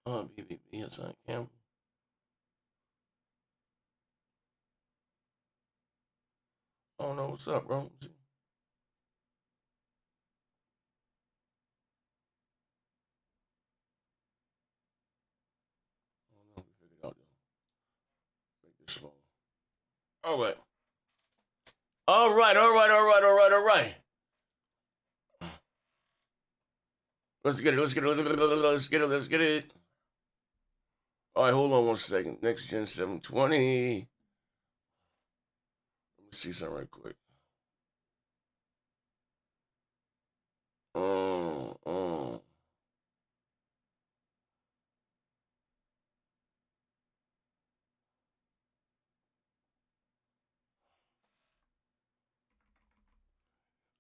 Yes, I can. I don't know what's up, bro. All right. All right. Let's get it. Let's get it. All right, hold on 1 second. Next Gen 720. Let me see something right quick.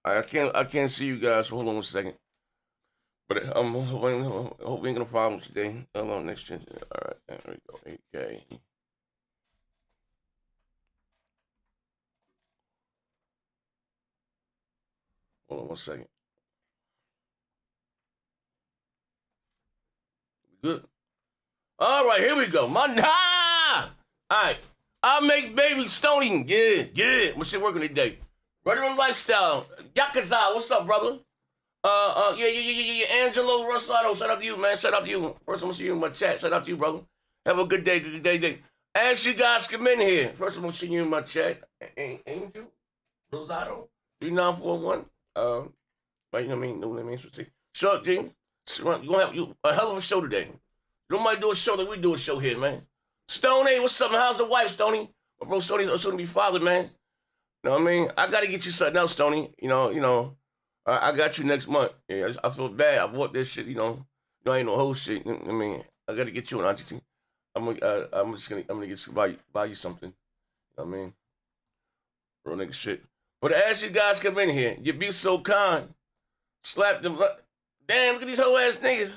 I can't see you guys. Hold on 1 second. But I'm hoping we ain't gonna problems today. Hold on, next Gen. All right, there we go. 8K. Hold on 1 second. Good. All right, here we go. All right. I'll make baby Stony. Yeah. What's shit working today? Brother Lifestyle. Yakuza, what's up, brother? Yeah. Angelo Rosado, shout out to you, man. Shout out to you. First, I'm gonna see you in my chat. Shout out to you, brother. Have a good day. As you guys come in here, first, I'm gonna see you in my chat. Angel Rosado, 3941. Right, you know what I mean? Know what I mean? Short, G. You're gonna have a hell of a show today. You might do a show like we do a show here, man. Stoney, what's up? How's the wife, Stoney? My bro Stoney's soon to be father, man. You know what I mean? I gotta get you something else, Stoney. I got you next month. Yeah, I feel bad. I bought this shit. I ain't no whole shit. I mean, I gotta get you an auntie. I'm gonna get you buy you something. You know what I mean? Real nigga shit. But as you guys come in here, you be so kind. Slap them. Damn, look at these whole ass niggas.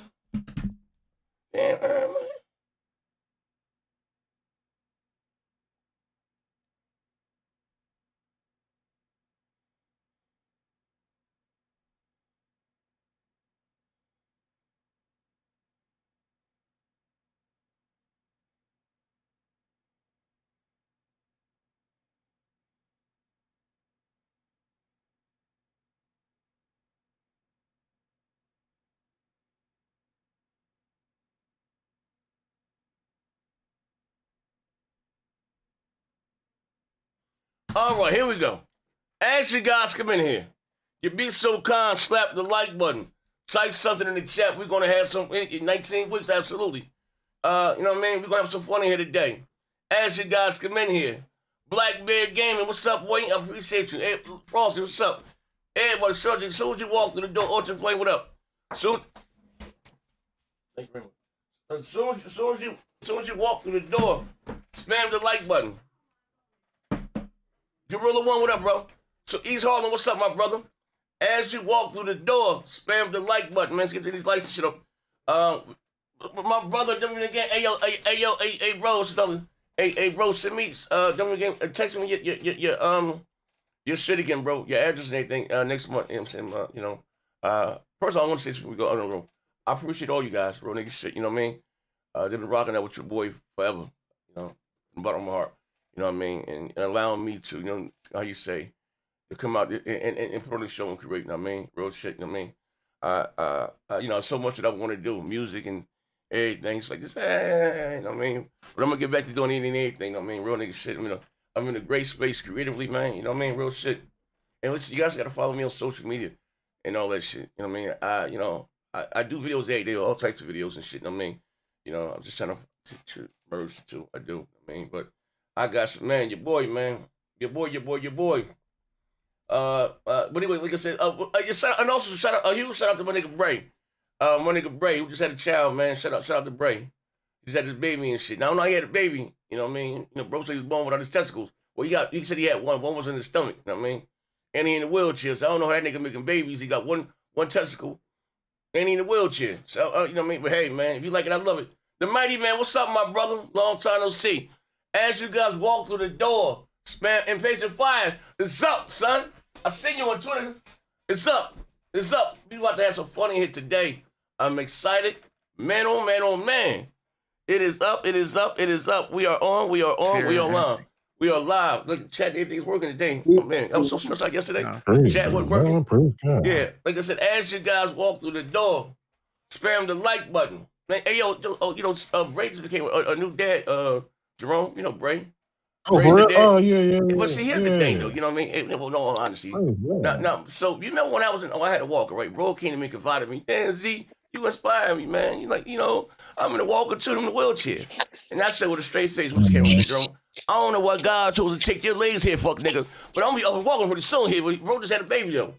Damn, man. All right, here we go. As you guys come in here, you be so kind, slap the like button. Type something in the chat. We're going to have some, in 19 weeks, absolutely. You know what I mean? We're going to have some fun in here today. As you guys come in here, Black Bear Gaming, what's up, Wayne? I appreciate you. Hey, Frosty, what's up? Everybody, as soon as you walk through the door, Orchard Flame, what up? Thank you very much. As soon as you walk through the door, spam the like button. Gorilla One, what up, bro? So East Harlem, what's up, my brother? As you walk through the door, spam the like button, man. Let's get to these likes and shit up. My brother, them again, hey, bro, hey, bro, send me, them again, text me your shit again, bro, your address and everything, next month. You know what I'm saying? First of all, I want to say before we go under the room, I appreciate all you guys, real nigga shit. You know what I mean? They've been rocking that with your boy forever. You know, from the bottom of my heart. You know what I mean? And allowing me to, how you say, to come out and put on the show and create, you know what I mean? Real shit, you know what I mean? So much that I want to do, music and everything. It's like this, you know what I mean? But I'm going to get back to doing anything and everything, you know what I mean? Real nigga shit. I'm in a great space creatively, man. You know what I mean? Real shit. And listen, you guys got to follow me on social media and all that shit. You know what I mean? I do videos every day, all types of videos and shit, you know what I mean? I'm just trying to merge the two. I do, you know what I mean? But I got some, man, your boy. But anyway, like I said, and also a huge shout out to my nigga Bray, who just had a child, man. Shout out to Bray. He just had his baby and shit. Now I know he had a baby, you know what I mean? Bro said he was born without his testicles. Well, he said he had one was in his stomach, you know what I mean? And he in a wheelchair, so I don't know how that nigga making babies. He got one testicle, and he in a wheelchair. So, you know what I mean? But hey, man, if you like it, I love it. The Mighty Man, what's up, my brother? Long time no see. As you guys walk through the door, spam Impatient Fire. It's up, son. I seen you on Twitter. It's up. We about to have some fun in here today. I'm excited. Man, oh man, oh man. It is up, it is up, it is up. We are on, we are on, we are live. We are live. Look, chat, everything's working today. Oh man, I was so stressed out yesterday. Chat wasn't working. Yeah, like I said, as you guys walk through the door, spam the like button. Man, hey, yo, Bray just became a new dad, Jerome, you know Bray. Oh, for real? Oh, yeah. But see, here's the thing, though. You know what I mean? Well, no, honestly. Now, so, you know, when I was I had a walker, right? Bro came to me, confided in me. Damn, Z, you inspire me, man. You like, I'm in a walker too, I'm in a wheelchair. And I said with a straight face, with this camera, Jerome, I don't know why God chose to take your legs here, fuck nigga. But I'm gonna be walking pretty soon here. Bro just had a baby, though.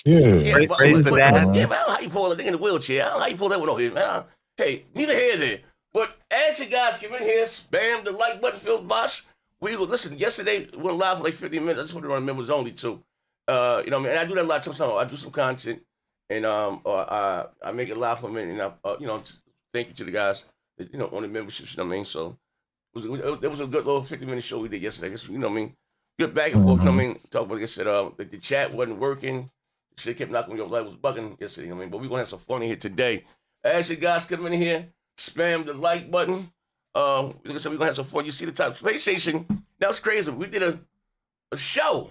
Yeah, praise the dad. Yeah, but I don't know how you pull a nigga in the wheelchair. I don't know how you pull that one over here, man. Hey, neither here there. But as you guys come in here, spam the like button, Phil Bosch. Listen, yesterday we went live for like 50 minutes. I just put it on members only too. You know what I mean? And I do that a lot sometimes. I do some content and I make it live for a minute. And just thank you to the guys that, on the memberships, you know what I mean? So it was a good little 50-minute show we did yesterday. I guess, you know what I mean? Good back and forth, you know what I mean? Talk about, like I said, the chat wasn't working. Shit kept knocking me off. Light was bugging yesterday, you know what I mean? But we're gonna have some fun in here today. As you guys come in here, spam the like button. Like I said, we're gonna have some fun. You see the top PlayStation. That was crazy. We did a show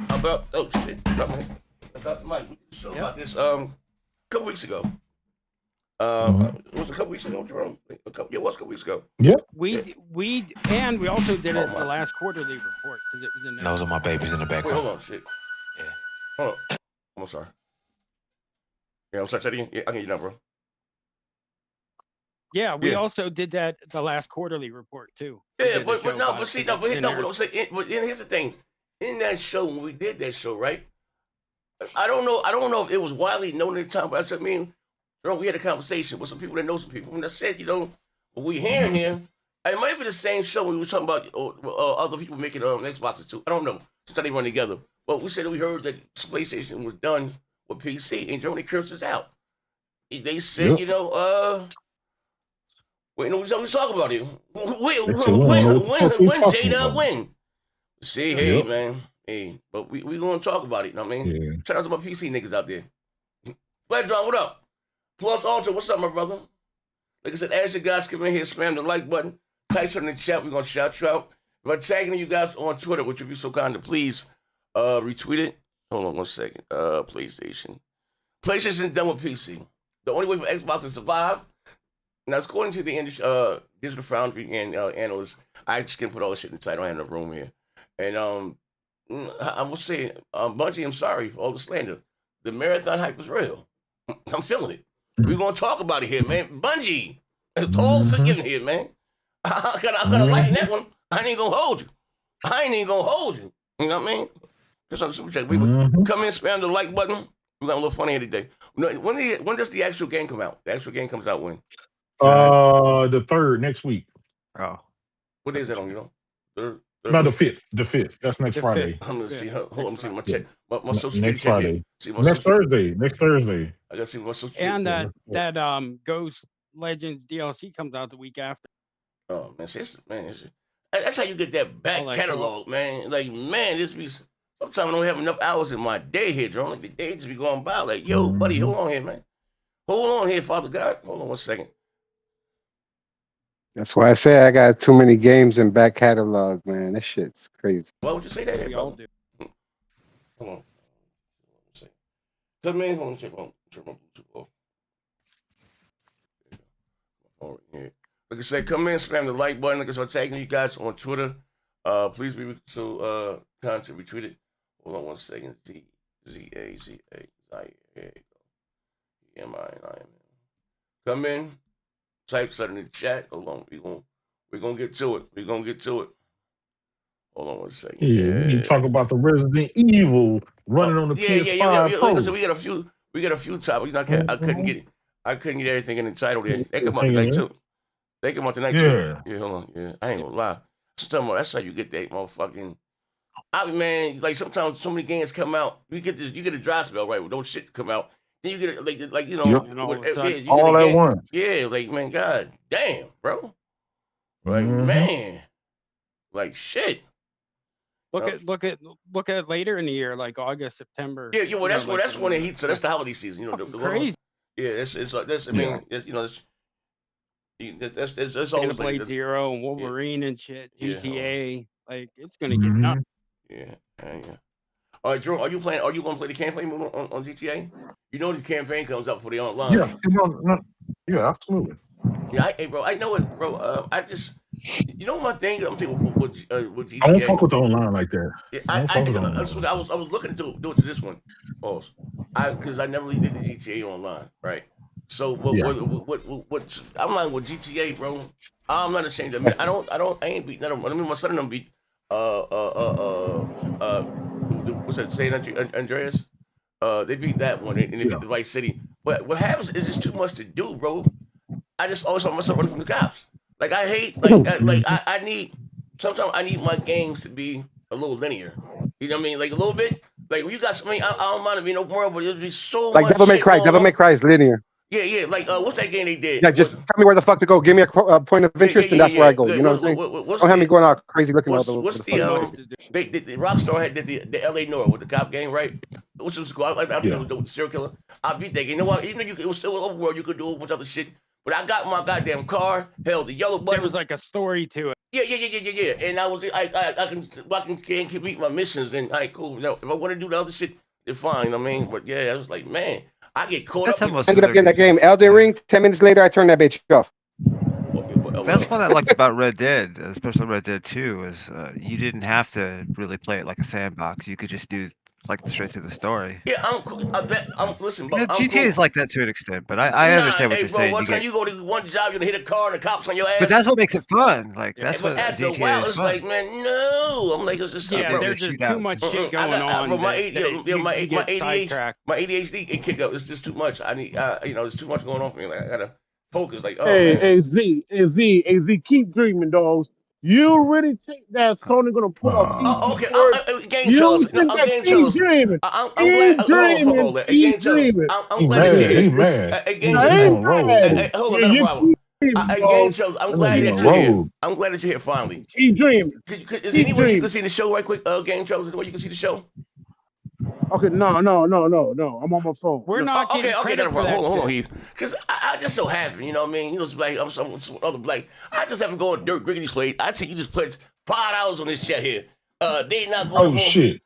about about the mic. We did a show about this a couple weeks ago. It was a couple weeks ago, Jerome. It was a couple weeks ago. Yep. We also did it the last quarterly report because it was in there. Those are my babies in the background. Wait, hold on, shit. Yeah. Hold on. I'm sorry. Yeah, I'm sorry. Say that again. Yeah, I can get that, bro. Yeah, we also did that the last quarterly report too. Yeah, but here's the thing. In that show, when we did that show, right? I don't know if it was widely known at the time, but I mean, we had a conversation with some people that know some people, and I said, what we hearing here, it might be the same show we were talking about other people making Xboxes too. I don't know. Just they run together. But we said that we heard that PlayStation was done with PC, and Germany cursed us out. They said, wait, no, we talking about it. When Jada win? See, hey, man. Hey, but we going to talk about it, you know what I mean? Yeah. Shout out to my PC niggas out there. Fledron, what up? Plus Ultra, what's up, my brother? Like I said, as you guys come in here, spam the like button. Type something in the chat. We're going to shout you out. If I'm tagging you guys on Twitter, which would be so kind to please retweet it. Hold on 1 second. PlayStation. PlayStation's done with PC. The only way for Xbox to survive. Now, according to the digital Foundry and analyst, I just can't put all this shit in the title. I don't have no room here. And I will say, Bungie, I'm sorry for all the slander. The marathon hype is real. I'm feeling it. We're going to talk about it here, man. Bungie, all forgiven here, man. I'm gonna lighten that one. I ain't going to hold you. You know what I mean? Just on the super chat. Come in, spam the like button. We got a little funny here today. When does the actual game come out? The actual game comes out when? The 3rd next week. Oh, what day is that on? Third? No, the 5th. The 5th. That's next Friday. I'm gonna see. Hold on, let me see my check. My social next security Friday. Next Thursday. I gotta see my social and security. that Ghost Legends DLC comes out the week after. Oh man, that's how you get that back catalog, man. Like, man, sometimes I don't have enough hours in my day here, Jerome. Like the day just be going by. Like, yo, buddy, hold on here, man. Hold on here, Father God. Hold on 1 second. That's why I say I got too many games in back catalog, man. That shit's crazy. Why would you say that? We all do. Hold on. Come in. Hold on. Check my Bluetooth off. Like I said, come in, spam the like button. Like I said, I'm tagging you guys on Twitter. Please be so content retweeted. Hold on 1 second. Z-A-Z-A. There you go. M-I-N-I-M. Come in. Type something in the chat. Hold on. We're gonna get to it. Hold on 1 second. Yeah. You talk about the Resident Evil running on the PS5 Pro. Listen, we got a few topics. I couldn't get it. I couldn't get everything in the title there. They come out tonight too. Yeah, hold on. Yeah, I ain't gonna lie. That's how you get that motherfucking. Man, like sometimes so many games come out. You get a dry spell, right? With those shit come out. Then you get it like all at once. Yeah, like, man, god damn, bro. Like, man, like shit. Look at later in the year, like August, September. Yeah. Well, that's when it heats. So that's the holiday season. The crazy. Yeah, it's like this. I mean, it's, you know, that's Gonna always play like, Zero and Wolverine and shit. Yeah. GTA, like it's gonna get nuts. yeah. All right, Drew, are you going to play the campaign mode on GTA? You know the campaign comes up for the online. Yeah, absolutely. Yeah, hey, bro, I know it, bro. I just, you know, my thing. I'm saying with GTA. I don't fuck with the online like that. Yeah, I don't fuck with online. that's what I was looking to do it to this one, also. Because I never really did the GTA online, right? So what I'm like with GTA, bro. I'm not ashamed of it. I ain't beat none of them. I mean, my son and them beat what's that? San Andreas. They beat that one and they beat the Vice City. But what happens is it's too much to do, bro. I just always find myself running from the cops. Like I hate, I need. Sometimes I need my games to be a little linear. You know what I mean? Like a little bit. Like when you got something, I don't mind it being open world, but it'll be so Like much. Devil May Cry. Devil May Cry is linear. Yeah. Like what's that game they did? Yeah, just tell me where the fuck to go. Give me a point of interest, and that's where I go. You know what I'm saying? Don't have me going out crazy looking all the. What's the Rockstar had did the L.A. Noir with the cop game, right? Which was cool. I like that with the serial killer. I beat that game. You know what? Even though it was still open world, you could do a bunch of other shit. But I got my goddamn car. Hell, the yellow button. There was like a story to it. Yeah. And I can complete my missions and cool. You know, if I want to do the other shit, it's fine. You know what I mean? But yeah, I was like, man, I get caught up. Ended up getting that game. Elden Ring. 10 minutes later, I turned that bitch off. That's what I liked about Red Dead, especially Red Dead 2, is you didn't have to really play it like a sandbox. You could just do like straight through the story. Yeah, I'm listen, but GTA is like that to an extent, but I understand what you're saying. One time you go to one job, you're gonna hit a car and the cops on your ass. But that's what makes it fun. Like that's but what after GTA a while, is it's fun. like, man, no. I'm like, it's just there's just too much shit going on. My ADHD, it kick up. It's just too much. I need, there's too much going on for me. Like I gotta focus. Like, hey, Z, keep dreaming, dogs. You really think that Sony gonna pull off? Game Charles. Game dreaming. I'm glad. Game Charles. I'm glad that He mad. Hold on, no problem. Game Charles. I'm glad that you're here. I'm glad that you're here finally. Keep dreaming. Is there any way you can see the show right quick? Game Charles, is there a way you can see the show? Okay, no. I'm on my phone. We're not okay. No problem. Hold on, Heath. Because I just so happen, you know what I mean? You know, it's black. I'm some other black. I just happen to go on Dirt Griggity Slate. I see you just pledged $5 on this chat here. They not going. Oh shit!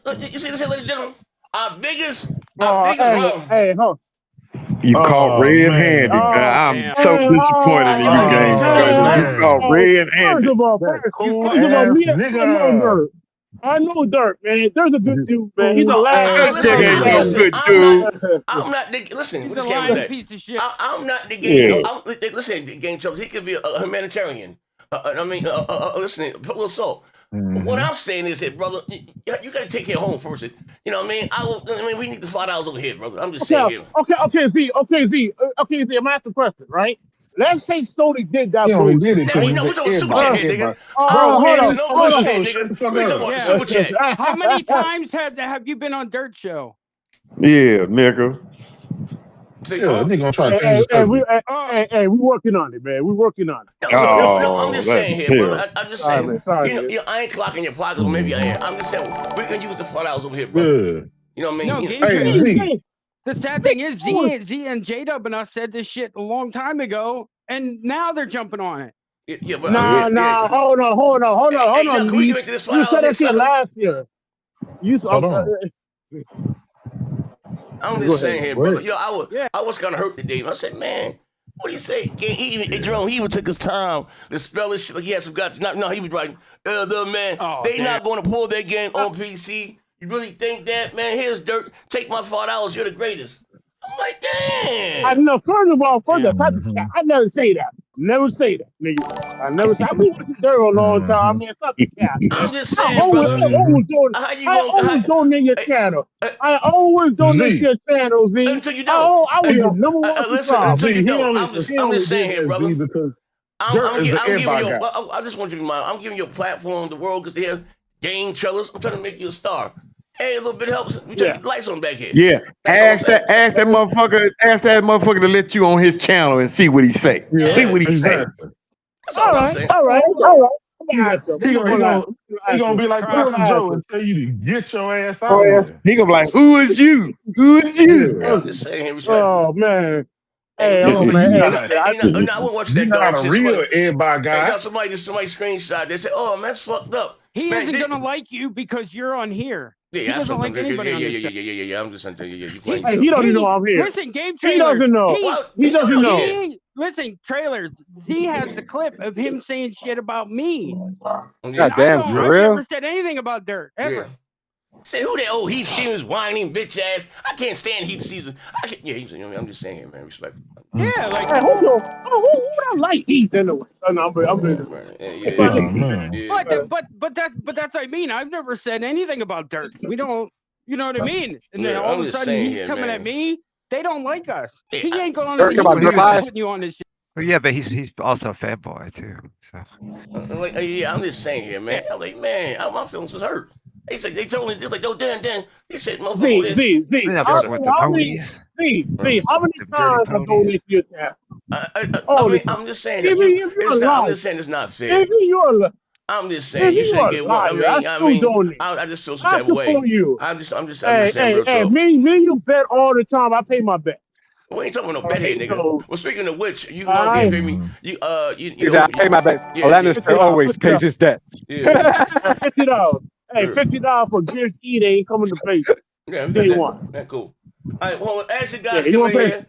You see this here, ladies and gentlemen? Our biggest Hey, hold. You caught red-handed. I'm so disappointed in you, Games, because you caught red-handed. First of all, I know Dirk, man. There's a good dude, man. He's a last. Good dude. I'm not the listen. He's a lying piece of shit. I'm not the game. Listen, Game Charles. He could be a humanitarian. Listen, put a little salt. What I'm saying is that, brother, you got to take care of home first. You know what I mean? We need the $5 over here, brother. I'm just saying here. Okay, Z. I'm asking a question, right? Let's say Sony did that. He only did it because we're talking super chat here, nigga. Hold on. Super chat. How many times have you been on Dirt Show? Yeah, nigga. Nigga gonna try to change Hey, we working on it, man. We working on it. No, I'm just saying here, brother. I'm just saying. Sorry, I ain't clocking your pockets, or maybe I am. I'm just saying we can use the $4 over here, bro. You know what I mean? No, the sad thing is, Z and J-Dub and us said this shit a long time ago, and now they're jumping on it. Yeah, but hold on. Can we get this $5? You said that shit last year. I'm just saying here, brother. You know, I was kind of hurt today. I said, man, what do you say? Jerome, he even took his time to spell this shit like he had some guts. No, he was writing, they not going to pull their game on PC. You really think that, man? Here's Dirt. Take my $4. You're the greatest. I'm like, damn. I know. First of all, I never say that. Never say that, nigga. I never say. I've been watching Dirt a long time. I mean, it's not the cat. I'm just saying, brother. I always donate your channel. I always donate your channel, Z. Until you don't. I was the number one. Listen, until you don't. I'm just saying here, brother. Because I'm giving you. I just want you to be mine. I'm giving you a platform in the world because they're game trailers. I'm trying to make you a star. Hey, a little bit helps. We turn the lights on back here. Yeah, ask that motherfucker to let you on his channel and see what he say. Yeah, see what he say. That's all I'm saying. All right. He gonna be like Pastor Joe and tell you to get your ass out of there. He gonna be like, "Who is you? Who is you?" Yeah, I'm just saying, respect. Oh man. Hey, I wouldn't watch that you're dog not a shit. real everybody guy. Hey, somebody screenshot. They said, "Oh, man, that's fucked up." He isn't gonna like you because you're on here. Yeah, he doesn't like anybody on this show. Yeah. I'm just saying, you Hey, he don't even know I'm here. Listen, game trailers. He doesn't know. He doesn't know. Listen, trailers. He has the clip of him saying shit about me. God damn, for I've real? never said anything about Dirt ever. Yeah. Say who that old Heat Stevens whining bitch ass. I can't stand Heat Stevens. I'm just saying, man, respect. Yeah, like hey, who don't like Heat anyway? But that's what I mean. I've never said anything about Dirt. We don't, you know what I mean? And then all of a sudden he's coming at me. They don't like us. He ain't going on putting you on this shit. Well, yeah, but he's also a fanboy too. So I'm just saying here, man. I'm like, man, my feelings was hurt. They told me, like, oh, Dan. He said, motherfucker. How many times have told you to attack? I'm just saying. I'm just saying it's not fair. I'm just saying you shouldn't get one. I just feel some type of way. I'm just saying. Hey, me and you bet all the time. I pay my bet. We ain't talking about no bedhead, nigga. Well, speaking of which, you guys pay me. I pay my bet. Lannister always pays his debts. Yeah. $50. Hey, $50 for guaranteed they ain't coming to play. Yeah, that's cool. All right, well, as you guys come in here,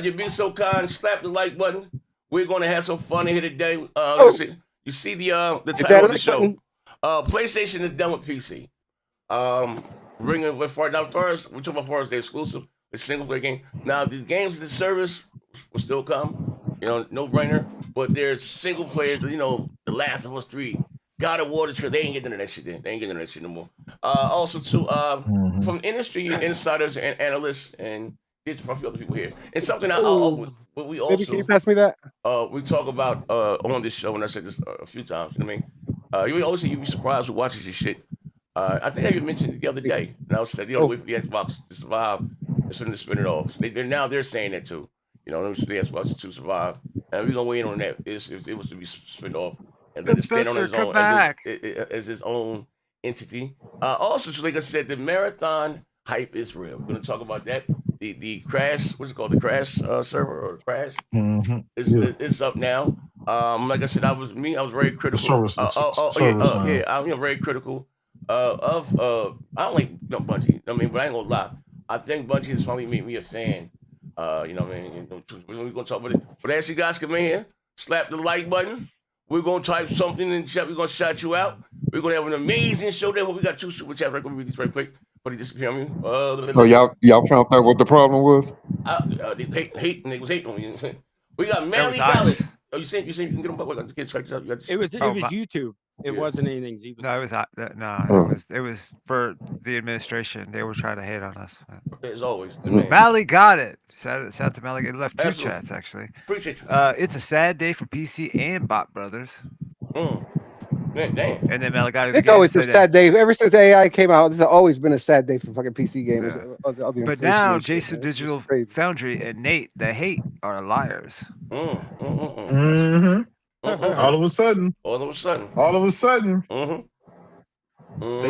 you've been so kind. Slap the like button. We're gonna have some fun in here today. Let's see. You see the title of the show. PlayStation is done with PC. Bringing with far now first. We're talking about far as the exclusive, the single player game. Now the games, the service will still come. No brainer. But there's single players. The Last of Us 3. God of War, they ain't getting into that shit then. They ain't getting into that shit no more. Also, too, from industry insiders and analysts and a few other people here. And something we also... Maybe can you pass me that? We talk about on this show, and I said this a few times, you know what I mean? You'd be surprised who watches this shit. I think I even mentioned it the other day. And I said, wait for the Xbox to survive and sort of spin it off. So they're saying that too. The Xbox to survive. And we're going to weigh in on that if it was to be spin off. And then to stand on his own as his own entity. Also, so like I said, the marathon hype is real. We're going to talk about that. The crash, what's it called? The crash server or the crash? It's up now. Like I said, I was very critical. I'm very critical of. I don't like Bungie. I mean, but I ain't gonna lie. I think Bungie has finally made me a fan. You know what I mean? We're gonna talk about it. But as you guys come in here, slap the like button. We're going to type something in the chat. We're going to shout you out. We're going to have an amazing show there. We got 2 super chats. We're going to read these right quick. But he disappeared on me. Y'all found out what the problem was? They was hating on you. We got Manly Dallas. Oh, you saying you can get them back? It was YouTube. It wasn't anything. No, it was for the administration. They were trying to hate on us. As always. Mally got it. Shout out to Mally. It left 2 chats actually. Appreciate you. It's a sad day for PC and Bot Brothers. Man, damn. And then Mally got it. It's always a sad day. Ever since AI came out, it's always been a sad day for fucking PC gamers. Yeah. But now Jason Digital Foundry and Nate, the hate, are liars. All of a sudden. They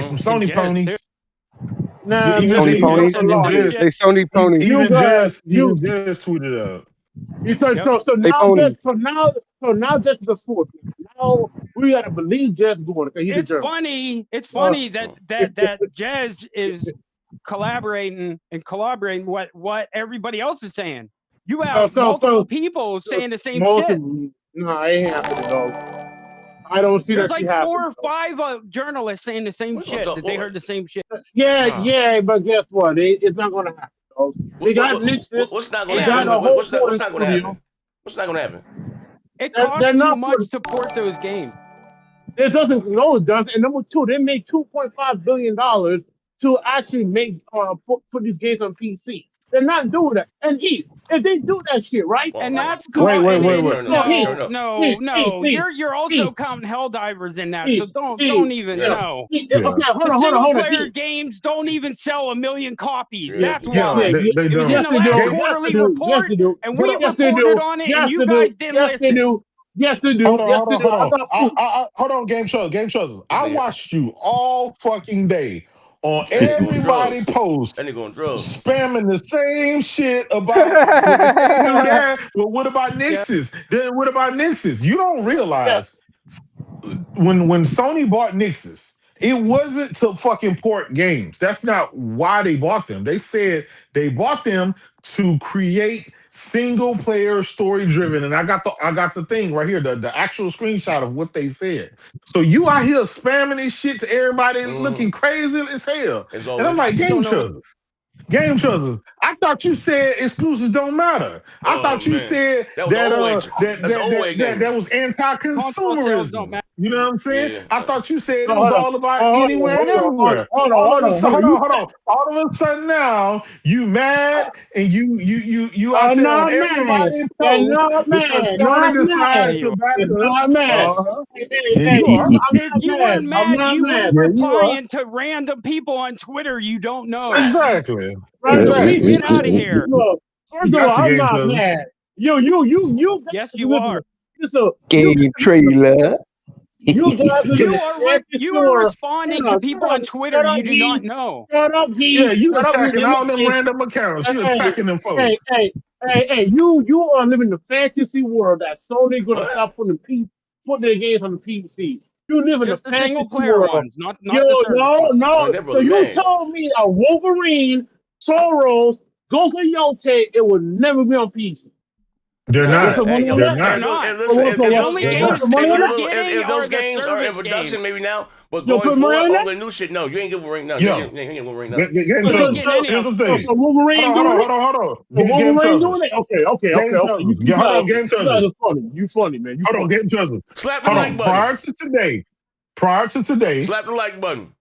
some Sony ponies. Nah, Sony ponies. They Sony ponies. Even Jazz tweeted up. So now that's the fourth. Now we gotta believe Jazz going. It's funny that Jazz is collaborating what everybody else is saying. You have multiple people saying the same shit. No, it ain't happening, dog. I don't see There's that. There's like 4 or 5 journalists saying the same shit. That they heard the same shit. Yeah, but guess what? It's not gonna happen. Dog. They got Nixon. What's not gonna happen? What's not gonna happen? What's not gonna happen? It costs too much to port those games. It doesn't. No, it doesn't. And number 2, they made $2.5 billion to actually make put these games on PC. They're not doing that. And if they do that shit, right? And that's cool. Wait. No. You're also counting Helldivers in that. So don't even know. Okay, hold on. Player games don't even sell 1 million copies. Yeah. That's why. They It was in the last quarterly report, and we reported on it, and you guys didn't listen. Yes, they do. Hold on, Yes, hold they on, do. hold on. I got Hold on, Game Choices. I watched you all fucking day on everybody post And they going drugs. spamming the same shit about, well, if they do that, well, what about Nix's? Then what about Nix's? You don't realize when Sony bought Nix's, it wasn't to fucking port games. That's not why they bought them. They said they bought them to create single player story driven. And I got the thing right here, the actual screenshot of what they said. So you out here spamming this shit to everybody looking crazy as hell. And I'm like, Game Choices. I thought you said exclusives don't matter. I thought you said that was anti-consumerism. You know what I'm saying? Yeah. I thought you said it was all about anywhere and everywhere. Hold on. All of a sudden now you mad and you out there on everybody because Sony decided to back up. If you weren't mad, you weren't replying to random people on Twitter you don't know. Exactly. Get out of here. First of all, I'm not mad. You. Yes, you are. Game trailer. You are responding to people on Twitter you do not know. Shut up, yeah, you attacking all them random accounts. You attacking them folks. Hey, you are living in the fantasy world that Sony gonna stop putting their games on the PC. You live in just the single player world. ones, not no. So you told me a Wolverine, Soros, Ghost of Yotei, it would never be on PC. They're not. They're not. And listen, if those games are in production, maybe now, but going forward, all the new shit, no, you ain't getting right now. You ain't getting one right now. Here's the thing. Hold on. Wolverine doing it? Okay. Hold on, Game Choices. You funny, man. Hold on, Game Choices. Slap the like button. Prior to today. Slap the like button.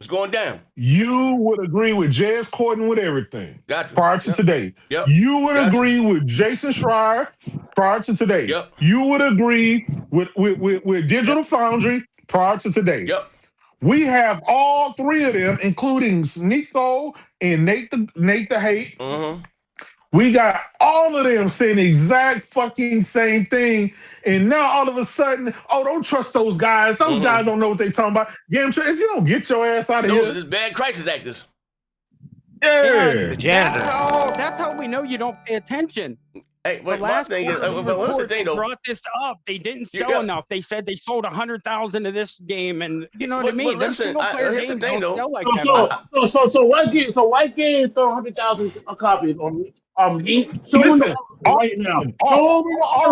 It's going down. You would agree with J.S. Corden with everything. Gotcha. Prior to today. Yep. You would agree with Jason Schreier prior to today. Yep. You would agree with Digital Foundry prior to today. Yep. We have all three of them, including Nico and Nate the Hate. Mm-hmm. We got all of them saying the exact fucking same thing. And now all of a sudden, don't trust those guys. Those guys don't know what they're talking about. If you don't get your ass out of here. Those are just bad crisis actors. Yeah. The janitors. That's how we know you don't pay attention. Hey, but my thing is, what's the thing though? Brought this up. They didn't show enough. They said they sold 100,000 of this game, and you know what I mean. Listen, here's the thing though. So what game? So white game sold 100,000 copies on listen, right now. Hold on.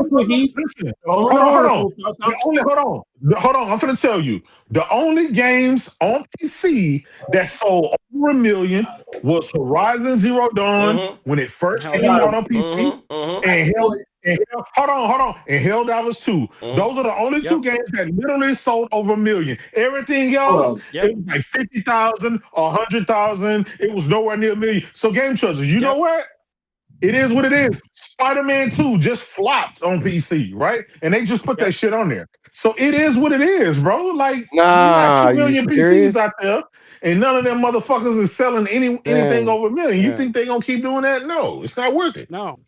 I'm finna tell you. The only games on PC that sold over 1 million was Horizon Zero Dawn when it first came out on PC, and hold on, and Helldivers 2. Those are the only two games that literally sold over 1 million. Everything else, it was like 50,000 or 100,000. It was nowhere near 1 million. So Game Choices, you know what? It is what it is. Spider-Man 2 just flopped on PC, right? And they just put that shit on there. So it is what it is, bro. Like, you got 2 million PCs out there, and none of them motherfuckers is selling anything over 1 million. You think they're going to keep doing that? No, it's not worth it. No.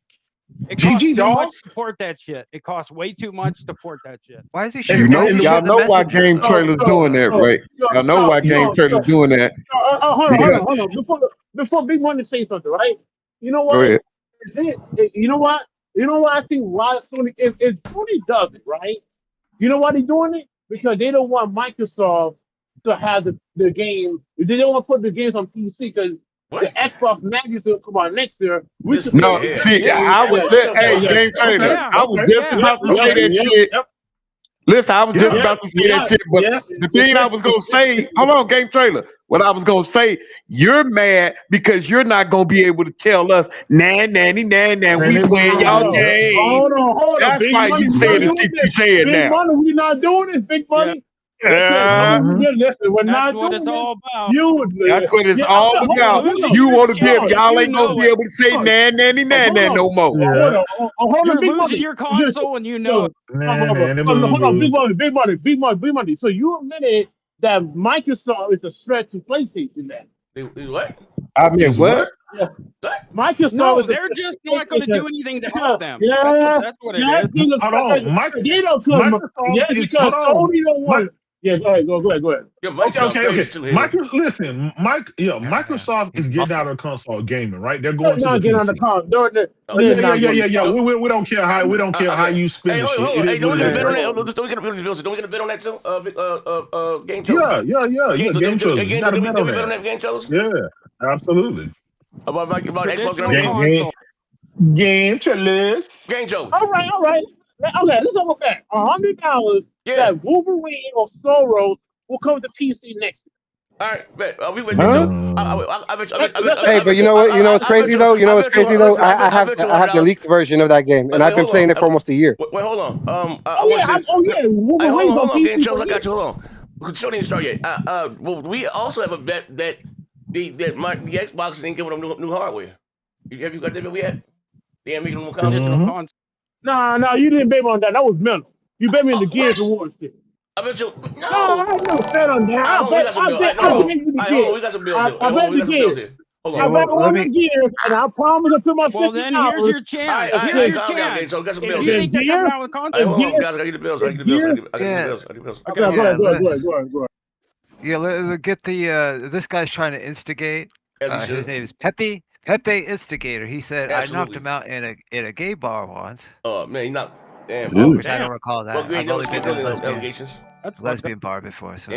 It costs GG, too dog. much to port that shit. It costs way too much to port that shit. Why is he shooting? Y'all know why Game Trailer's doing that, right? Y'all know why Game Trailer's doing that. Hold on. Before Big Money say something, right? You know what? You know what? I think why Sony, if Sony does it, right? You know why they're doing it? Because they don't want Microsoft to have the game. They don't want to put the games on PC because the Xbox Magic's will come out next year. I was Game Trailer. I was just about to say that shit. Listen, I was just about to say that shit, but the thing I was gonna say, hold on, Game Trailer. What I was gonna say, you're mad because you're not gonna be able to tell us, nah, we playing y'all game. Hold on. That's why you saying the shit you saying now. Big Money, we not doing this, Big Money. Listen, we're not doing this. All about. That's what it's all about. You want to give, y'all ain't gonna be able to say nah no more. Hold on, You're losing your console and you know it. Hold on, Big Money. So you admitted that Microsoft is a threat to PlayStation then? What? I mean, what? Microsoft. No, they're just not going to do anything to help them. Yeah, that's what it is. Hold on, Microsoft is because Sony don't want. Yeah, go ahead. Yeah, listen, Microsoft is getting out of console gaming, right? They're going to the PC. On the console. Yeah. We don't care how you spend the shit. Hey, don't we get a bid on that? Don't we get a bid on that too? Game Trailers. Yeah. Game Trailers. You got a bid on that. Game Trailers. Yeah, absolutely. About Xbox Game Trailers. Game Trailers. All right. Okay, let's talk about that. $100 that Wolverine or Soros will come to PC next year. All right, bet. We went. Hey, but you know what? You know what's crazy though? I have the leaked version of that game, and I've been playing it for almost a year. Wait, hold on. Wolverine hold on, Game Trailers. I got you. Hold on. Show didn't start yet. Well, we also have a bet that the Xbox didn't give them new hardware. Have you got that bet we had? They ain't making them consoles. No, you didn't bet me on that. That was mental. You bet me in the Gears Awards shit. I bet you. No, I never bet on that. I bet we got some bills. I bet the Gears. I bet on the Gears, and I promise to put my $50. Well, then here's your chance. Here's your chance. So got some bills. If you think they're coming out with content, guys, I get the bills. I get the bills. Okay, go ahead. Yeah, let's get the. This guy's trying to instigate. His name is Pepe Instigator. He said, "I knocked him out in a gay bar once." Oh man, he knocked. Which I don't recall that. I've only been to lesbian bar before. So.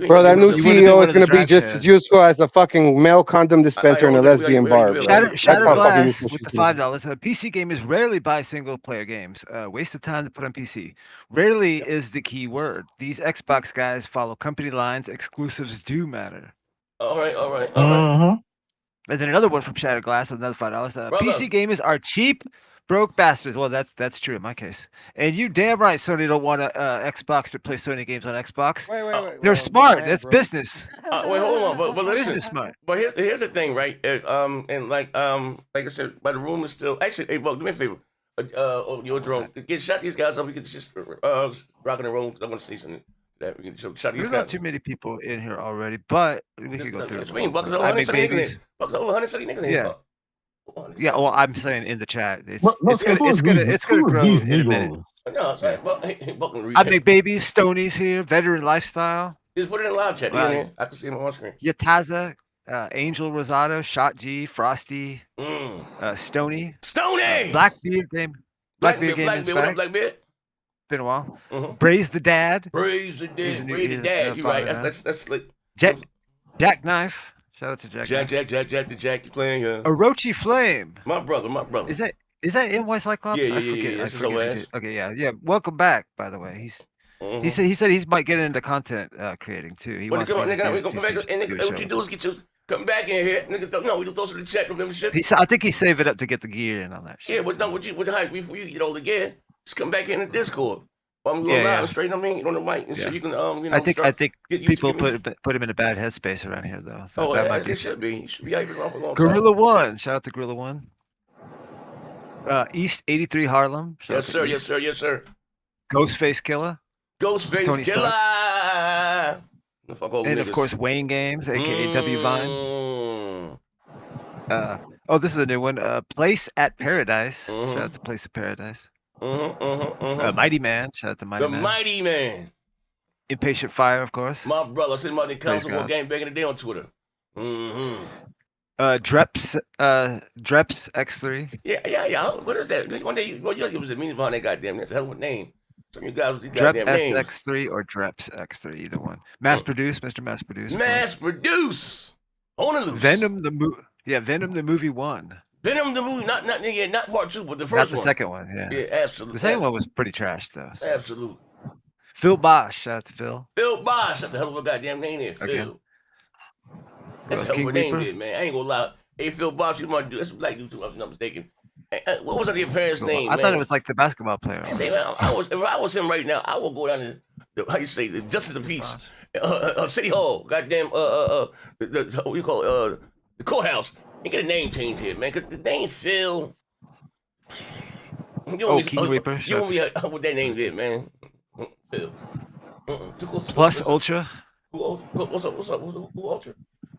Bro, that new CEO is going to be just as useful as a fucking male condom dispenser in a lesbian bar. Shatter Glass with the $5. A PC gamers rarely buy single-player games. Waste of time to put on PC. Rarely is the key word. These Xbox guys follow company lines. Exclusives do matter. All right. And then another one from Shatter Glass, another $5. PC gamers are cheap, broke bastards. Well, that's true in my case. And you damn right, Sony don't want Xbox to play Sony games on Xbox. Wait. They're smart. That's business. Wait, hold on. But listen. Business smart. But here's the thing, right? And like I said, but the room is still actually. Hey, Buck, do me a favor. Your drone. Shut these guys up. We can just rocking and rolling because I want to see something. That we can shut these guys. There's not too many people in here already, but we can go through it. I mean, Buck's over 170 niggas. Buck's over 170 niggas. Yeah. Yeah, well, I'm saying in the chat, it's gonna grow in a minute. No, Buck I make babies, Stoney's here, veteran lifestyle. Just put it in live chat. Right. I can see him on screen. Yataza, Angel Rosado, Shot G, Frosty, Stony, Blackbeard game. Blackbeard game is back. Blackbeard. Been a while. Braze the Dad. Braze the Dad. You're right. That's like Jackknife. Shout out to Jack. Jack, you playing here. Orochi Flame. My brother. Is that NY Cyclops? Yeah, I forget. Okay, yeah. Welcome back, by the way. He said he might get into content creating too. He wants to come back. What you do is get you come back in here. Nigga, no, we don't throw to the chat membership. I think he saved it up to get the gear in on that shit. Yeah, but no, with the hype, before you get all the gear, just come back in the Discord. I'm going live straight on me on the mic, so you can I think people put him in a bad headspace around here though. So that might be. It should be. You should be hyping off a long Gorilla time. One, shout out to Gorilla One. East 83 Harlem. Yes, sir. Ghostface Killer. Ghostface Killer. And of course Wayne Games, aka W Vine. This is a new one. Place at Paradise. Shout out to Place at Paradise. Mighty Man. Shout out to Mighty Man. The Mighty Man. Impatient Fire, of course. My brother, sitting about the console game back in the day on Twitter. Dreps X3. Yeah. What is that? One day, you give us a meaning behind that goddamn. That's a hell of a name. Some of you guys with these goddamn names. X3 or Dreps X3, either one. Mass Produce, Mr. Mass Produce. Mass Produce. On the loose. Venom the movie 1. Venom the movie, not part 2, but the first one. Not the second one, yeah. Yeah, absolutely. The second one was pretty trash, though. So. Absolutely. Phil Bosch, shout out to Phil. Phil Bosch, that's a hell of a goddamn name there, Phil. Okay. That's a hell of a name there, man. I ain't gonna lie. Hey, Phil Bosch, you might do that's a black dude too, if I'm not mistaken. What was your parents' name? I thought it was like the basketball player. Say, man, if I was him right now, I would go down to the Justice of Peace, City Hall, goddamn, what you call the courthouse. And get a name change here, man, because the name Phil. King Reaper. You won't be with that name there, man. Phil. Plus Ultra. What's up? Who Ultra?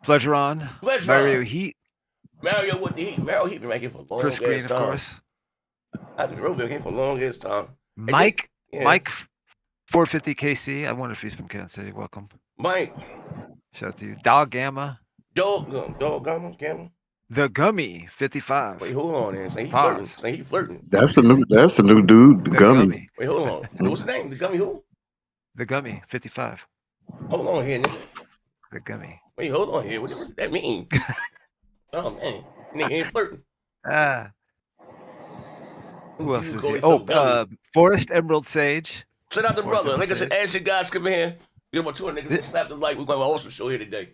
Fledgeron. Mario Heat. Mario with the Heat. Mario Heat been making for a long Chris Green, time. of course. I've been Robin for a long time. Mike 450 KC. I wonder if he's from Kansas City. Welcome. Mike. Shout out to you. Dog Gamma. Dog Gamma. The Gummy 55. Wait, hold on, man. Say he flirting. That's the new dude. The Gummy. Wait, hold on. What's his name? The Gummy who? The Gummy 55. Hold on here, nigga. The Gummy. Wait, hold on here. What does that mean? Oh man, nigga ain't flirting. Who else is here? Forest Emerald Sage. Shout out to brother. Like I said, as you guys come in here, we got about 200 niggas that slapped the like. We're going to have an awesome show here today.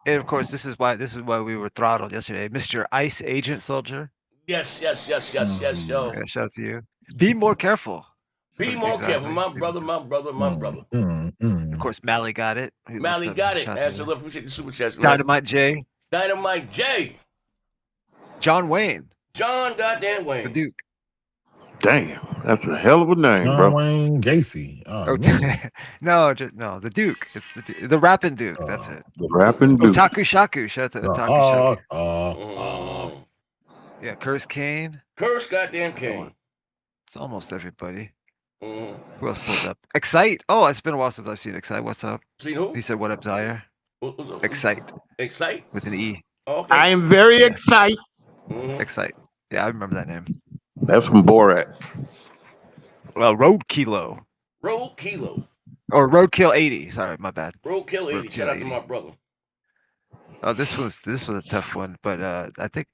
And of course, this is why we were throttled yesterday. Mr. Ice Agent Soldier. Yes, yo. Yeah, shout out to you. Be more careful. Be more careful, my brother. Of course, Mally got it. Mally got it. Absolutely appreciate the super chats. Dynamite J. John Wayne. John goddamn Wayne. The Duke. Damn, that's a hell of a name, bro. Wayne Gacy. No, the Duke. It's the rapping Duke. That's it. The rapping Duke. Otaku Shaku. Shout out to Otaku Shaku. Yeah, Curse Kane. Curse goddamn Kane. It's almost everybody. Who else pulled up? Excite. Oh, it's been a while since I've seen Excite. What's up? Seen who? He said, "What up, Zaire?" Excite. Excite with an E. Okay. I am very excited. Excite. Yeah, I remember that name. That's from Borat. Well, Road Kilo. Road Kilo. Or Roadkill 80. Sorry, my bad. Roadkill 80. Shout out to my brother. Oh, this was a tough one, but I think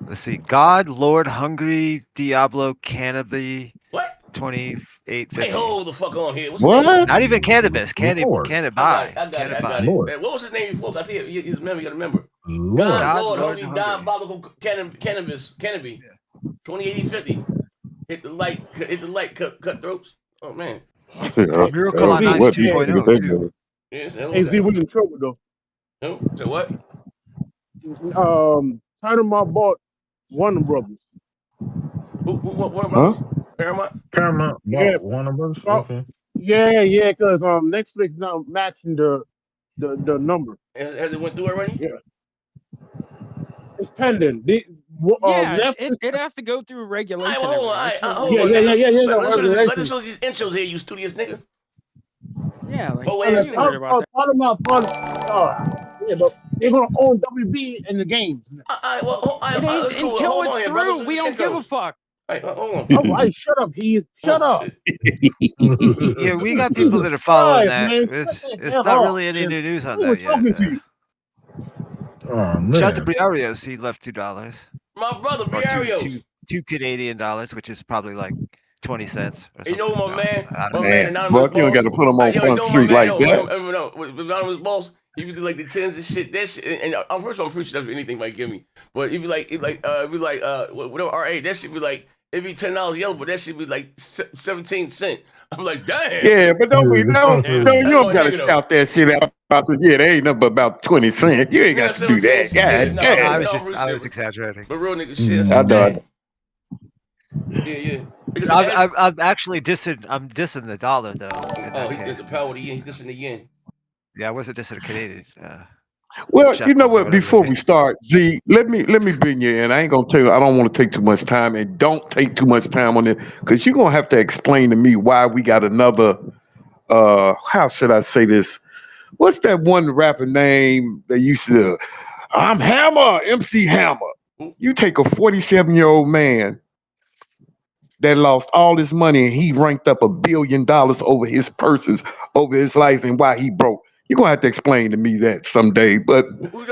let's see. God, Lord, Hungry, Diablo, Cannabis. What? 2850. Hey, hold the fuck on here. What? Not even cannabis. Cannabis. I got it. What was his name before? I see he's a member. You gotta remember. God, Lord, Hungry, Diabolical, Cannabis. 208050. Hit the light, cut throats. Oh man. Miracle on Ice 2.0 too. Yes, hey, Z, we're in trouble though. No? So what? Titanmark bought Warner Brothers. Who Warner Brothers? Paramount. Yeah, Warner Brothers. Okay. Yeah, because Netflix now matching the number. Has it went through already? Yeah. It's pending. It has to go through regulation. Hold on. Yeah. Let us show these intros here, you studious nigga. Yeah, like yeah, but they're gonna own WB in the games. Until it's through, we don't give a fuck. Hold on. All right, shut up, Heath. Shut up. Yeah, we got people that are following that. Man, it's not really any new news on that yet. Oh, man. Shout out to Briarios. He left $2. My brother Briarios. $2 Canadian, which is probably like 20 cents. Or something. You know my man, Buck, you don't got to put him on Front Street like that. Anonymous boss, he be like the tens and shit. That shit, and I'm first of all, I'm pretty sure anything might give me, but it'd be like, whatever RA. That shit be like, it'd be $10 yellow, but that shit be like 17 cents. I'm like, damn. Yeah, but you don't gotta shout that shit out. Yeah, they ain't nothing but about 20 cents. You ain't got to do that. God damn. I was exaggerating. But real nigga shit. I know. Yeah. I'm actually dissing. I'm dissing the dollar though. He did the power of the yen. He dissing the yen. Yeah, I wasn't dissing the Canadian. Well, you know what? Before we start, Z, let me bring you in. I ain't gonna tell you. I don't want to take too much time, and don't take too much time on it because you're gonna have to explain to me why we got another. How should I say this? What's that one rapper name they used to? I'm Hammer, MC Hammer. You take a 47-year-old man that lost all his money and he ranked up $1 billion over his purses, over his life, and why he broke. You're going to have to explain to me that someday, but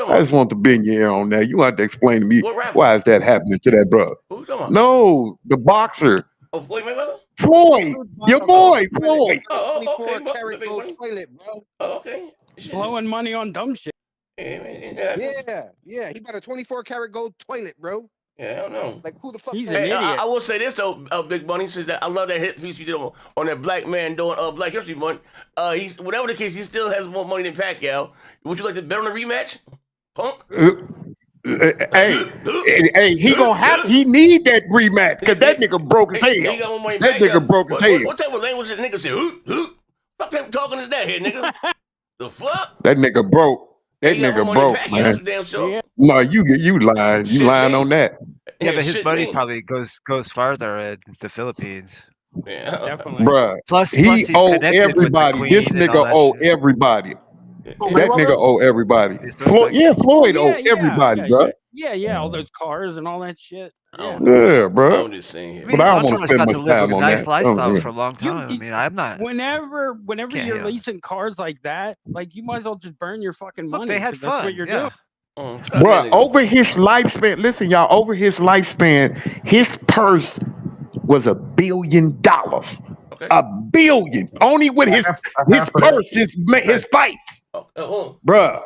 I just want to bend your ear on that. You're going to have to explain to me why is that happening to that brother. Who's talking about? No, the boxer. Oh, Floyd Mayweather? Floyd, your boy, Floyd. 24 karat gold toilet, bro. Oh, okay. Blowing money on dumb shit. Yeah. He bought a 24 karat gold toilet, bro. Yeah, I don't know. Like, who the fuck? He's an idiot. I will say this though, Big Bunny says that I love that hit piece you did on that black man doing Black History Month. He's whatever the case, he still has more money than Pacquiao. Would you like to bet on a rematch, Punk? Hey, he need that rematch because that nigga broke his hell. That nigga broke his hell. What type of language that nigga say? Who? What type of talking is that here, nigga? The fuck? That nigga broke. That nigga broke, man. Damn show. Yeah. No, you lying. You lying on that. Yeah, but his money probably goes farther in the Philippines. Yeah, definitely. Bruh, Plus he he's owe connected with the everybody. Queen This and nigga all that owe shit. everybody. Oh, That nigga owe everybody. Floyd owe everybody, bro. Yeah, all those cars and all that shit. Yeah, bro. I'm just saying here. But I don't want to spend much time on nice that. lifestyle for a long time. I mean, I'm not. Whenever you're leasing cars like that, like you might as well just burn your fucking money. They had fun. That's what you're doing. Bruh, over his lifespan, listen, y'all, over his lifespan, his purse was $1 billion. Okay. $1 billion. Only with his purse, his fights. Bruh.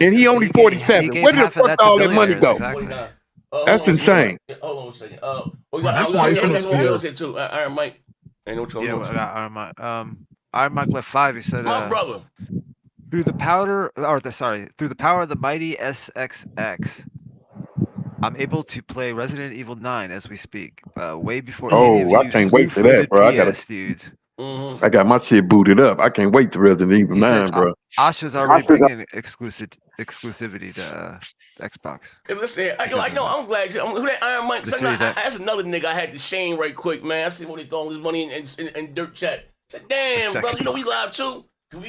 And he only 47. Where the fuck all that money go? Exactly. That's insane. Hold on a second. That's why you finna too. Iron Mike. Ain't no trouble. Yeah, I got Iron Mike. Iron Mike left 5. He said, my brother. Through the power of the mighty SXX, I'm able to play Resident Evil 9 as we speak. Way before any of you I can't wait for that, bro. dudes. I got my shit booted up. I can't wait to Resident Evil 9, bro. Asha's already bringing exclusivity to Xbox. Hey, listen, I know. I'm glad. Who that Iron Mike? That's another nigga I had to shame right quick, man. I see when he throwing his money in dirt chat. I said, damn, brother, you know we live too. You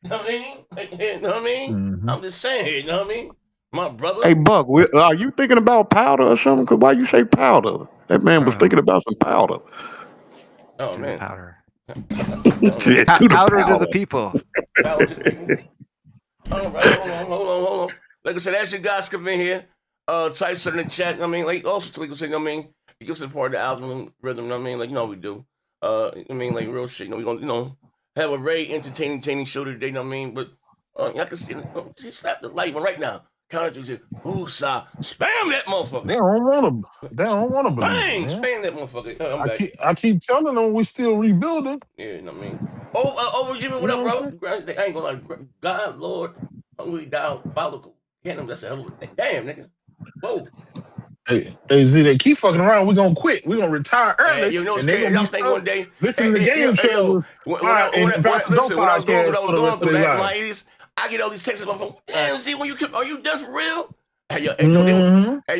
know what I mean? You know what I mean? Mm-hmm. I'm just saying, you know what I mean? My brother. Hey, Buck, are you thinking about powder or something? Because why you say powder? That man was thinking about some powder. Oh, man. Powder. Powder to the people. Powder to the people. All right, hold on. Like I said, as you guys come in here, type something in the chat. I mean, like, also, like I said, I mean, you give support the album rhythm, I mean, like, you know we do. I mean, like, real shit. You know, we're going to, have a very entertaining show today, you know what I mean? But, y'all can see, just slap the light one right now. Count it to spam that motherfucker. They don't want to believe. Bang! Spam that motherfucker. I keep telling them we still rebuilding. Yeah, you know what I mean? Over Jimmy, what up, bro? I ain't gonna lie. God, Lord, hungry, diabolical. That's a hell of a thing. Damn, nigga. Whoa. Hey, Z, they keep fucking around. We're gonna quit. We're gonna retire early. Hey, you know what's crazy? I'm thinking one day. Listen to the game trailers. When I was going through that in my 80s, I get all these texts on my phone. Damn, Z, are you done for real? Hey, yo,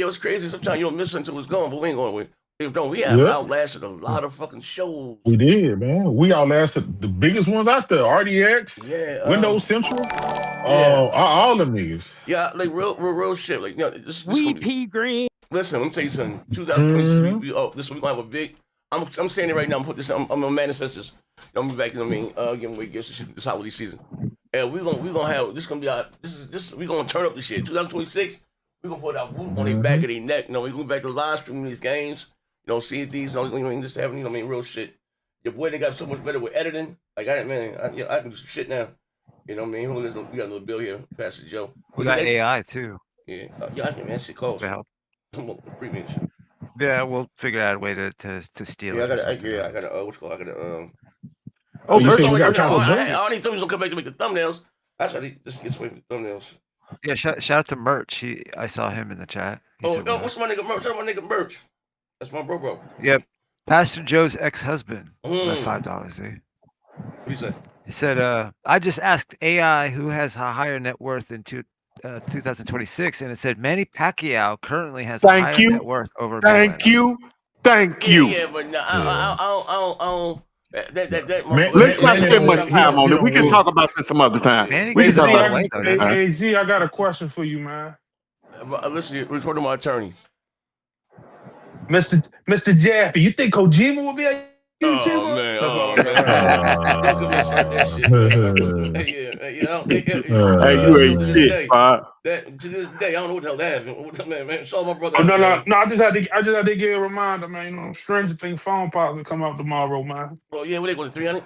it's crazy. Sometimes you don't miss until it's gone, but we ain't going with. We have outlasted a lot of fucking shows. We did, man. We outlasted the biggest ones out there. RDX, Windows Central, all them niggas. Yeah, like real shit. Like, you know, this P Green. Listen, let me tell you something. 2026, this week we have a big. I'm saying it right now. I'm gonna manifest this. I'm be back. You know what I mean? Giving away gifts and shit this holiday season. And we gonna have this. Gonna be our we gonna turn up the shit. 2026. We gonna put our boot on their back of their neck. You know, we go back to live streaming these games. You know, see these. You know, just having, you know, real shit. Your boy, they got so much better with editing. Like, I can do some shit now. You know what I mean? We got another bill here, Pastor Joe. We got AI too. Yeah, I think that shit costs. To help. Premium shit. Yeah, we'll figure out a way to steal it. I gotta. What's called? I gotta. Oh, you said we got I already thought he was gonna come back to make the thumbnails. That's why he just gets away from the thumbnails. Yeah, shout out to Merch. I saw him in the chat. What's my nigga Merch? Shout out my nigga Merch. That's my bro. Yep. Pastor Joe's ex-husband. $5, eh? What he said? He said, I just asked AI who has a higher net worth in 2026, and it said Manny Pacquiao currently has a higher net worth over. Thank you. Yeah, but no, I don't. Let's not spend much time on it. We can talk about this some other time. Hey, Z, I got a question for you, man. Listen, report to my attorney. Mr. Jaffe, you think Kojima will be a YouTuber? Oh, man. Don't give me shit. Hey, you ain't shit, Bob. To this day, I don't know what the hell that happened. Man, show my brother. Oh, no. I just had to give a reminder, man. You know, Stranger Things phone pop will come out tomorrow, man. Oh, yeah, what they going to 300?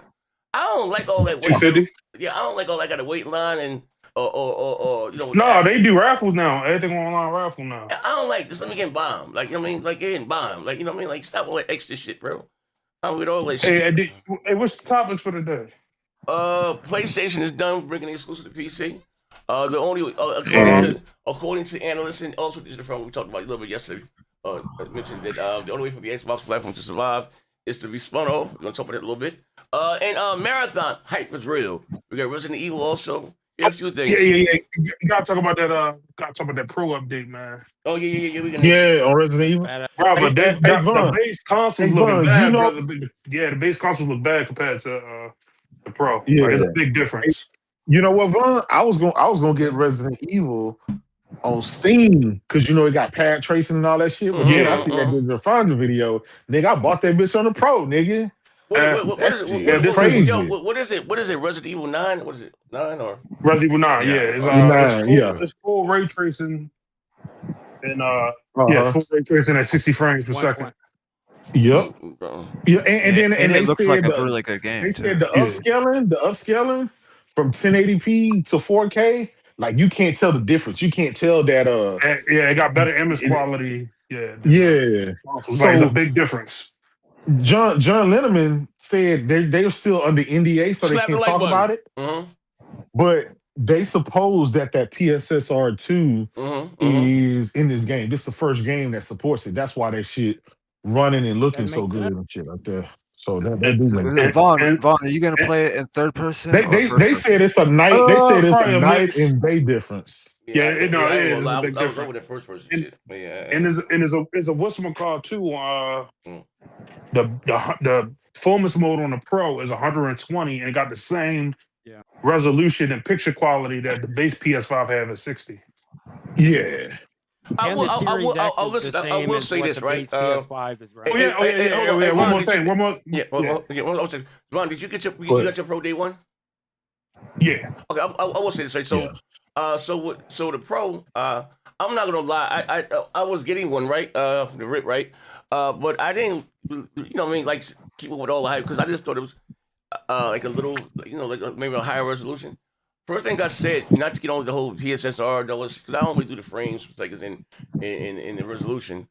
I don't like all that. 250? Yeah, I don't like all that. Got to wait in line and or you know. No, they do raffles now. Everything online raffle now. I don't like this. Let me get bombed. Like, you know what I mean? Like, getting bombed. Like, you know what I mean? Like, stop all that extra shit, bro. I'm with all that shit. Hey, what's the topics for today? PlayStation is done bringing exclusive to PC. The only according to analysts and also digital firm we talked about a little bit yesterday. I mentioned that the only way for the Xbox platform to survive is to be spun off. We're gonna talk about that a little bit. And Marathon hype is real. We got Resident Evil also. a few things. Yeah. You gotta talk about that. Gotta talk about that Pro update, man. Oh yeah. Yeah, on Resident Evil. Brother, the base consoles looking bad, brother. The base consoles look bad compared to the Pro. Yeah, like, it's a big difference. You know what, Vaughn? I was gonna get Resident Evil on Steam because it got pad tracing and all that shit. But then I see that the Foundry video, nigga. I bought that bitch on the Pro, nigga. What is it? What is it? Resident Evil 9? What is it? 9 or Resident Evil 9? Yeah, it's full ray tracing and full ray tracing at 60 frames per second. Yep. Yeah, and then it looks like a really good game. They said the upscaling from 1080p to 4K, like you can't tell the difference. You can't tell that. It got better image quality. Yeah. So it's a big difference. John Linneman said they're still under NDA, so they can't talk about it. But they suppose that PSSR2 is in this game. This is the first game that supports it. That's why that shit running and looking so good and shit like that. So that do make sense. Vaughn, are you gonna play it in third person? They said it's a night. They said it's a night and day difference. It is a big difference. difference. With first person shit. And there's a whatchamacallit too. The performance mode on the Pro is 120 and got the same resolution and picture quality that the base PS5 have at 60. Yeah. I will say this, right? PS5 is right. One more thing. Ron, did you get your Pro day one? Yeah. Okay, I will say this, right? So, so the Pro, I'm not gonna lie, I was getting one, right? The RIP, right? But I didn't, like keep up with all the hype because I just thought it was like a little, like maybe a higher resolution. First thing I said, not to get on the whole PSSR, because I don't really do the frames like in the resolution.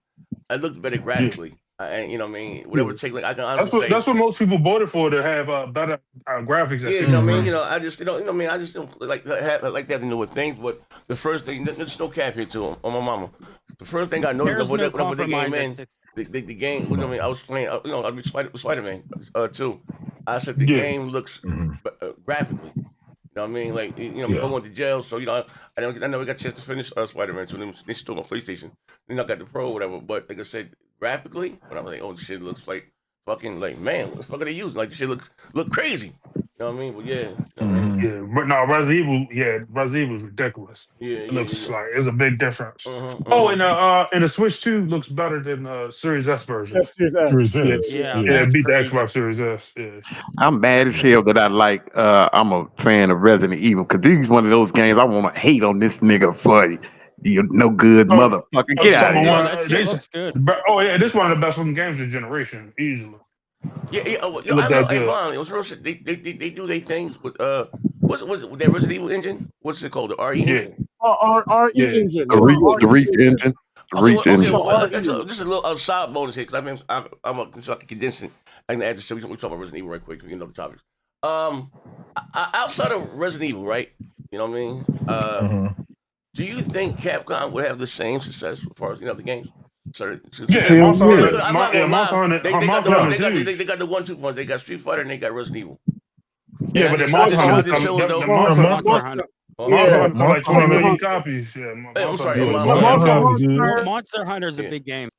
I looked better graphically. Whatever it takes, like I can honestly say. That's what most people voted for, to have better graphics. I just don't like that to do with things. But the first thing, there's no cap here to them on my mama. The first thing I noticed when I put the game in, the game. I was playing, I was Spider-Man 2. I said the game looks graphically. You know what I mean? Like, before I went to jail, so, I never got a chance to finish Spider-Man 2. Then they stole my PlayStation. Then I got the Pro or whatever. But like I said, graphically, when I was like, oh, this shit looks like fucking, like, man, what the fuck are they using? Like, this shit look crazy. You know what I mean? But yeah. Yeah, but no, Resident Evil is ridiculous. It looks like it's a big difference. Oh, and the Switch 2 looks better than the Series S version. Series S. It beat the Xbox Series S. Yeah. I'm mad as hell that I'm a fan of Resident Evil, because this is one of those games I want to hate on this nigga for no good motherfucker. Get out of here. This is one of the best looking games of the generation, easily. I know. It was real shit. They do their things with what's it, that Resident Evil engine? What's it called? The RE engine. RE engine. The Reach engine. The Reach engine. Just a little side bonus here, because I'm condensing. I can add this. We talk about Resident Evil right quick. We can know the topics. Outside of Resident Evil, right? You know what I mean? Do you think Capcom would have the same success as far as the games? Sorry. They got the 1-2 ones. They got Street Fighter and they got Resident Evil. Yeah, but the Monster Hunter sold like 20 million copies. Monster Hunter is a big game.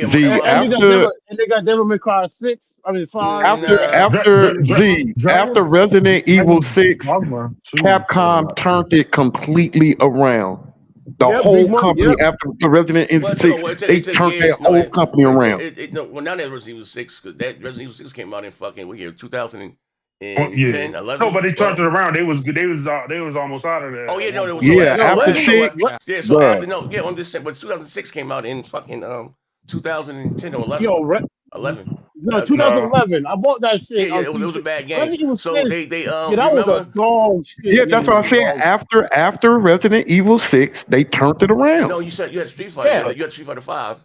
See, after they got Devil May Cry 6. I mean, 5. After Resident Evil 6, Capcom turned it completely around. The whole company after the Resident Evil 6, they turned their whole company around. Now that Resident Evil 6, because that Resident Evil 6 came out in fucking 2010, 11. No, but they turned it around. They was almost out of there. Oh yeah, no, it was after 6. Yeah, so after on this, but 2006 came out in fucking 2010 or 11. 11. No, 2011. I bought that shit. Yeah, it was a bad game. So they that was a dog shit. Yeah, that's what I said. After Resident Evil 6, they turned it around. No, you said you had Street Fighter. Yeah. You had Street Fighter 5.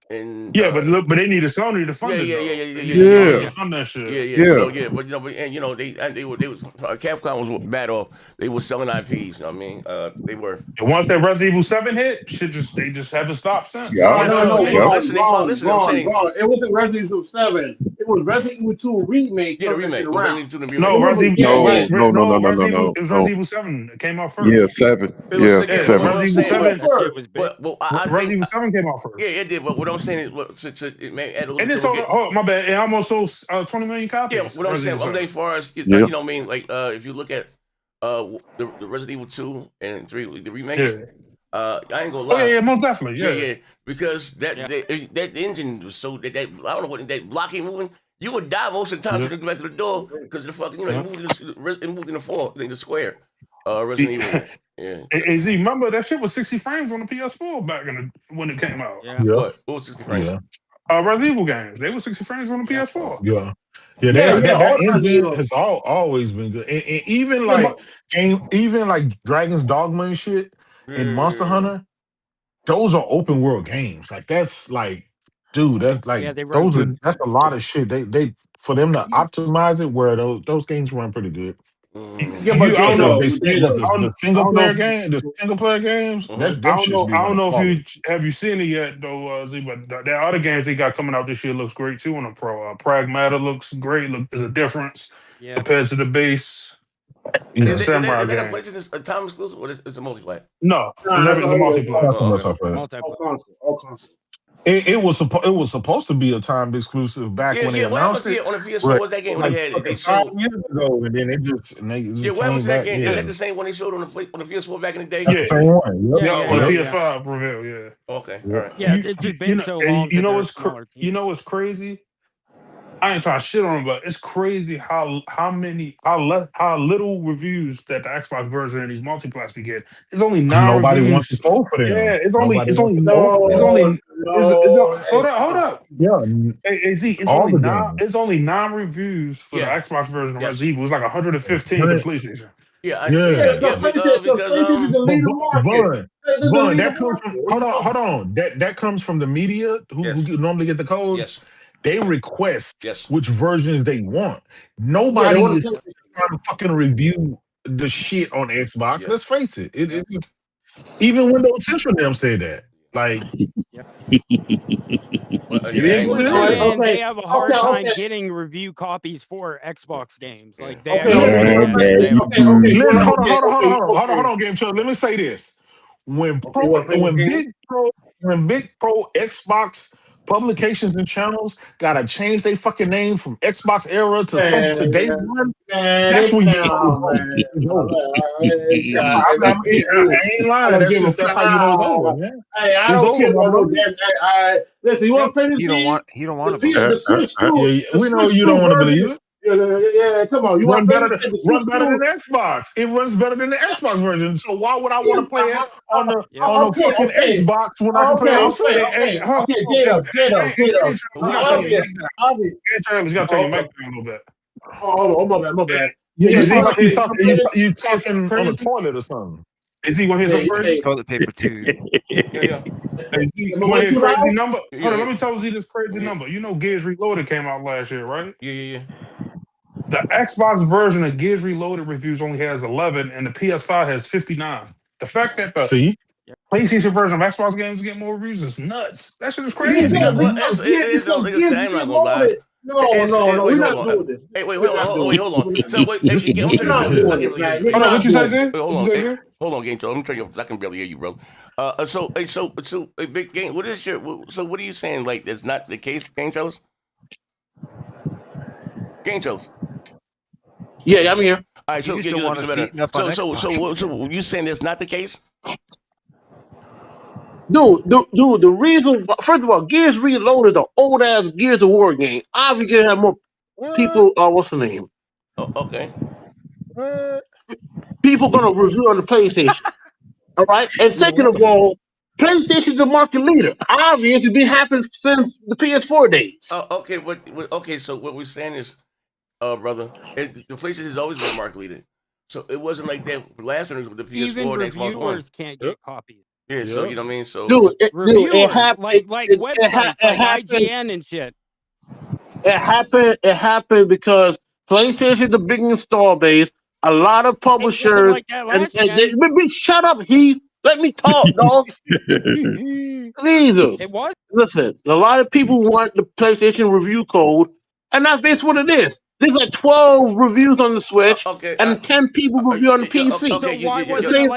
And but they needed Sony to fund it. Yeah. Fund that shit. Yeah. So but they was Capcom was bad off. They were selling IPs. You know what I mean? They were. And once that Resident Evil 7 hit, they just haven't stopped since. Listen. It wasn't Resident Evil 7. It it was Resident Evil 2 remake. Yeah, the remake. No, Resident Evil. It was Resident Evil 7. It came out first. Yeah, 7. Yeah, 7. Resident Evil 7. Resident Evil 7 came out first. Yeah, it did. But what I'm saying is, it may add a little. And it's sold. Oh, my bad. It almost sold 20 million copies. Yeah, what I'm saying, as far as you know, what I mean, like if you look at the Resident Evil 2 and 3, the remakes. I ain't gonna lie. Oh yeah, most definitely. Yeah. Because that engine was so that I don't know what that block ain't moving. You would die most of the time to the rest of the door because the fucking it moved in the square. Resident Evil. Yeah. Hey, Z, remember that shit was 60 frames on the PS4 back when it came out. Yeah. What was 60 frames? Yeah. Resident Evil games. They were 60 frames on the PS4. Yeah. That engine has always been good. And even like Dragon's Dogma and shit and Monster Hunter, those are open world games. Like that's like, dude, that's a lot of shit. They for them to optimize it where those games run pretty good. Yeah, but I don't know. The single player games. I don't know if you seen it yet though, Z. But the other games they got coming out this year looks great too on the Pro. Pragmata looks great. There's a difference compared to the base. Is that a PlayStation a time exclusive or is it a multiplayer? No, it's a multiplayer. All console. It was supposed to be a time exclusive back when they announced it. On the PS4 was that game when they showed 5 years ago, and then what happened to that game? Is that the same one they showed on the PS4 back in the day? That's the same one. On the PS5 reveal. Yeah. Okay. All right. Yeah, it's just been so long. You know what's crazy? I ain't trying to shit on them, but it's crazy how little reviews that the Xbox version and these multiplats be getting. It's only 9 Nobody reviews. wants to go for them. Yeah, hold up. Yeah, it's only 9 reviews for the Xbox version of Resident Evil. It's like 115 for PlayStation. Vaughn, that comes from hold on. That comes from the media who normally get the codes. Yes. They request which versions they want. Nobody is trying to fucking review the shit on Xbox. Yeah. Let's face it. It's even Windows Central them say that. Like it is what it is. And they have a hard time getting review copies for Xbox games. Like they Hold on, Game Show. Let me say this. When big pro Xbox publications and channels gotta change their fucking name from Xbox era to day one. That's when you I ain't lying. That's how you know it's over, man. Hey, I don't care about no damn. Listen, you want to play this game? He don't want to believe it. We know you don't want to believe it. Yeah, come on. You run better than Xbox. It runs better than the Xbox version. So why would I want to play it on the fucking Xbox when I can play it on Switch? Jado. Got to turn your mic down a little bit. Oh, my bad. Yeah, you seem like you talking on the toilet or something. Is he want to hear some crazy toilet paper too? Yeah. You want to hear a crazy number? Hold on, let me tell you this crazy number. You know, Gears Reloaded came out last year, right? Yeah. The Xbox version of Gears Reloaded reviews only has 11, and the PS5 has 59. The fact that the PlayStation version of Xbox games get more reviews is nuts. That shit is crazy. I'm not gonna lie. No, we're not doing this. Hey, wait, hold on. So wait, hold on, what you say, Zay? Hold on, Game Show. Let me turn you up. I can barely hear you, bro. So big game. What are you saying? Like that's not the case, Game Shows? Game Shows. Yeah, I'm here. All right, so you saying that's not the case? Dude, the reason, first of all, Gears Reloaded, the old ass Gears of War game. Obviously, have more people. What's the name? Oh, okay. People gonna review on the PlayStation. All right, and second of all, PlayStation's the market leader. Obviously, it's been happening since the PS4 days. Okay, okay. So what we're saying is, brother, the PlayStation has always been market leader. So it wasn't like that last one with the PS4 and Xbox One. Can't get copies. Yeah, so you know what I mean. So it happened like websites like IGN and shit. It happened because PlayStation the big install base. A lot of publishers shut up, Heath. Let me talk, dog. Please. It was. Listen, a lot of people want the PlayStation review code, And that's basically what it is. There's like 12 reviews on the Switch and 10 people review on the PC. So why wasn't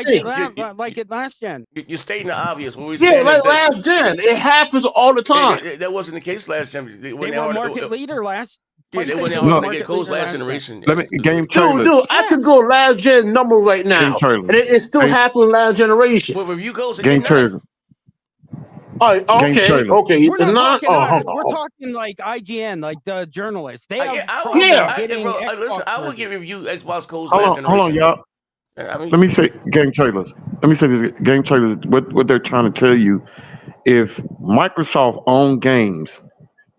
it like it last gen? You're stating the obvious. What like last gen. It happens all the time. That wasn't the case last gen. They were market leader last. Yeah, they went out to get codes last generation. Let me game trailer. Dude, I could go last gen number right now, and it still happened last generation. Well, review codes. Game trailer. Okay. We're not talking we're talking like IGN, like the journalists. They have listen, I will give you Xbox codes last generation. Hold on, y'all. Let me say game trailers. Let me say this: game trailers. What they're trying to tell you, if Microsoft owned games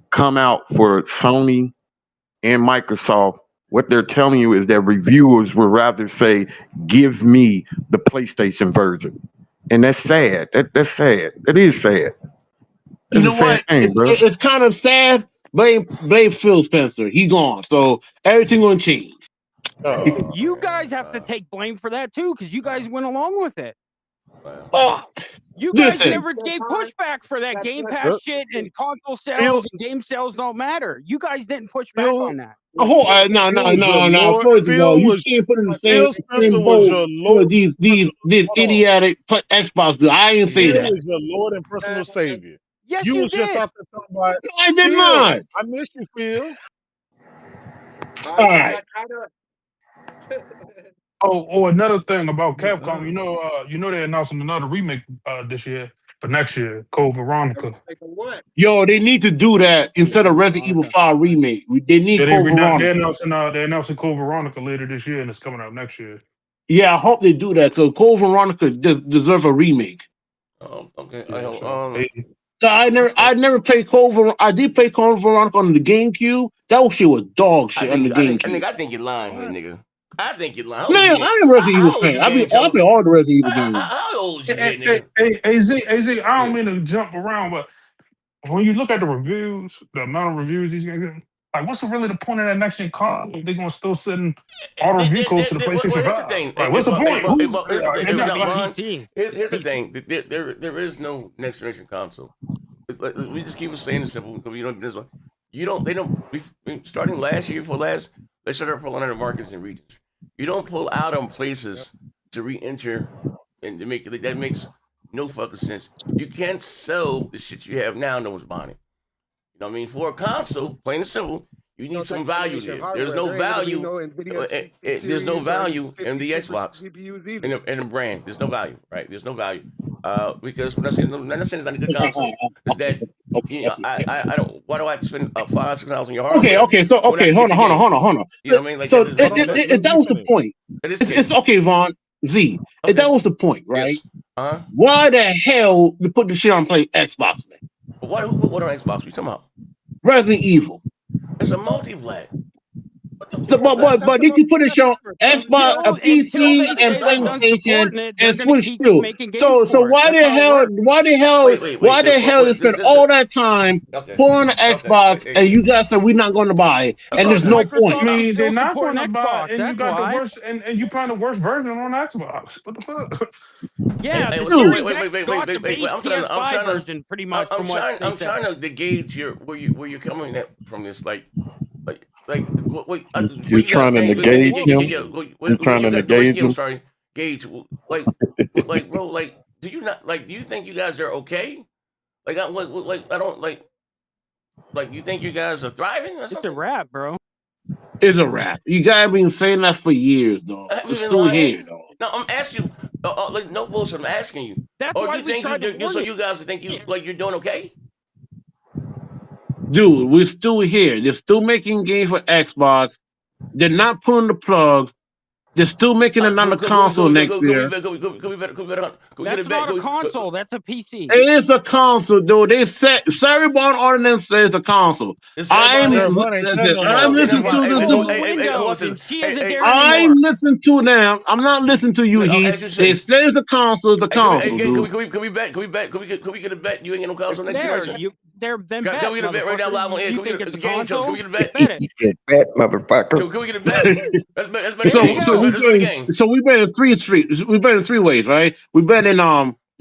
come out for Sony and Microsoft, what they're telling you is that reviewers would rather say, "Give me the PlayStation version," and that's sad. That's sad. It is sad. You know what? It's kind of sad. Blame Phil Spencer. He gone, so everything gonna change. You guys have to take blame for that too, because you guys went along with it. You guys never gave pushback for that Game Pass shit, and console sales and game sales don't matter. You guys didn't push back on that. No. First of all, you can't put in the same boat with these idiotic Xbox dudes. I didn't say that. He was your Lord and personal Savior. Yes, you you was did. just out there talking about. I did not. I miss you, Phil. All right. Oh, another thing about Capcom, you know they're announcing another remake this year for next year, Code Veronica. Yo, they need to do that instead of Resident Evil 5 remake. They need Code Veronica. They're announcing Code Veronica later this year, and it's coming out next year. Yeah, I hope they do that because Code Veronica deserve a remake. Okay. I never played Code Veronica. I did play Code Veronica on the GameCube. That shit was dog shit on the GameCube. I think you're lying here, nigga. I think you're lying. Man, I'm a Resident Evil fan. I play all the Resident Evil games. How old you, nigga? AZ, I don't mean to jump around, but when you look at the reviews, the amount of reviews these guys get, like, what's really the point of that next gen car if they're gonna still send all the review codes to the PlayStation 5? Like, what's the point? Here's the thing: there is no next generation console. We just keep it saying it simple. We don't this one. They don't. Starting last year for last, they started pulling out of markets and regions. You don't pull out on places to re-enter and to make it. That makes no fucking sense. You can't sell the shit you have now. No one's buying it. You know what I mean? For a console, plain and simple, you need some value there. There's no value. There's no value in the Xbox in the brand. There's no value, right? There's no value because when I say I'm not saying it's not a good console, is that I don't. Why do I have to spend $5,000-$6,000 on your hardware? Hold on. You know what I mean? Like, so if that was the point, it's okay, Vaughn Z. If that was the point, right? Yes. Why the hell you put the shit on play Xbox then? What on Xbox? What you talking about? Resident Evil. It's a multi-plat. So, but did you put it on Xbox, a PC, and PlayStation, and Switch too? So why the hell you spend all that time pulling the Xbox, and you guys said we're not going to buy it, and there's no point. I mean, they're not going to buy it, and you got the worst, and you playing the worst version on Xbox. What the fuck? Yeah, wait. I'm trying to gauge where you're coming at from this, you're trying to negate him. You're trying to negate him. Sorry, gauge. Bro. Do you think you guys are okay? I don't. You think you guys are thriving? It's a wrap, bro. It's a wrap. You guys been saying that for years, though. It's still here, though. No, I'm asking you. No bullshit. I'm asking you. That's why you think you guys think you're doing okay? Dude, we're still here. They're still making games for Xbox. They're not pulling the plug. They're still making another console next year. That's not a console. That's a PC. It is a console, dude. They said Saribon ordinance says a console. I'm listening to them. I'm not listening to you, Heath. They say it's a console. It's a console. Can we bet? Can we get a bet? You ain't get no console next generation. They're them. Can we get a bet right now live on air? Can we get a game? Can we get a bet? Bet, motherfucker. Can we get a bet? So we bet in three ways, right? We bet in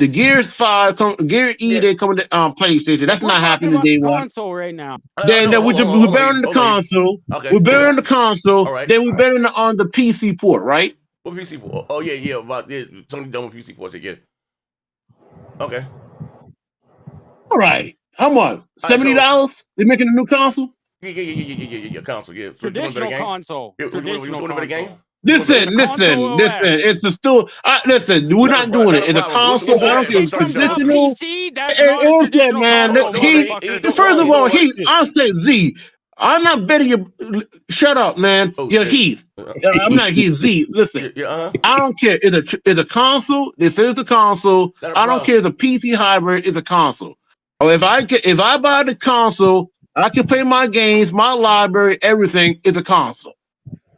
the Gears 5, Gear E, they coming to PlayStation. That's not happening day one. Console right now. Then we're better on the console. Okay. We're better on the console. All right. Then we're better on the PC port, right? What PC port? Oh yeah. About Sony done with PC ports again. Okay. All right. How much? $70? They're making a new console? Yeah. Console, yeah. So traditional console. Traditional console. Game? Listen. It's a store. Listen, we're not doing it. It's a console. I don't care. Traditional. It's man. First of all, I said Z. I'm not betting you. Shut up, man. You're Heath. I'm not Heath. Z. Listen. I don't care. It's a console. This is a console. I don't care. It's a PC hybrid. It's a console. Or if I buy the console, I can play my games, my library, everything. It's a console.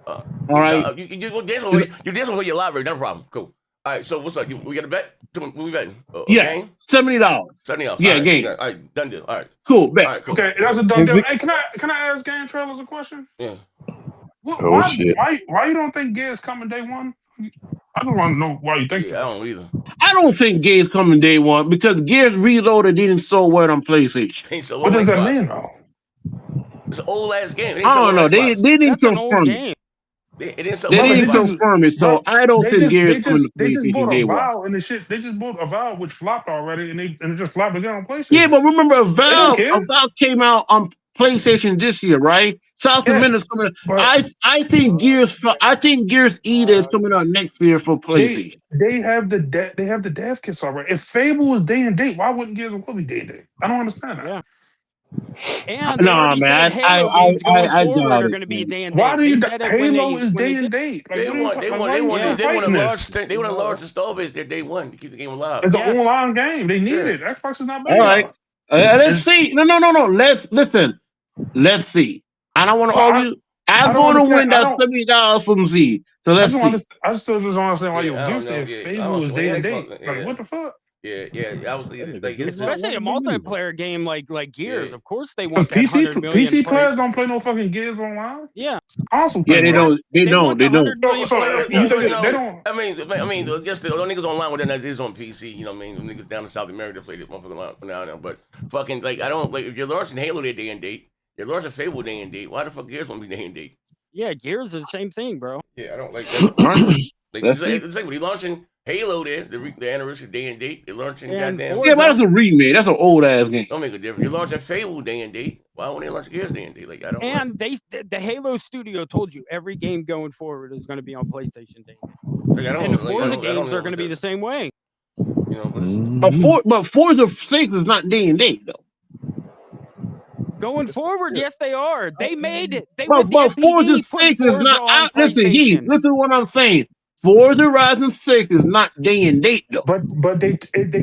All right. You did something with your library. No problem. Cool. All right. So what's up? We got a bet? What we betting? Yeah. $70. $70. Yeah, right, game. All right. Done deal. All right. Cool. Bet. All right, cool. Okay, that's a done deal. Hey, can I ask Game Trailers a question? Yeah. Why you don't think Gears coming day one? I don't want to know why you think that. I don't either. I don't think Gears coming day one because Gears Reloaded didn't so well on PlayStation. What does that mean, though? It's an old ass game. I don't know. They didn't confirm it. They didn't confirm it, so I don't think Gears coming to PlayStation. They just bought Avowed and the shit. They just bought Avowed, which flopped already, and it just flopped again on PlayStation. Yeah, but remember Avowed came out on PlayStation this year, right? South America's coming. I think Gears E is coming out next year for PlayStation. They have the dev kits already. If Fable was day and date, why wouldn't Gears will be day and date? I don't understand that. Yeah. And no, man, I are going to be day and date. Why do you? Halo is day and date. They want a large install base. They're day one to keep the game alive. It's an online game. They need it. Xbox is not big enough. All right, let's see. No. Let's listen. Let's see. I don't want to argue. I'm going to win that $70 from Z. So let's see. I still just don't understand why you're against it. Fable is day and date. Like what the fuck? Yeah. I was like, especially a multiplayer game like Gears. Yeah. Of course, they want PC players don't play no fucking Gears online. Yeah, console. Yeah, they don't. They don't. They don't. I mean, I guess the niggas online with that is on PC. You know what I mean? The niggas down in South America play this motherfucker now. But fucking I don't like if you're launching Halo, they're day and date. You're launching Fable day and date. Why the fuck Gears won't be day and date? Yeah, Gears is the same thing, bro. Yeah, I don't like that. It's like when you're launching Halo there, the anniversary day and date. They're launching goddamn. Yeah, but that's a remake. That's an old ass game. Don't make a difference. You're launching Fable day and date. Why won't they launch Gears day and date? Like I don't. And the Halo studio told you every game going forward is going to be on PlayStation day. And the Forza games are going to be the same way. You know, but Forza 6 is not day and date though. Going forward, yes, they are. They made it. But Forza 6 is not. Listen, listen to what I'm saying. Forza Horizon 6 is not day and date though. But they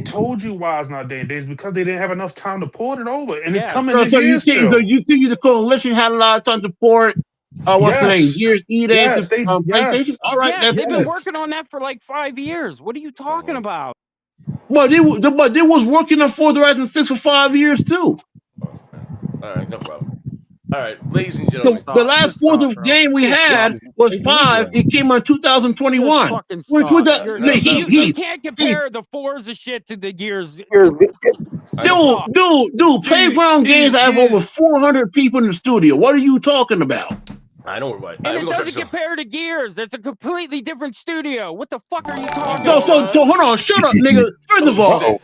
told you why it's not day and date. It's because they didn't have enough time to port it over, and it's coming. So you think the coalition had a lot of time to port? What's the name? Gears E PlayStation. All right, they've been working on that for like 5 years. What are you talking about? But they was working on Forza Horizon 6 for 5 years too. All right, no problem. All right, ladies and gentlemen. The last Forza game we had was 5. It came out 2021. You can't compare the Forza shit to the Gears. Dude, Playground Games have over 400 people in the studio. What are you talking about? I know what. And it doesn't compare to Gears. It's a completely different studio. What the fuck are you talking about? So hold on, shut up, nigga. First of all, no,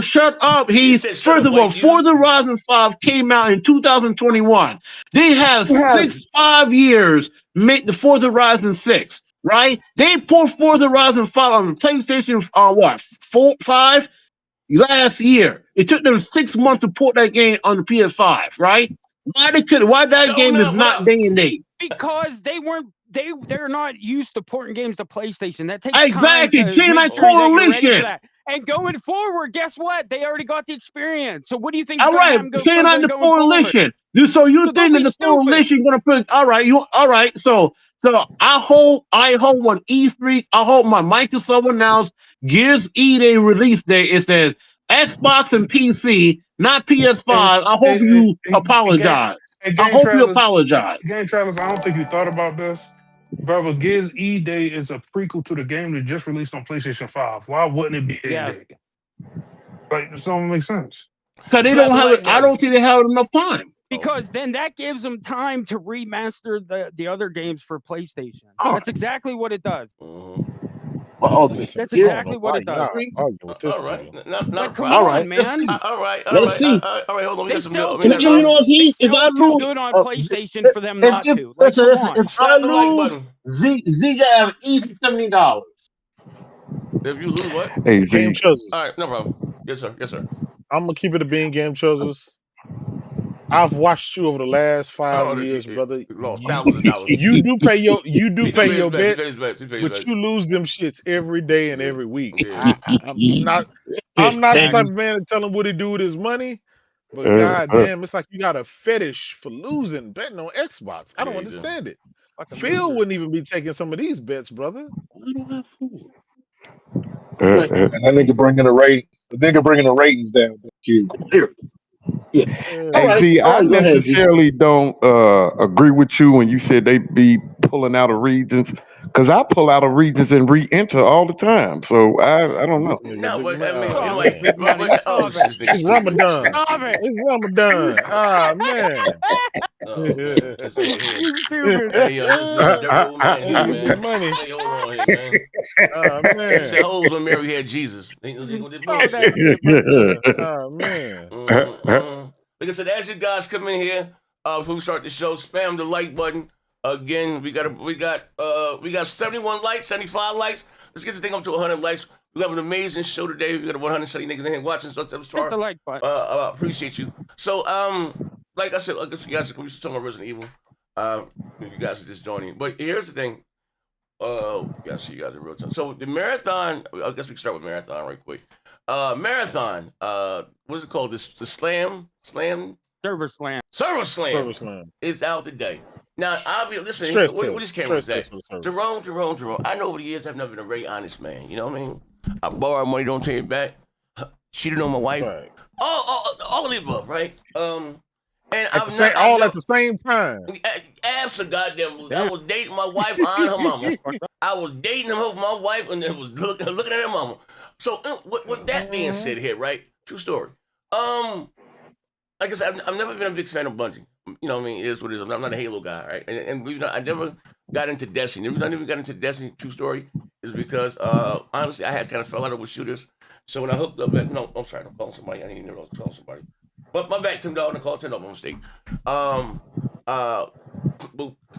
shut up. First of all, Forza Horizon 5 came out in 2021. They have 5 years make the Forza Horizon 6, right? They put Forza Horizon 5 on the PlayStation 5 last year. It took them 6 months to port that game on the PS5, right? Why that game is not day and date? Because they're not used to porting games to PlayStation. That takes exactly. Chain like coalition. And going forward, guess what? They already got the experience. So what do you think? All right, chain like the coalition. So you think that the coalition gonna put? All right. So I hope on E3. I hope my Microsoft announced Gears E Day release day. It says Xbox and PC, not PS5. I hope you apologize. I hope you apologize. Game Travis, I don't think you thought about this, Brother, Giz E-Day is a prequel to the game that just released on PlayStation 5. Why wouldn't it be E-Day? Like, this don't make sense. Because they don't have it. I don't think they have enough time. Because then that gives them time to remaster the other games for PlayStation. That's exactly what it does. That's exactly what it does. All right. Come on, man. All right. Let's see. All right, hold on. They sell You know what, Z? If I lose, good on PlayStation for them not to. Listen, if I lose, Z gotta have easy $70. If you lose what? Hey, Z. Game choices. All right, no problem. Yes, sir. I'm gonna keep it a being game choices. I've watched you over the last 5 years, brother. Lost thousands of dollars. You do pay your bets, bets. but you lose them shits every day and every week. Yeah. I'm not the type of man to tell him what he do with his money, but goddamn, it's like you got a fetish for losing betting on Xbox. I don't understand it. Phil wouldn't even be taking some of these bets, brother. I don't have food. And that nigga bringing the ratings down. Yeah. Hey, Z, I necessarily don't agree with you when you said they be pulling out of regions, because I pull out of regions and re-enter all the time. So I don't know. No, but I mean, it's Ramadan. It's Ramadan. Ah, man. Money. Oh, man. Say hoes when Mary had Jesus. Oh, man. Like I said, as you guys come in here, before we start the show, spam the like button. Again, we got 71 likes, 75 likes. Let's get this thing up to 100 likes. We have an amazing show today. We got 170 niggas in here watching. So hit the like button. Appreciate you. So, like I said, I guess you guys we should talk about Resident Evil. You guys are just joining. But here's the thing. Yeah, see you guys in real time. So the marathon. I guess we can start with marathon right quick. Marathon. What's it called? The Server Slam is out today. Now, obviously, listen. What is camera say? Jerome. I know over the years I've never been a very honest man. You know what I mean? I borrow money, don't take it back. Cheated on my wife. Right. All of the above, right? And all at the same time. Absolutely. I was dating my wife and her mama. I was dating my wife and then was looking at her mama. So with that being said here, right? True story. Like I said, I've never been a big fan of Bungie. You know what I mean? It is what it is. I'm not a Halo guy, right? And I never got into Destiny. The reason I never got into Destiny, true story, is because honestly, I had kind of fell out with shooters. So when I hooked up, I'm sorry, I'm calling somebody. I didn't even know I was calling somebody. But my back, $10 and call 10 up on mistake. But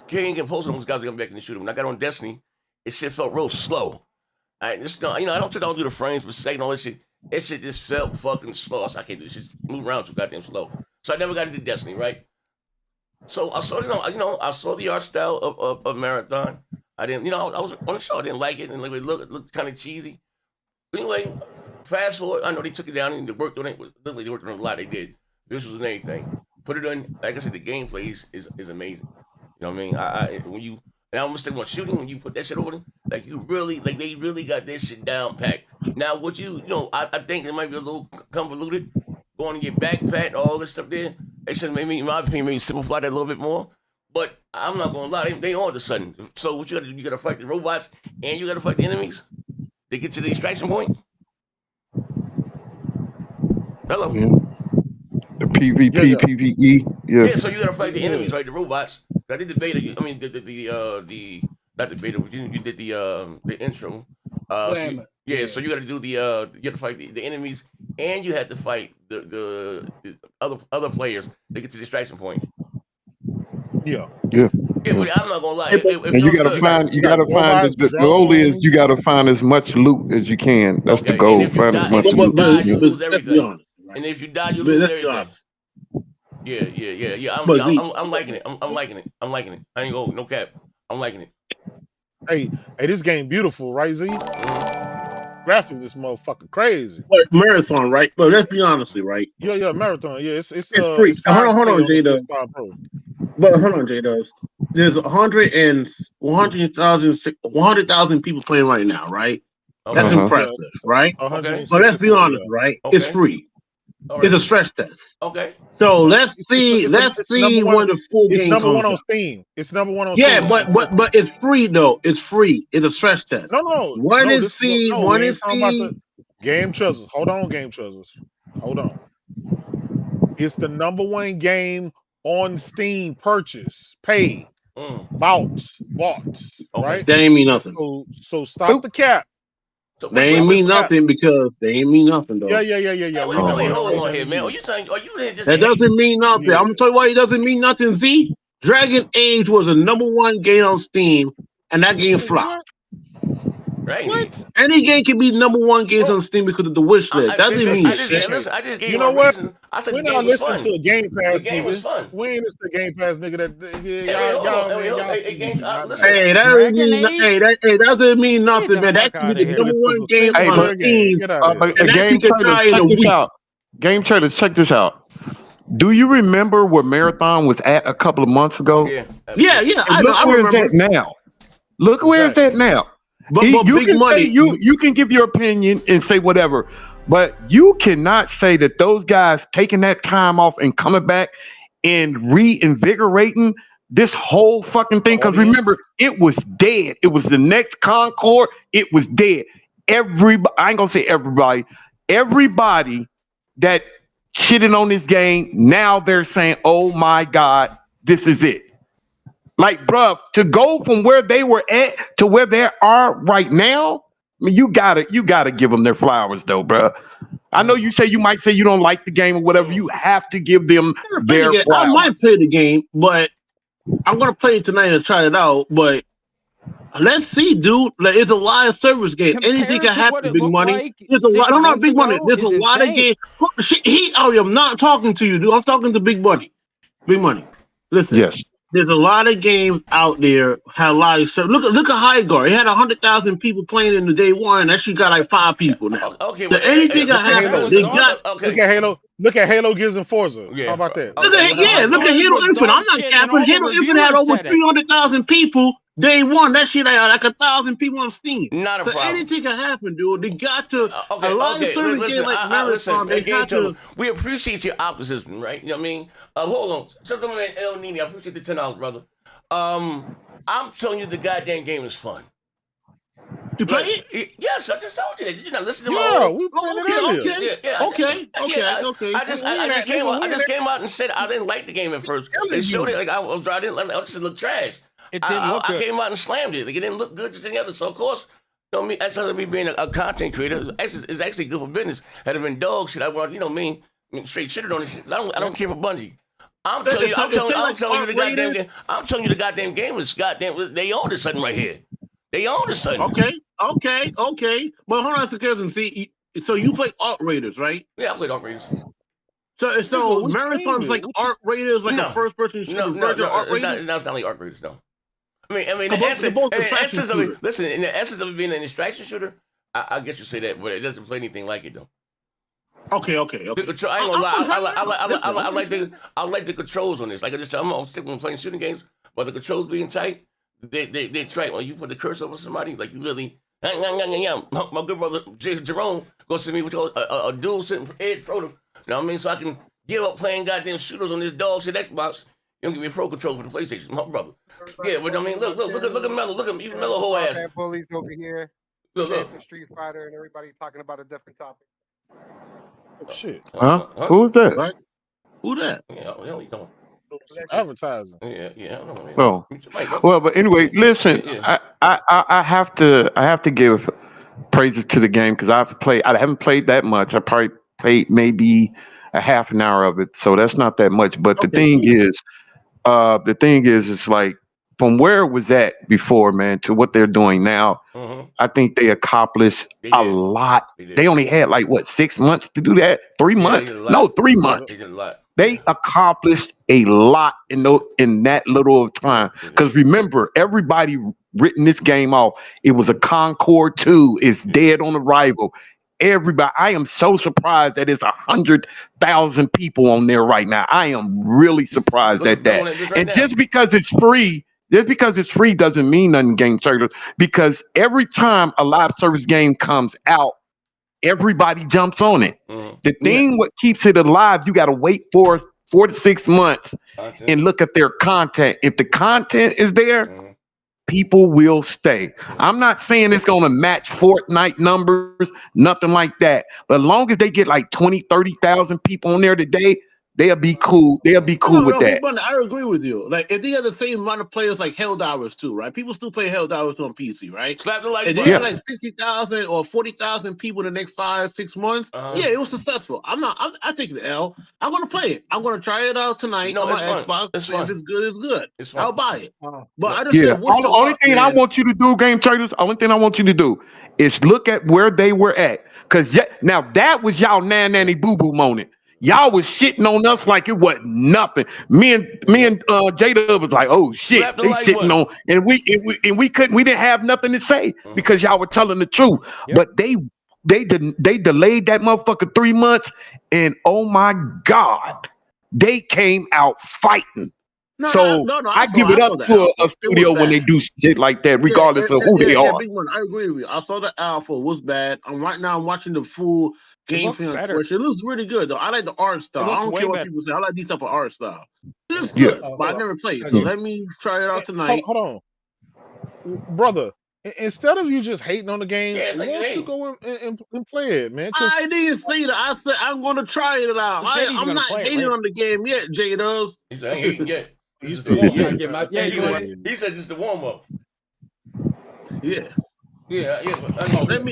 King and Post those guys got back in the shooter. When I got on Destiny, it shit felt real slow. I don't do the frames per second, all this shit. It shit just felt fucking slow. I can't do this. Just move around too goddamn slow. So I never got into Destiny, right? So I saw, I saw the art style of Marathon. I didn't, I was on the show. I didn't like it, and it looked kind of cheesy. But anyway, fast forward. I know they took it down and they worked on it. Literally, they worked on it a lot. They did. This was anything. Put it on. Like I said, the gameplay is amazing. You know what I mean? And I almost think about shooting when you put that shit over them. Like they really got this shit down packed. Now, what I think it might be a little convoluted. Going to your backpack, all this stuff there. They should maybe, in my opinion, maybe simplify that a little bit more. But I'm not gonna lie, they all of a sudden. So what you gotta do? You gotta fight the robots and you gotta fight the enemies. They get to the extraction point. Hello. Yeah. The PvP, PvE. Yeah. So you gotta fight the enemies, right? The robots. I did the beta. I mean, the not the beta. You did the intro. So you gotta do you have to fight the enemies, and you have to fight the other players to get to the distraction point. Yeah. But I'm not gonna lie. And you gotta find. The goal is you gotta find as much loot as you can. That's the goal. Find as much loot as you can. Lose everything. And if you die, you lose everything. Yeah. I'm liking it. I'm liking it. I ain't no cap. I'm liking it. Hey, this game beautiful, right, Z? Graphics, this motherfucker crazy. But Marathon, right? But let's be honest, right? Yeah, Marathon. Yeah, it's free. Hold on, J-Dub. But hold on, J-Dub. There's 100,000 people playing right now, right? That's impressive, right? Okay. But let's be honest, right? Okay. It's free. It's a stress test. Okay. So let's see when the full game comes out. It's number one on Steam. It's number one on Steam. Steam. Yeah, but it's free though. It's free. It's a stress test. No. One is C. One is C. Game Treasures. Hold on, Game Treasures. Hold on. It's the number one game on Steam. Purchase, pay, bought. Right? That ain't mean nothing. So stop the cap. They ain't mean nothing because they ain't mean nothing though. Yeah. Wait, hold on here, man. Are you saying? Are you just? That doesn't mean nothing. I'm gonna tell you why it doesn't mean nothing. Z Dragon Age was a number one game on Steam, and that game flopped. Right. What? Any game can be number one games on Steam because of the wish list. That doesn't mean shit. Listen, I just gave you know what? I said we're not listening to a Game Pass the game nigga. was fun. We ain't listening to a Game Pass nigga. That doesn't mean nothing, man. That could be the number one game on Steam. Game Traders, check this out. Game Traders, check this out. Do you remember where Marathon was at a couple of months ago? Yeah. Look where it's at now. Look where it's at now. But you can say you can give your opinion and say whatever, but you cannot say that those guys taking that time off and coming back and reinvigorating this whole fucking thing. Because remember, it was dead. It was the next Concord. It was dead. I ain't gonna say everybody. Everybody that shitting on this game, now they're saying, "Oh my God, this is it." Like, bruh, to go from where they were at to where they are right now, I mean, you gotta give them their flowers, though, bruh. I know you might say you don't like the game or whatever. You have to give them their flowers. I might play the game, but I'm gonna play it tonight and try it out. But let's see, dude. Like, it's a live service game. Anything can happen. Big money. There's a lot. I'm not big money. There's a lot of games. I'm not talking to you, dude. I'm talking to Big Money. Big Money. Listen. Yes. There's a lot of games out there have live service. Look at High Guard. It had 100,000 people playing in the day one. That shit got like 5 people now. Okay. So anything can happen. Look at Halo Gears and Forza. Yeah. How about that? Look at Halo Infinite. I'm not capping. Halo Infinite had over 300,000 people day one. That shit had like 1,000 people on Steam. Not a problem. Anything can happen, dude. They got to a live service game like Marathon. They got to. We appreciate your opposition, right? You know what I mean? Hold on. Something like El Nini. I appreciate the $10, brother. I'm telling you, the goddamn game is fun. You play it? Yes, I just told you that. Did you not listen to my we played Okay. I just came out and said I didn't like the game at first. They showed it like I didn't like it. I just looked trash. It didn't look good. I came out and slammed it. Like, it didn't look good just together. So of course, you know me. That's how me being a content creator. It's actually good for business. Had it been dog shit, I want straight shitted on this shit. I don't care for Bungie. I'm telling you the goddamn game is goddamn. They own this something right here. They own this something. Okay. But hold on a second. See, so you play Art Raiders, right? Yeah, I played Art Raiders. So Marathon's like Art Raiders, like a first person shooter version of Art Raiders? It's not like Art Raiders, no. I mean, in the essence of it, listen, in the essence of it being an extraction shooter, I guess you say that, but it doesn't play anything like it, though. Okay. I ain't gonna lie. I like the controls on this. Like I just said, I'm sticking with playing shooting games, but the controls being tight, they tight. When you put the cursor over somebody, like you really, my good brother Jerome goes to me with a dual sitting head Frodo. You know what I mean? So I can give up playing goddamn shooters on this dog shit Xbox. You don't give me a pro controller for the PlayStation, my brother. Yeah, but I mean, look at Mello. Look at even Mello whole ass. Bullies over here. Look. Street Fighter and everybody talking about a different topic. Oh, shit. Huh? Who's that? Right? Who that? Yeah, you know. Advertising. Yeah. Oh. Well, but anyway, listen. Yeah. I have to give praises to the game because I haven't played that much. I probably played maybe a half an hour of it, so that's not that much. But the thing is, it's like from where it was at before, man, to what they're doing now. I think they accomplished a lot. They only had 6 months to do that. 3 months? No, 3 months. They accomplished a lot in that little time. Because remember, everybody written this game off. It was a Concord 2. It's dead on arrival. Everybody, I am so surprised that it's 100,000 people on there right now. I am really surprised at that. And just because it's free doesn't mean nothing, Game Traders. Because every time a live service game comes out, everybody jumps on it. The thing what keeps it alive, you got to wait for 4 to 6 months and look at their content. If the content is there, people will stay. I'm not saying it's going to match Fortnite numbers, nothing like that. But as long as they get like 20, 30,000 people on there today, they'll be cool. They'll be cool with that. I agree with you. Like, if they have the same amount of players like Helldivers too, right? People still play Helldivers on PC, right? Slap the like button. If they have like 60,000 or 40,000 people in the next 5, 6 months, yeah, it was successful. I take the L. I'm gonna play it. I'm gonna try it out tonight on my Xbox. If it's good, it's good. I'll buy it. But I just said, the only thing I want you to do, game traders, only thing I want you to do is look at where they were at. Because now that was y'all nanny boo boo moment. Y'all was shitting on us like it wasn't nothing. Me and Jada was like, oh shit, they shitting on, and we couldn't, we didn't have nothing to say because y'all were telling the truth. But they delayed that motherfucker 3 months, and oh my God, they came out fighting. I give it up to a studio when they do shit like that, regardless of who they are. Big one. I agree with you. I saw the alpha was bad. I'm watching the full gameplay on Twitch. It looks really good though. I like the art style. I don't care what people say. I like these type of art style. It looks good, but I never played. So let me try it out tonight. Hold on, brother. Instead of you just hating on the game, why don't you go and play it, man? I didn't say that. I said I'm going to try it out. I'm not hating on the game yet, J-Dubs. He said I ain't hating yet. He said this is the warm up. Yeah. Let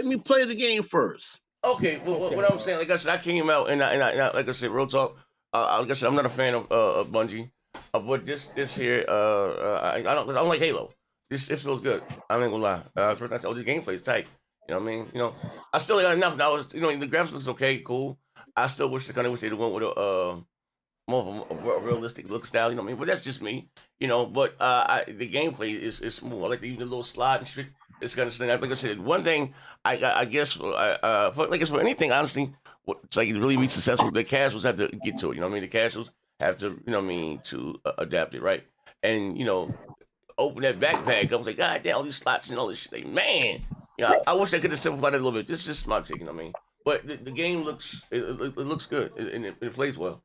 me play the game first. Okay. Well, what I'm saying, like I said, I came out and I like I said, real talk. Like I said, I'm not a fan of Bungie, but this here, I don't like Halo. It feels good. I'm not gonna lie. First I said, this gameplay is tight. You know what I mean? You know, I still got enough. Now, the graphics looks okay, cool. I still wish they'd went with a more of a realistic look style. You know what I mean? But that's just me. You know, but the gameplay is smooth. I like even the little slide and shit. It's kind of thing. Like I said, one thing I guess for anything, honestly, it's like it really be successful. The casuals have to get to it. You know what I mean? The casuals have to, to adapt it, right? And open that backpack. I was like, God damn, all these slots and all this shit. Like, man, I wish I could have simplified it a little bit. This is just my take, you know what I mean? But the game looks looks good and it plays well.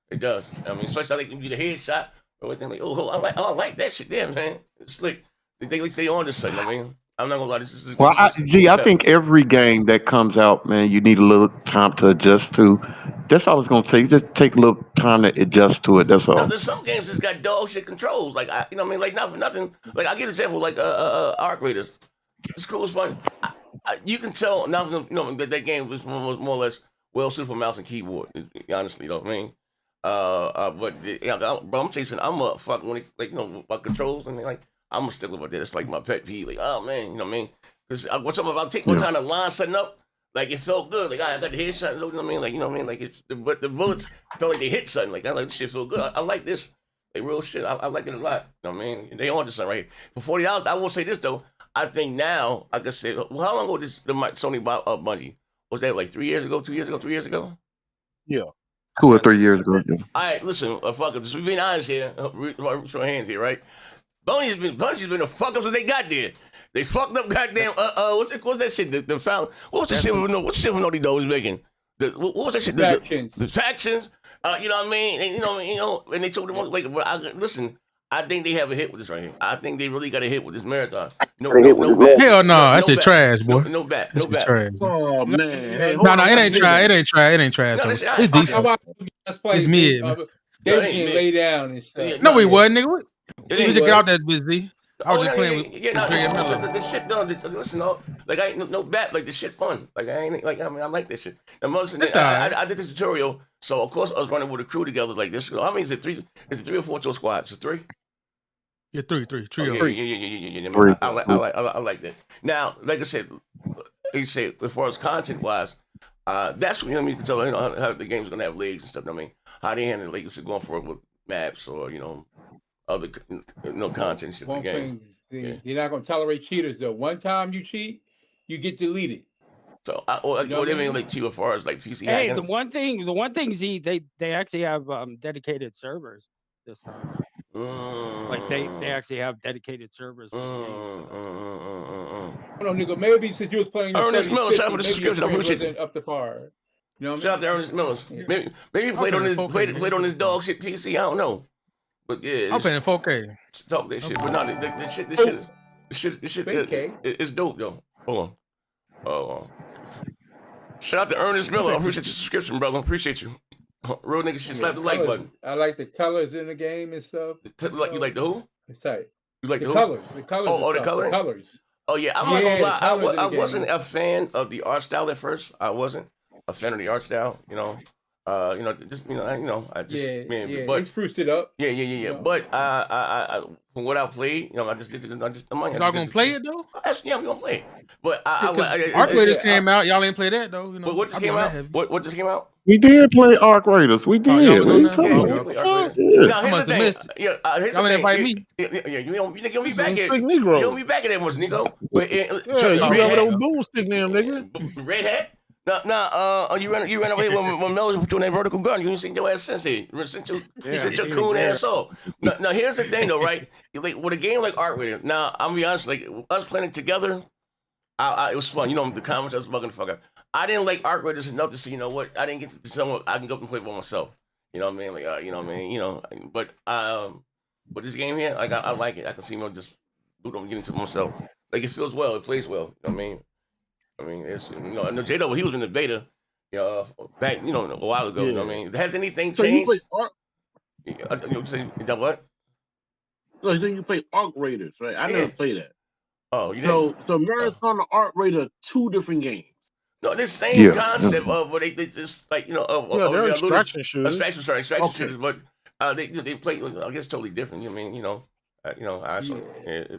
It does. I mean, especially I think you do the headshot or everything. Like, I like that shit there, man. It's like they like stay on this side. I mean, I'm not gonna lie. This is I think every game that comes out, man, you need a little time to adjust to. That's all I was gonna take. Just take a little time to adjust to it. That's all. Now, there's some games that's got dog shit controls. Like you know what I mean? Like not for nothing. Like I give an example, like Arc Raiders. It's cool, it's fun. You can tell now, that game was more or less well suited for mouse and keyboard. Honestly, you know what I mean? But I'm chasing. I'm a fuck when about controls and like I'm a stickler about that. It's like my pet peeve. Like, oh man, you know what I mean? Because what's up about take one time the line setting up. Like it felt good. Like I got the headshot. You know what I mean? Like you know what I mean? Like but the bullets felt like they hit something. Like I like this shit feel good. I like this. Like real shit. I like it a lot. You know what I mean? They on this something right here. For $40, I will say this though. I think now, like I said, well, how long ago did the Sony buy Bungie? Was that like 3 years ago, 2 years ago, 3 years ago? Yeah. 2 or 3 years ago. Yeah. All right, listen, fuck it. Just being honest here, show hands here, right? Bungie's been the fuck up since they got there. They fucked up goddamn what's that shit? What was the shit with Naughty Dog was making? What was that shit? The factions. You know what I mean? And, and they told them like, listen. I think they have a hit with this right here. I think they really got a hit with this marathon. No bat. Hell no, that shit trash, boy. No bat. No bat. Trash. Oh man. No, it ain't trash. It ain't trash. It ain't trash. It's decent. It's mid. They was getting lay down and stuff. No, we wasn't, nigga. You just get out that busy. I was just playing with the shit done. Listen, like I ain't no bat. Like the shit fun. Like I ain't like I like this shit. And I did this tutorial, so of course I was running with a crew together like this. How many is it? 3? Is it 3 or 4 to a squad? Is it 3? Yeah, 3. Yeah. I like that. Now, like I said, as far as content wise, that's what you can tell. How the game's gonna have legs and stuff. I mean, how they handle legs going for it with maps or other content shit in the game. They're not gonna tolerate cheaters though. One time you cheat, you get deleted. So, they mean like cheat as far as like PC. Hey, the one thing, Z, they actually have dedicated servers this time. Like they actually have dedicated servers for the game. Hold on, nigga. Maybe since you was playing your Ernest Miller, shout out for the maybe your subscription. I friend appreciate wasn't up to par. You know what I mean? Shout out to Ernest Miller. Yeah. Maybe he played on his played on his dog shit PC. I don't know. But yeah, I'm playing 4K. Talk that shit, but no, this shit is dope though. Hold on. Shout out to Ernest Miller. I appreciate your subscription, brother. Appreciate you. Real nigga should slap the like button. I like the colors in the game and stuff. You like the who? It's tight. You like the who? colors? The colors. Oh, the color? The colors. Oh yeah, I'm not gonna lie. I wasn't a fan of the art style at first. I wasn't a fan of the art style. I just they spruced it up. Yeah. But from what I played, I just did it. Y'all gonna play it though? Yeah, we gonna play it. But Arc Raiders came out. Y'all ain't play that though. What just came out? What just came out? We did play Arc Raiders. We did. Now here's the thing. Here's y'all the ain't invite thing. me. You don't be back at. Negro. You don't be back at that much, Nico. You got those boomstick now, nigga. Red hat. You ran away when Mel was doing that vertical gun. You ain't seen your ass since then. Since your coon ass off. Now here's the thing though, right? Like with a game like Arc Raiders. Now I'm gonna be honest, like us playing it together, it was fun. The comments I was bugging the fuck out. I didn't like Arc Raiders enough to say, you know what? I didn't get to someone I can go up and play by myself. You know what I mean? Like you know what I mean? But this game here, like I like it. I can see me just get into myself. Like it feels well. It plays well. You know what I mean? I mean, it's no J-Double, he was in the beta, back, a while ago. Yeah. You know what I mean? Has anything changed? You say that what? So you play Arc Raiders, right? I never played that. Oh, you didn't? So Marathon and Arc Raider, two different games. No, this same concept of what they just like they're extraction shooters. Extraction shooters, but they play I guess totally different. You know what I mean?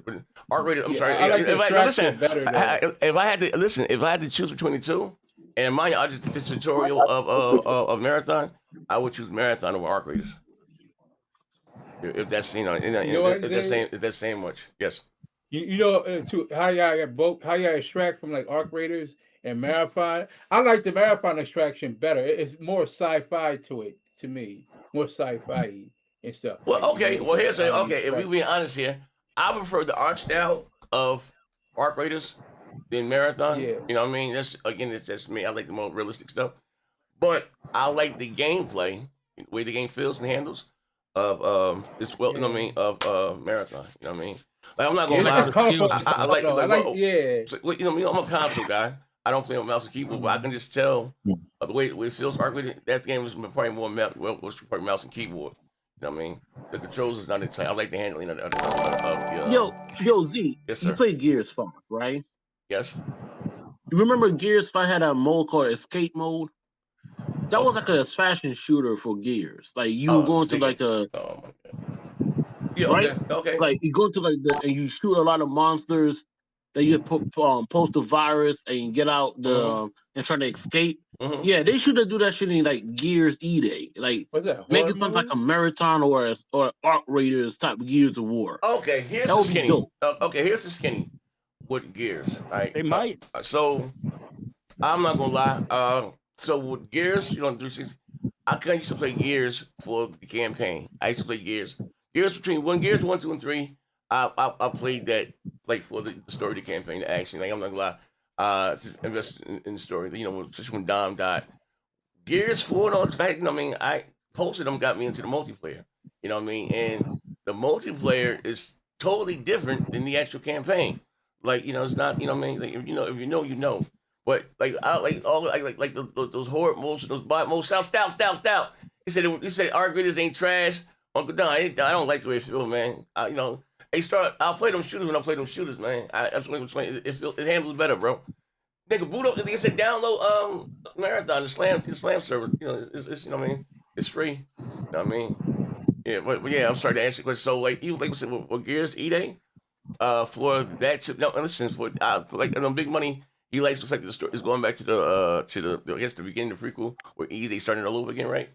But Arc Raiders. I'm sorry. I like if I had to choose between the two, and mind you, I just did the tutorial of Marathon, I would choose Marathon over Arc Raiders. If that's if that's saying much, yes. How y'all extract from like Arc Raiders and Marathon. I like the Marathon extraction better. It's more sci-fi to it, to me. More sci-fi and stuff. Well, okay. Well, here's if we being honest here, I prefer the art style of Arc Raiders than Marathon. Yeah. You know what I mean? That's just me. I like the more realistic stuff. But I like the gameplay, the way the game feels and handles of of Marathon. You know what I mean? Like I'm not gonna lie. I'm a console guy. I don't play on mouse and keyboard, but I can just tell the way it feels. Arc Raiders, that game was probably more probably mouse and keyboard. You know what I mean? The controls is not exciting. I like the handling of Yo, Z, yes, sir. You played Gears 5, right? Yes. You remember Gears 5 had a mode called Escape Mode? That was like a fashion shooter for Gears. Like you go into like a... Oh, my God. Yeah, right? Okay. Like you go into and you shoot a lot of monsters. Then you post the virus and you get out and try to escape. Mm-hmm. Yeah, they should have do that shit in like Gears E-Day, like make it something like a marathon or Arc Raiders type of Gears of War. Okay, here's the skinny. Here's the skinny with Gears. Right, they might. So I'm not gonna lie. So with Gears, 360, I used to play Gears for the campaign. I used to play Gears between Gears 1, 2, and 3. I played that like for the story, the campaign, the action. Like I'm not gonna lie, to invest in the story. Especially when Dom died. Gears 4 and all that. I posted them, got me into the multiplayer. You know what I mean? And the multiplayer is totally different than the actual campaign. Like it's not. You know what I mean? Like if you know, you know. But like I like all like those horror modes, those bot modes. Stout. He said Arc Raiders ain't trash. Uncle Don, I don't like the way it feels, man. I'll play them shooters when I play them shooters, man. It handles better, bro. Nigga, boot up. They said download Marathon, the slam server. It's you know what I mean. It's free. You know what I mean? Yeah, but yeah, I'm sorry to answer your question. So like you said, with Gears E-Day, for that chip. No, listen, for Big Money. He looks like the story is going back to the I guess the beginning of the prequel where E-Day started all over again, right?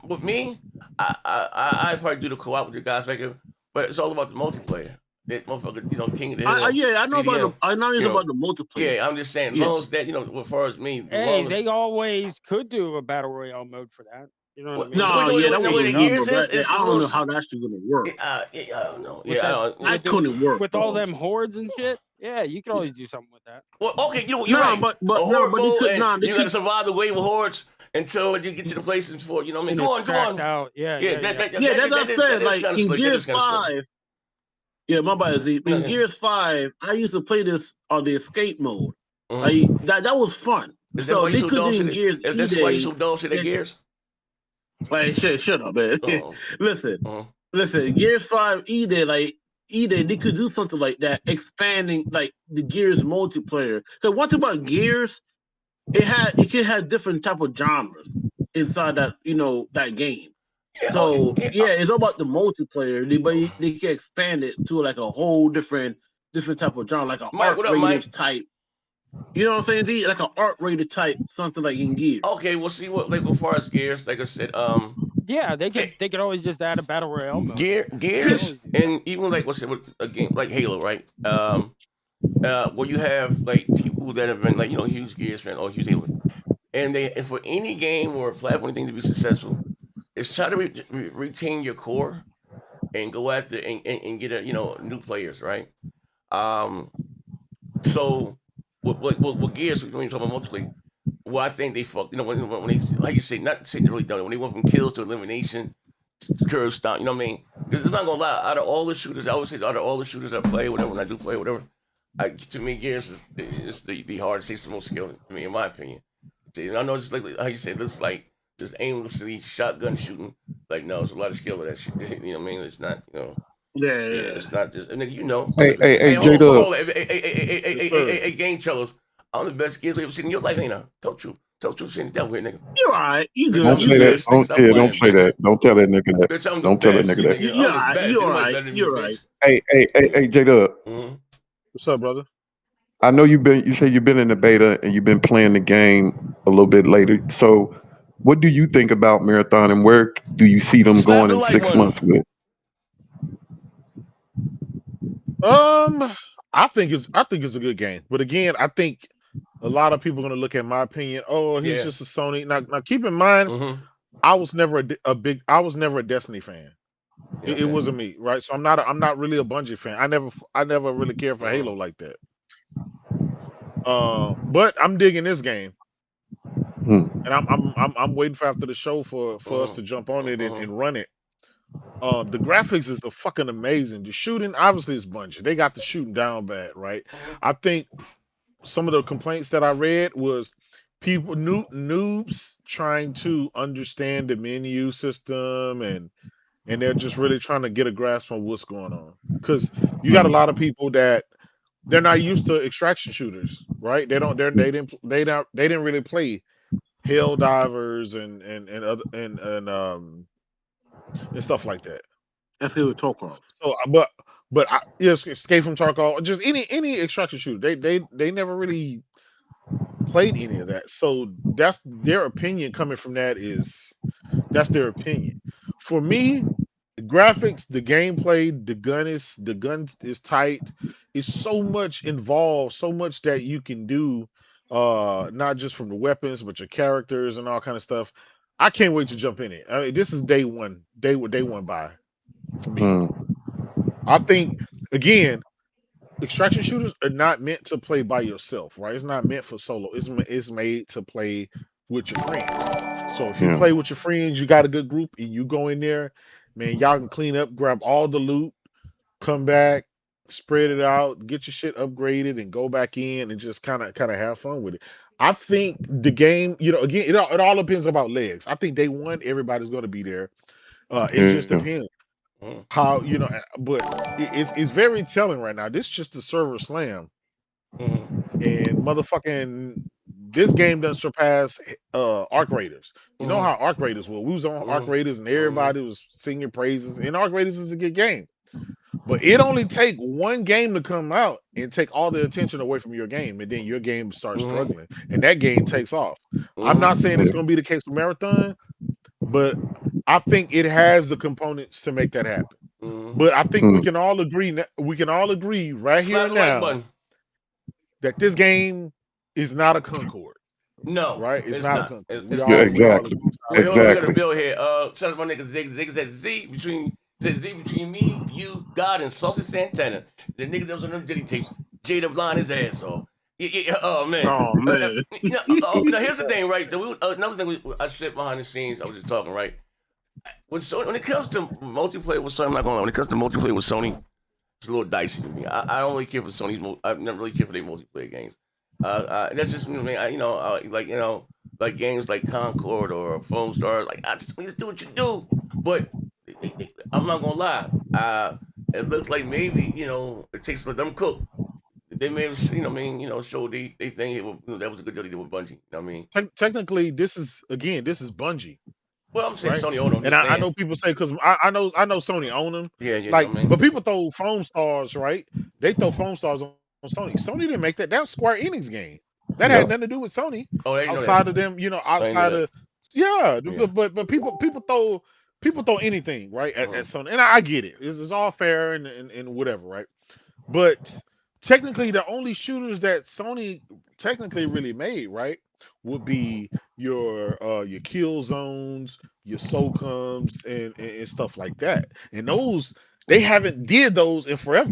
With me, I probably do the co-op with the guys back here, but it's all about the multiplayer. That motherfucker, King of the Hill. I know about the multiplayer. Yeah, I'm just saying, as long as that, as far as me. Hey, they always could do a battle royale mode for that. You know what I mean? No, yeah, that was Gears I don't know how that's gonna work. I don't know. That couldn't work with all them hordes and shit. Yeah, you could always do something with that. Well, okay, you're right. But a horde mode, and they you got to survive the wave of hordes until you get to the places for. You know what I mean? Go on. Out. Yeah, that's what I said. Like in Gears 5. Yeah, my bad, Z. In Gears 5, I used to play this on the escape mode. Like that was fun. So they could do Gears. That's why you so dog shit at Gears. Like shut up, man. Listen, Gears 5 either they could do something like that, expanding like the Gears multiplayer. So one thing about Gears, it could have different type of genres inside that that game. So it's all about the multiplayer. They can expand it to like a whole different type of genre, like an art-rated type. You know what I'm saying? Z? Like an art-rated type, something like in Gears. Okay, we'll see what as far as Gears, like I said, yeah, they could always just add a battle royale mode. Gears, and even like what's it with a game like Halo, right? Where you have like people that have been like huge Gears fan or huge Halo, and for any game or platform thing to be successful, it's try to retain your core and go after and get new players, right? So with Gears, when you talk about multiplayer, well, I think they fucked. When they, like you say, not to say they really done it. When they went from kills to elimination, curve stop. You know what I mean? Because I'm not gonna lie. Out of all the shooters, I would say out of all the shooters I play, whatever, when I do play, whatever, to me, Gears is the hardest. It's the most skill to me, in my opinion. See, and I know it's like how you say it looks like just aimlessly shotgun shooting. Like no, there's a lot of skill to that shit. You know what I mean? It's not. Yeah, it's not just. And then Hey, J-Dub. Hey, game fellas. I'm the best Gears you ever seen in your life, ain't I? Tell truth, saying the devil here, nigga. You're alright. You good? Don't say that. Don't say that. Don't tell that nigga that. Bitch, Don't tell that nigga that. You're right. Hey, J-Dub. What's up, brother? I know you say you've been in the beta and you've been playing the game a little bit later. So, what do you think about Marathon and where do you see them going in 6 months with? I think it's a good game, but again, I think a lot of people are gonna look at my opinion. Oh, he's just a Sony. Now, keep in mind, I was never I was never a Destiny fan. It wasn't me, right? So I'm not really a Bungie fan. I never really cared for Halo like that. But I'm digging this game, and I'm waiting for after the show for us to jump on it and run it. The graphics is fucking amazing. The shooting, obviously, is Bungie. They got the shooting down bad, right? I think some of the complaints that I read was people noobs trying to understand the menu system, and they're just really trying to get a grasp on what's going on. Because you got a lot of people that they're not used to extraction shooters, right? They didn't really play Helldivers and stuff like that. That's what Tarkov. So, but Escape from Tarkov, just any extraction shooter, they never really played any of that. So that's their opinion. Coming from that's their opinion. For me, the graphics, the gameplay, the gun is tight. It's so much involved, so much that you can do, not just from the weapons, but your characters and all kind of stuff. I can't wait to jump in it. I mean, this is day one buy for me. I think again, extraction shooters are not meant to play by yourself, right? It's not meant for solo. It's made to play with your friends. So if you play with your friends, you got a good group, and you go in there, man, y'all can clean up, grab all the loot, come back, spread it out, get your shit upgraded, and go back in and just kind of have fun with it. I think the game, again, it all depends about legs. I think day one, everybody's going to be there. It just depends how, but it's very telling right now. This is just a server slam. And motherfucking, this game doesn't surpass Arc Raiders. You know how Arc Raiders were. We was on Arc Raiders and everybody was singing praises. And Arc Raiders is a good game. But it only take one game to come out and take all the attention away from your game, and then your game starts struggling, and that game takes off. I'm not saying it's going to be the case with Marathon, but I think it has the components to make that happen. But I think we can all agree right here and now that this game is not a Concord. No, right? It's not. We Yeah, all exactly. Well, hold on, we got a Exactly. bill here. Shout out to my nigga Zig. Zig said Z between me, you, God, and Saucy Santana. The nigga that was on them Diddy tapes, Jada blind his ass off. Oh man. Oh man. Now here's the thing, right? Another thing I said behind the scenes. I was just talking, right? When it comes to multiplayer with Sony, I'm not going to lie. When it comes to multiplayer with Sony, it's a little dicey to me. I don't really care for Sony's. I never really care for their multiplayer games. That's just me. Like games like Concord or Phone Star. Like, just do what you do. But I'm not gonna lie. It looks like maybe it takes some of them cook. They may have, show they think that was a good deal they did with Bungie. You know what I mean? Technically, this is Bungie. Well, I'm saying right? Sony own them. And I know people say because I know Sony own them. Yeah. Like, I mean. but people throw Foam Stars, right? They throw Foam Stars on Sony. Sony didn't make that. That was Square Enix game. That had nothing to do with Sony. Oh, outside of them, outside of but people throw anything right at Sony, and I get it. It's all fair and whatever, right? But technically, the only shooters that Sony technically really made, right, would be your kill zones, your SOCOMs, and stuff like that. And those they haven't did those in forever.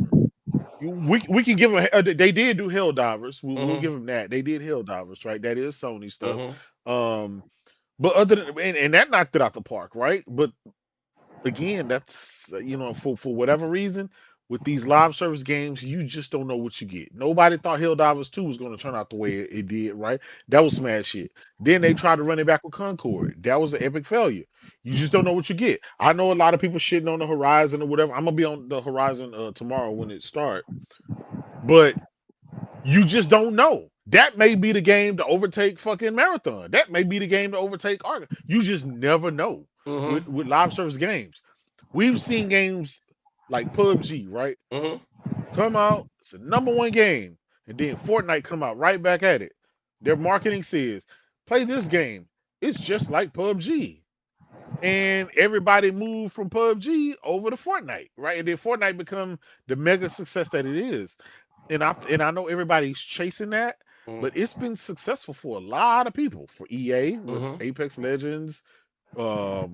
We can give them. They did do Helldivers. We'll give them that. They did Helldivers, right? That is Sony stuff. But other than and that knocked it out the park, right? But again, that's for whatever reason with these live service games, you just don't know what you get. Nobody thought Helldivers 2 was going to turn out the way it did, right? That was smash shit. Then they tried to run it back with Concord. That was an epic failure. You just don't know what you get. I know a lot of people shitting on the Horizon or whatever. I'm gonna be on the Horizon tomorrow when it starts, but you just don't know. That may be the game to overtake fucking Marathon. That may be the game to overtake Arc. You just never know with live service games. We've seen games like PUBG, right? Come out, it's the #1 game, and then Fortnite come out right back at it. Their marketing says, play this game. It's just like PUBG. And everybody moved from PUBG over to Fortnite, right? And then Fortnite become the mega success that it is. And I know everybody's chasing that, but it's been successful for a lot of people. For EA with Apex Legends, with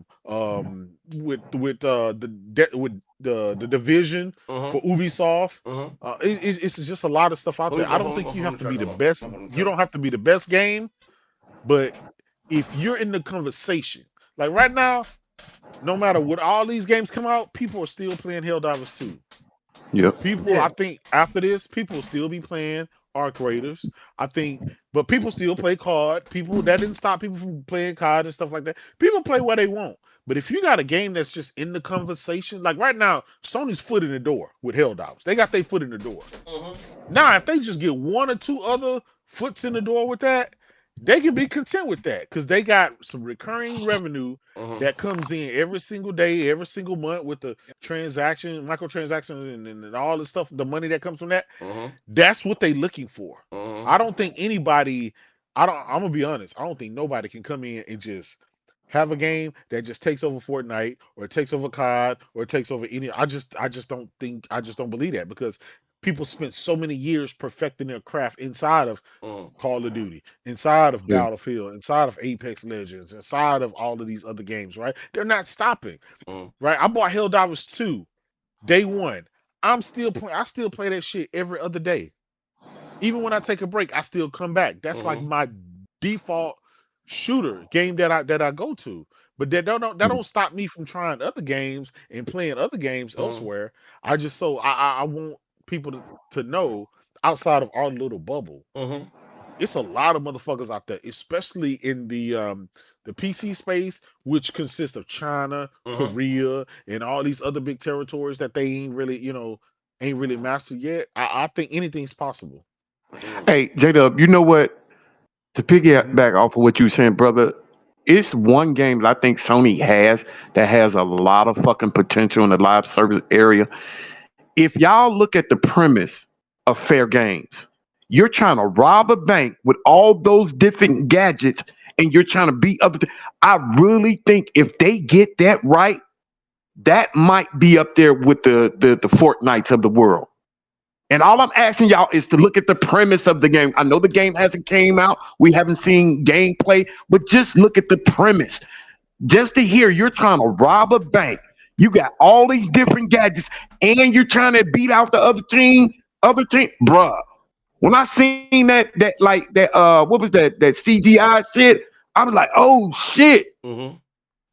the Division, for Ubisoft. It's just a lot of stuff out there. I don't think you have to be the best. You don't have to be the best game, but if you're in the conversation, like right now, no matter what all these games come out, people are still playing Helldivers 2. Yep. I think after this, people will still be playing Arc Raiders. I think, but people still play COD. That didn't stop people from playing COD and stuff like that. People play what they want. But if you got a game that's just in the conversation, like right now, Sony's foot in the door with Helldivers. They got their foot in the door. Now, if they just get one or two other foots in the door with that, they can be content with that because they got some recurring revenue that comes in every single day, every single month with the microtransaction and all the stuff, the money that comes from that. That's what they're looking for. I don't think anybody, I'm gonna be honest, I don't think nobody can come in and just have a game that just takes over Fortnite or it takes over COD or it takes over any. I just don't believe that because people spent so many years perfecting their craft inside of Call of Duty, inside of Battlefield, inside of Apex Legends, inside of all of these other games, right? They're not stopping, right? I bought Helldivers 2, day one. I still play that shit every other day. Even when I take a break, I still come back. That's like my default shooter game that I go to. But that don't stop me from trying other games and playing other games elsewhere. I want people to know outside of our little bubble. It's a lot of motherfuckers out there, especially in the PC space, which consists of China, Korea, and all these other big territories that they ain't really mastered yet. I think anything's possible. Hey, J-Dub, you know what? To piggyback off of what you were saying, brother, it's one game that I think Sony has that has a lot of fucking potential in the live service area. If y'all look at the premise of Fair Games, you're trying to rob a bank with all those different gadgets and you're trying to beat other. I really think if they get that right, that might be up there with the Fortnites of the world. And all I'm asking y'all is to look at the premise of the game. I know the game hasn't came out. We haven't seen gameplay, but just look at the premise. Just to hear you're trying to rob a bank. You got all these different gadgets and you're trying to beat out the other team. Bruh. When I seen that what was that CGI shit? I was like, oh shit.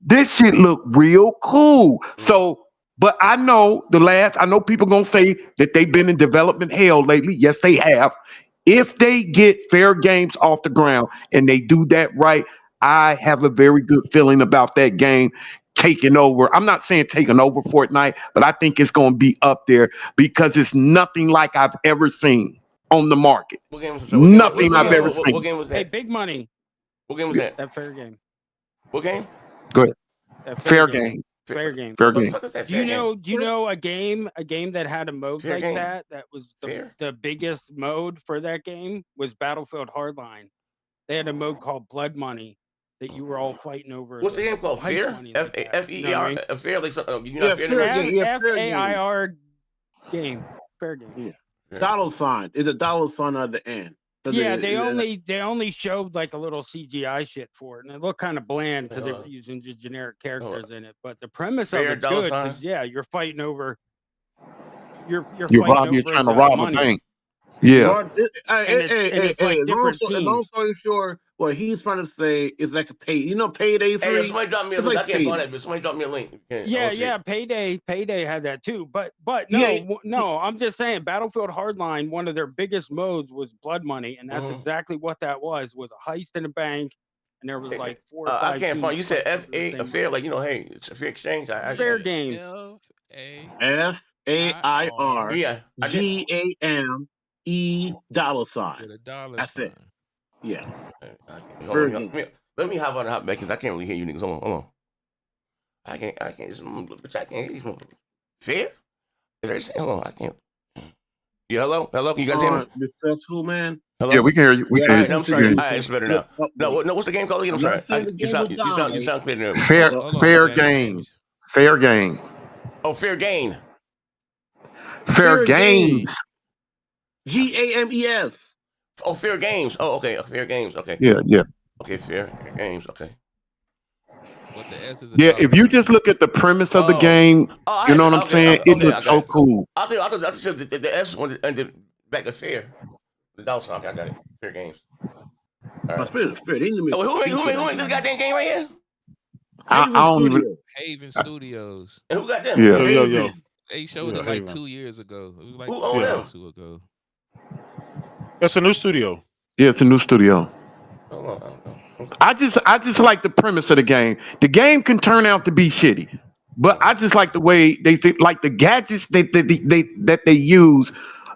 This shit look real cool. So, but I know people gonna say that they've been in development hell lately. Yes, they have. If they get Fair Games off the ground and they do that right, I have a very good feeling about that game taking over. I'm not saying taking over Fortnite, but I think it's gonna be up there because it's nothing like I've ever seen on the market. What game was Nothing I've ever seen. What game was that? Hey, big money. What game was that? That Fair Game. What game? Go ahead. Fair Game. Fair Game. Fair Game. Do you know a game that had a mode Fair like game. that was the biggest mode for that game was Battlefield Hardline. They had a mode called Blood Money that you were all fighting over. What's the game called? Fear? F-E-E-R? Fair, like something. You know, F-A-I-R game. Fair Game. Yeah. Dollar sign. It's a dollar sign at the end. So yeah, they only showed like a little CGI shit for it, and it looked kind of bland because they were using just generic characters in it. But the premise of it's good because you're fighting over. You're trying to rob a bank. Yeah. Long story short, what he's trying to say is like a Payday 3. Hey, somebody drop me a link. I can't find that, but somebody drop me a link. Yeah, Payday had that too. But no, I'm just saying Battlefield Hardline, one of their biggest modes was Blood Money, and that's exactly what that was a heist in a bank, and there was like 4 or 5. I can't find. You said F-A, fair, like hey, it's a fair exchange. Fair Games. F-A-I-R. Yeah. G-A-M-E dollar sign. That's it. Yeah. Let me hop on the hot back because I can't really hear you niggas. Hold on. I can't hear these motherfuckers. Fair? Hold on, I can't. Yeah, hello? You guys hear me? Successful, man. Hello? Yeah, we can hear you. We can hear you. I'm sorry. All right, it's better now. No, what's the game called again? I'm sorry. You sound clear now. Fair game. Fair game. Oh, fair gain. Fair games. G-A-M-E-S. Oh, fair games. Oh, okay. Fair games. Okay. Yeah. Okay, fair games. Okay. What the S is if you just look at the premise of the game, you know what I'm saying? It looks so cool. I thought the S one and the back of fair. The dollar sign. I got it. Fair games. All right. Spirit. Who made this goddamn game right here? I don't even. Haven Studios. And who got them? Yeah. They showed it like 2 years ago. It was like who owned them? 2 ago. It's a new studio. Yeah, it's a new studio. I just like the premise of the game. The game can turn out to be shitty, but I just like the way they think, like the gadgets that they use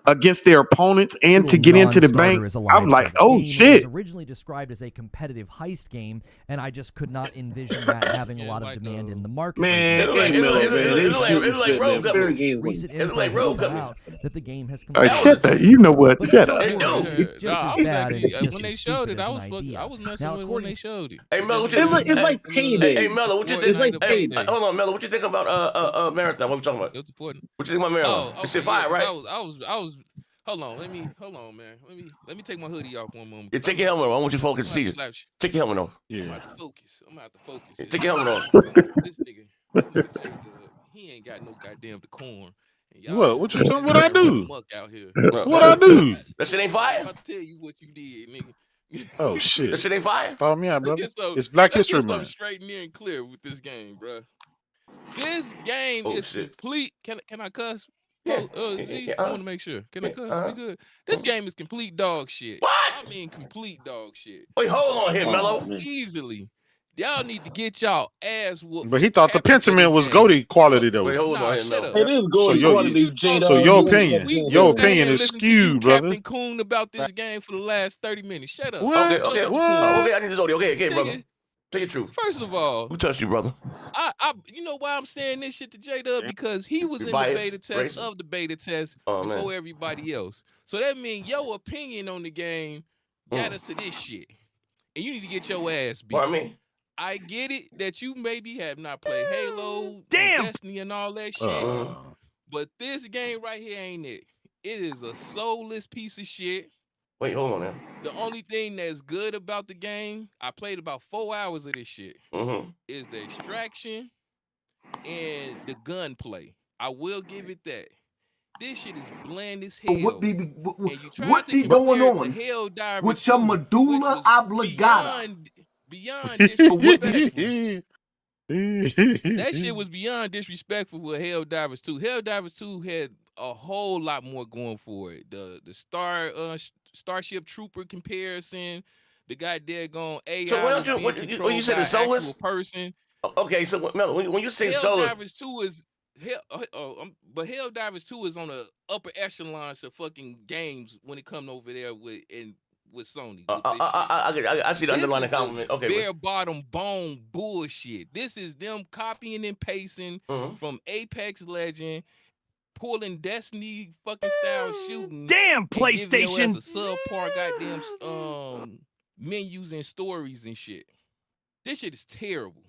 against their opponents and to get into the bank. I'm like, oh shit. It was originally described as a competitive heist game, and I just could not envision that having a lot of demand in the market. Man, it's like Rogue Company. Recent info has come out that the game has shut that. You know what? Shut up. When they showed it, I was messing with when they showed it. Hey Melo, it's like Payday. Hey Melo, what you think? Hold on, Melo, what you think about Marathon? What we talking about? It's important. What you think about Marathon? It's fire, right? I was. Hold on, man. Let me take my hoodie off one moment. Yeah, take your helmet off. I want you to focus. See it. Take your helmet off. Yeah. I'm gonna have to focus. Yeah, take your helmet off. This nigga, he ain't got no goddamn decorum. What you talking? What I do? Out here. What I do? That shit ain't fire. I'm about to tell you what you did, nigga. Oh shit! That shit ain't fire. Follow me out, brother. It's Black History Month. Straight and clear with this game, bro. This game is complete. Can I cuss? I want to make sure. Can I cuss? We good. This game is complete dog shit. What? I mean, complete dog shit. Wait, hold on here, Mello. Easily. Y'all need to get y'all ass whooped. But he thought the Pentiment was GOAT quality though. Wait, hold on here, Mello. It is GOAT quality, J-Dog. So your opinion is skewed, brother. Captain Coon about this game for the last 30 minutes. Shut up. Okay, I need this audio. Okay, brother. Tell your truth. First of all, who touched you, brother? You know why I'm saying this shit to J-Dub? Because he was in the beta test of the beta test before everybody else. So that means your opinion on the game got us to this shit. And you need to get your ass beat. What I mean? I get it that you maybe have not played Halo, Destiny, and all that shit. But this game right here ain't it. It is a soulless piece of shit. Wait, hold on now. The only thing that's good about the game, I played about 4 hours of this shit, is the extraction and the gunplay. I will give it that. This shit is bland as hell. What be going on Helldivers with your 2, medulla oblongata? Beyond disrespectful. That shit was beyond disrespectful with Helldivers 2. Helldivers 2 had a whole lot more going for it. The Starship Trooper comparison, the goddamn AI. So when you said the soulless person. Okay, so when you say soulless, Helldivers 2 is but Helldivers 2 is on the upper echelons of fucking games when it comes over there with Sony. I see the underlying compliment. Okay, bare bottom bone bullshit. This is them copying and pasting from Apex Legend, pulling Destiny fucking style shooting. Damn, PlayStation. As a subpar goddamn menus and stories and shit. This shit is terrible.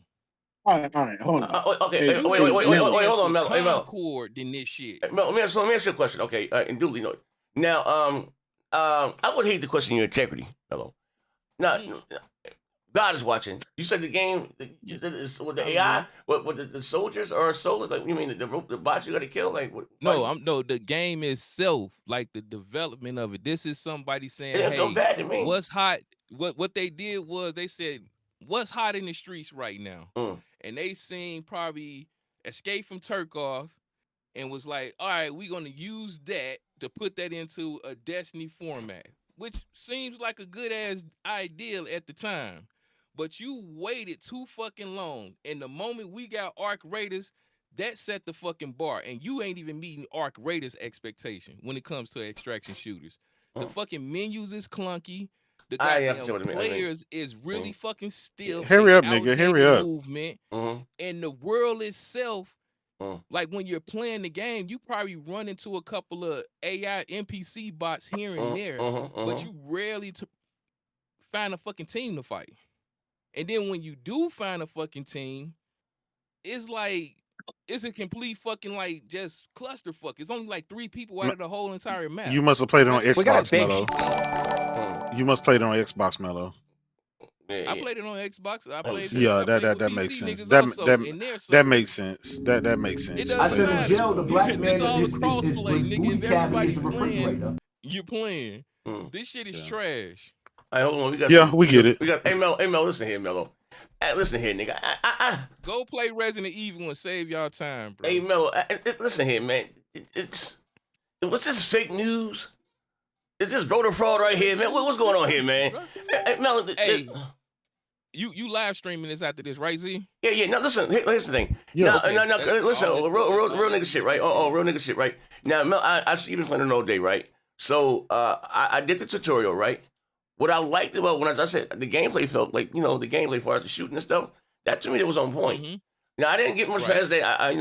All right, hold on. Okay, wait, hold on, Mel. Hey, Mel. Concord than this shit. Mel, let me ask you a question. Okay, and duly noted. Now, I would hate to question your integrity, Melo. Now, God is watching. You said the game is with the AI, with the soldiers or soldiers. Like you mean the bots you got to kill? Like what? No, the game itself, like the development of it. This is somebody saying, "Hey, what's hot?" What they did was they said, "What's hot in the streets right now?" And they seen probably Escape from Tarkov, and was like, "All right, we're gonna use that to put that into a Destiny format," which seems like a good ass idea at the time. But you waited too fucking long, and the moment we got Arc Raiders, that set the fucking bar, and you ain't even meeting Arc Raiders' expectation when it comes to extraction shooters. The fucking menus is clunky. The goddamn players is really fucking stiff. Hurry up, nigga. Hurry up. Movement. And the world itself, like when you're playing the game, you probably run into a couple of AI NPC bots here and there, but you rarely find a fucking team to fight. And then when you do find a fucking team, it's like it's a complete fucking like just clusterfuck. It's only like 3 people out of the whole entire map. You must have played it on Xbox, Mello. You must play it on Xbox, Mello. I played it on Xbox. I played. That makes sense. That makes sense. That makes sense. I said in jail, the black man his booty cavity is the refrigerator. You're playing. This shit is trash. All right, hold on. We get it. We got. Hey Mel, listen here, Mello. Listen here, nigga. Go play Resident Evil and save y'all time, bro. Hey Mello, listen here, man. What's this fake news? Is this voter fraud right here, man? What's going on here, man? Mello, you live streaming this after this, right, Z? Yeah. Now listen, here's the thing. No, listen, real nigga shit, right? Real nigga shit, right? Now, Mel, I see you been playing it all day, right? So I did the tutorial, right? What I liked about when I said the gameplay felt like, the gameplay as far as the shooting and stuff, that to me, that was on point. Now, I didn't get much past that. I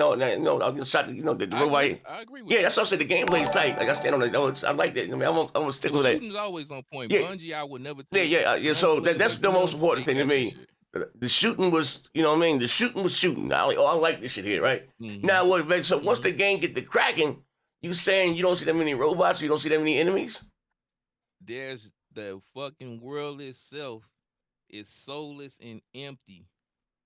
shot the robot. I agree with that. That's what I said. The gameplay is tight. Like, I stand on it. I like that. I mean, I'm going to stick with that. Shooting is always on point. Yeah. Bungie, I would never Yeah. So that's the most important thing to me. The shooting was, The shooting was shooting. I like this shit here, right? Now, so once the game get to cracking, you saying you don't see that many robots, you don't see that many enemies? There's the fucking world itself is soulless and empty.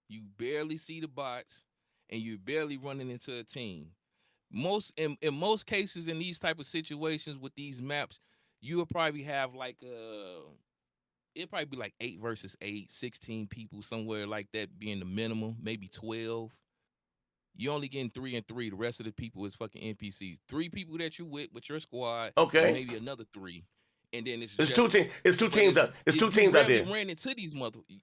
You barely see the bots, and you're barely running into a team. In most cases, in these type of situations with these maps, you will probably have like it'd probably be like 8 versus 8, 16 people, somewhere like that being the minimum, maybe 12. You only getting 3 and 3. The rest of the people is fucking NPCs. 3 people that you with your squad, okay, and maybe another 3. And then it's 2 teams. It's 2 teams out. It's 2 teams out there. Ran into these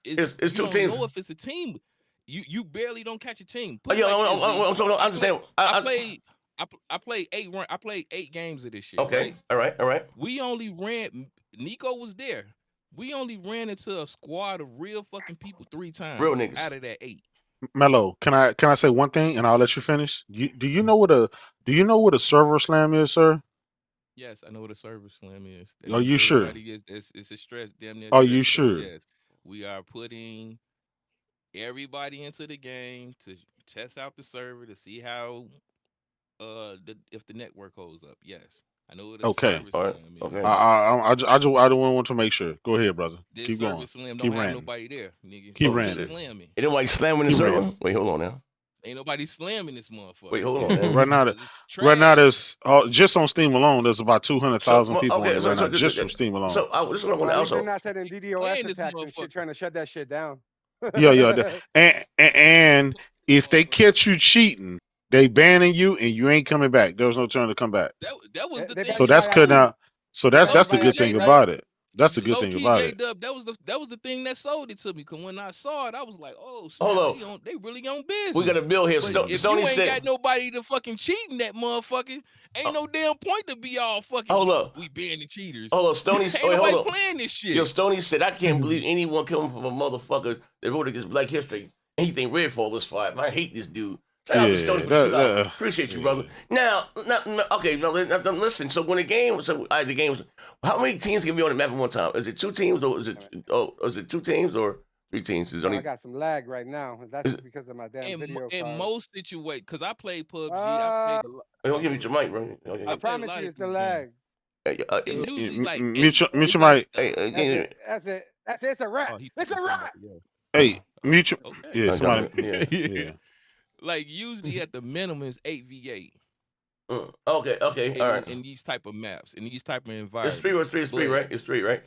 It's 2 teams. You don't know if it's a team. You barely don't catch a team. I understand. I played 8 games of this shit. Okay. Right? All right. We only ran. Nico was there. We only ran into a squad of real fucking people 3 times. Real niggas out of that 8. Mello, can I say one thing and I'll let you finish? Do you know what a server slam is, sir? Yes, I know what a server slam is. Are you sure? It's a stress. Damn near. Are you sure? Yes, we are putting everybody into the game to test out the server to see how if the network holds up. Yes, I know what Okay. All right. Okay. I don't want to make sure. Go ahead, brother. This Keep going. Slim Keep don't have ranting. nobody there, nigga. Keep ranting. Slamming. Ain't nobody slamming this server? Wait, hold on now. Ain't nobody slamming this motherfucker. Wait, hold on. Man. Right now, there's just on Steam alone. There's about 200,000 people on it right now, just from Steam alone. So this is what I want to also. They're not setting DDoS attacks and shit, trying to shut that shit down. Yeah. And if they catch you cheating, they banning you and you ain't coming back. There's no turn to come back. That was the thing. So that's cutting out. So that's the good thing about it. That's the good thing about it. That was the thing that sold it to me. Cause when I saw it, I was like, "Oh, hold on, they really on business." We got a bill here. If you ain't got nobody to fucking cheating that motherfucker, ain't no damn point to be all fucking. Hold up, we banning cheaters. Hold on, Stoney. Ain't nobody playing this shit. Yo, Stoney said, "I can't believe anyone coming from a mother that wrote against Black History. And he think Redfall is fire. I hate this dude." Appreciate you, brother. Now, listen. So when the game was, how many teams can be on the map at one time? Is it 2 teams or is it 2 teams or 3 teams? I got some lag right now. That's because of my damn video card. In most situations, because I played PUBG, don't give me your mic, bro. I promise you, it's the lag. Mute your mic. That's it. It's a wrap. It's a wrap. Hey, mute your. Yeah, somebody. Yeah. Like usually at the minimum is 8v8. Okay, all right. In these type of maps, in these type of environments. It's three, right? It's 3, right?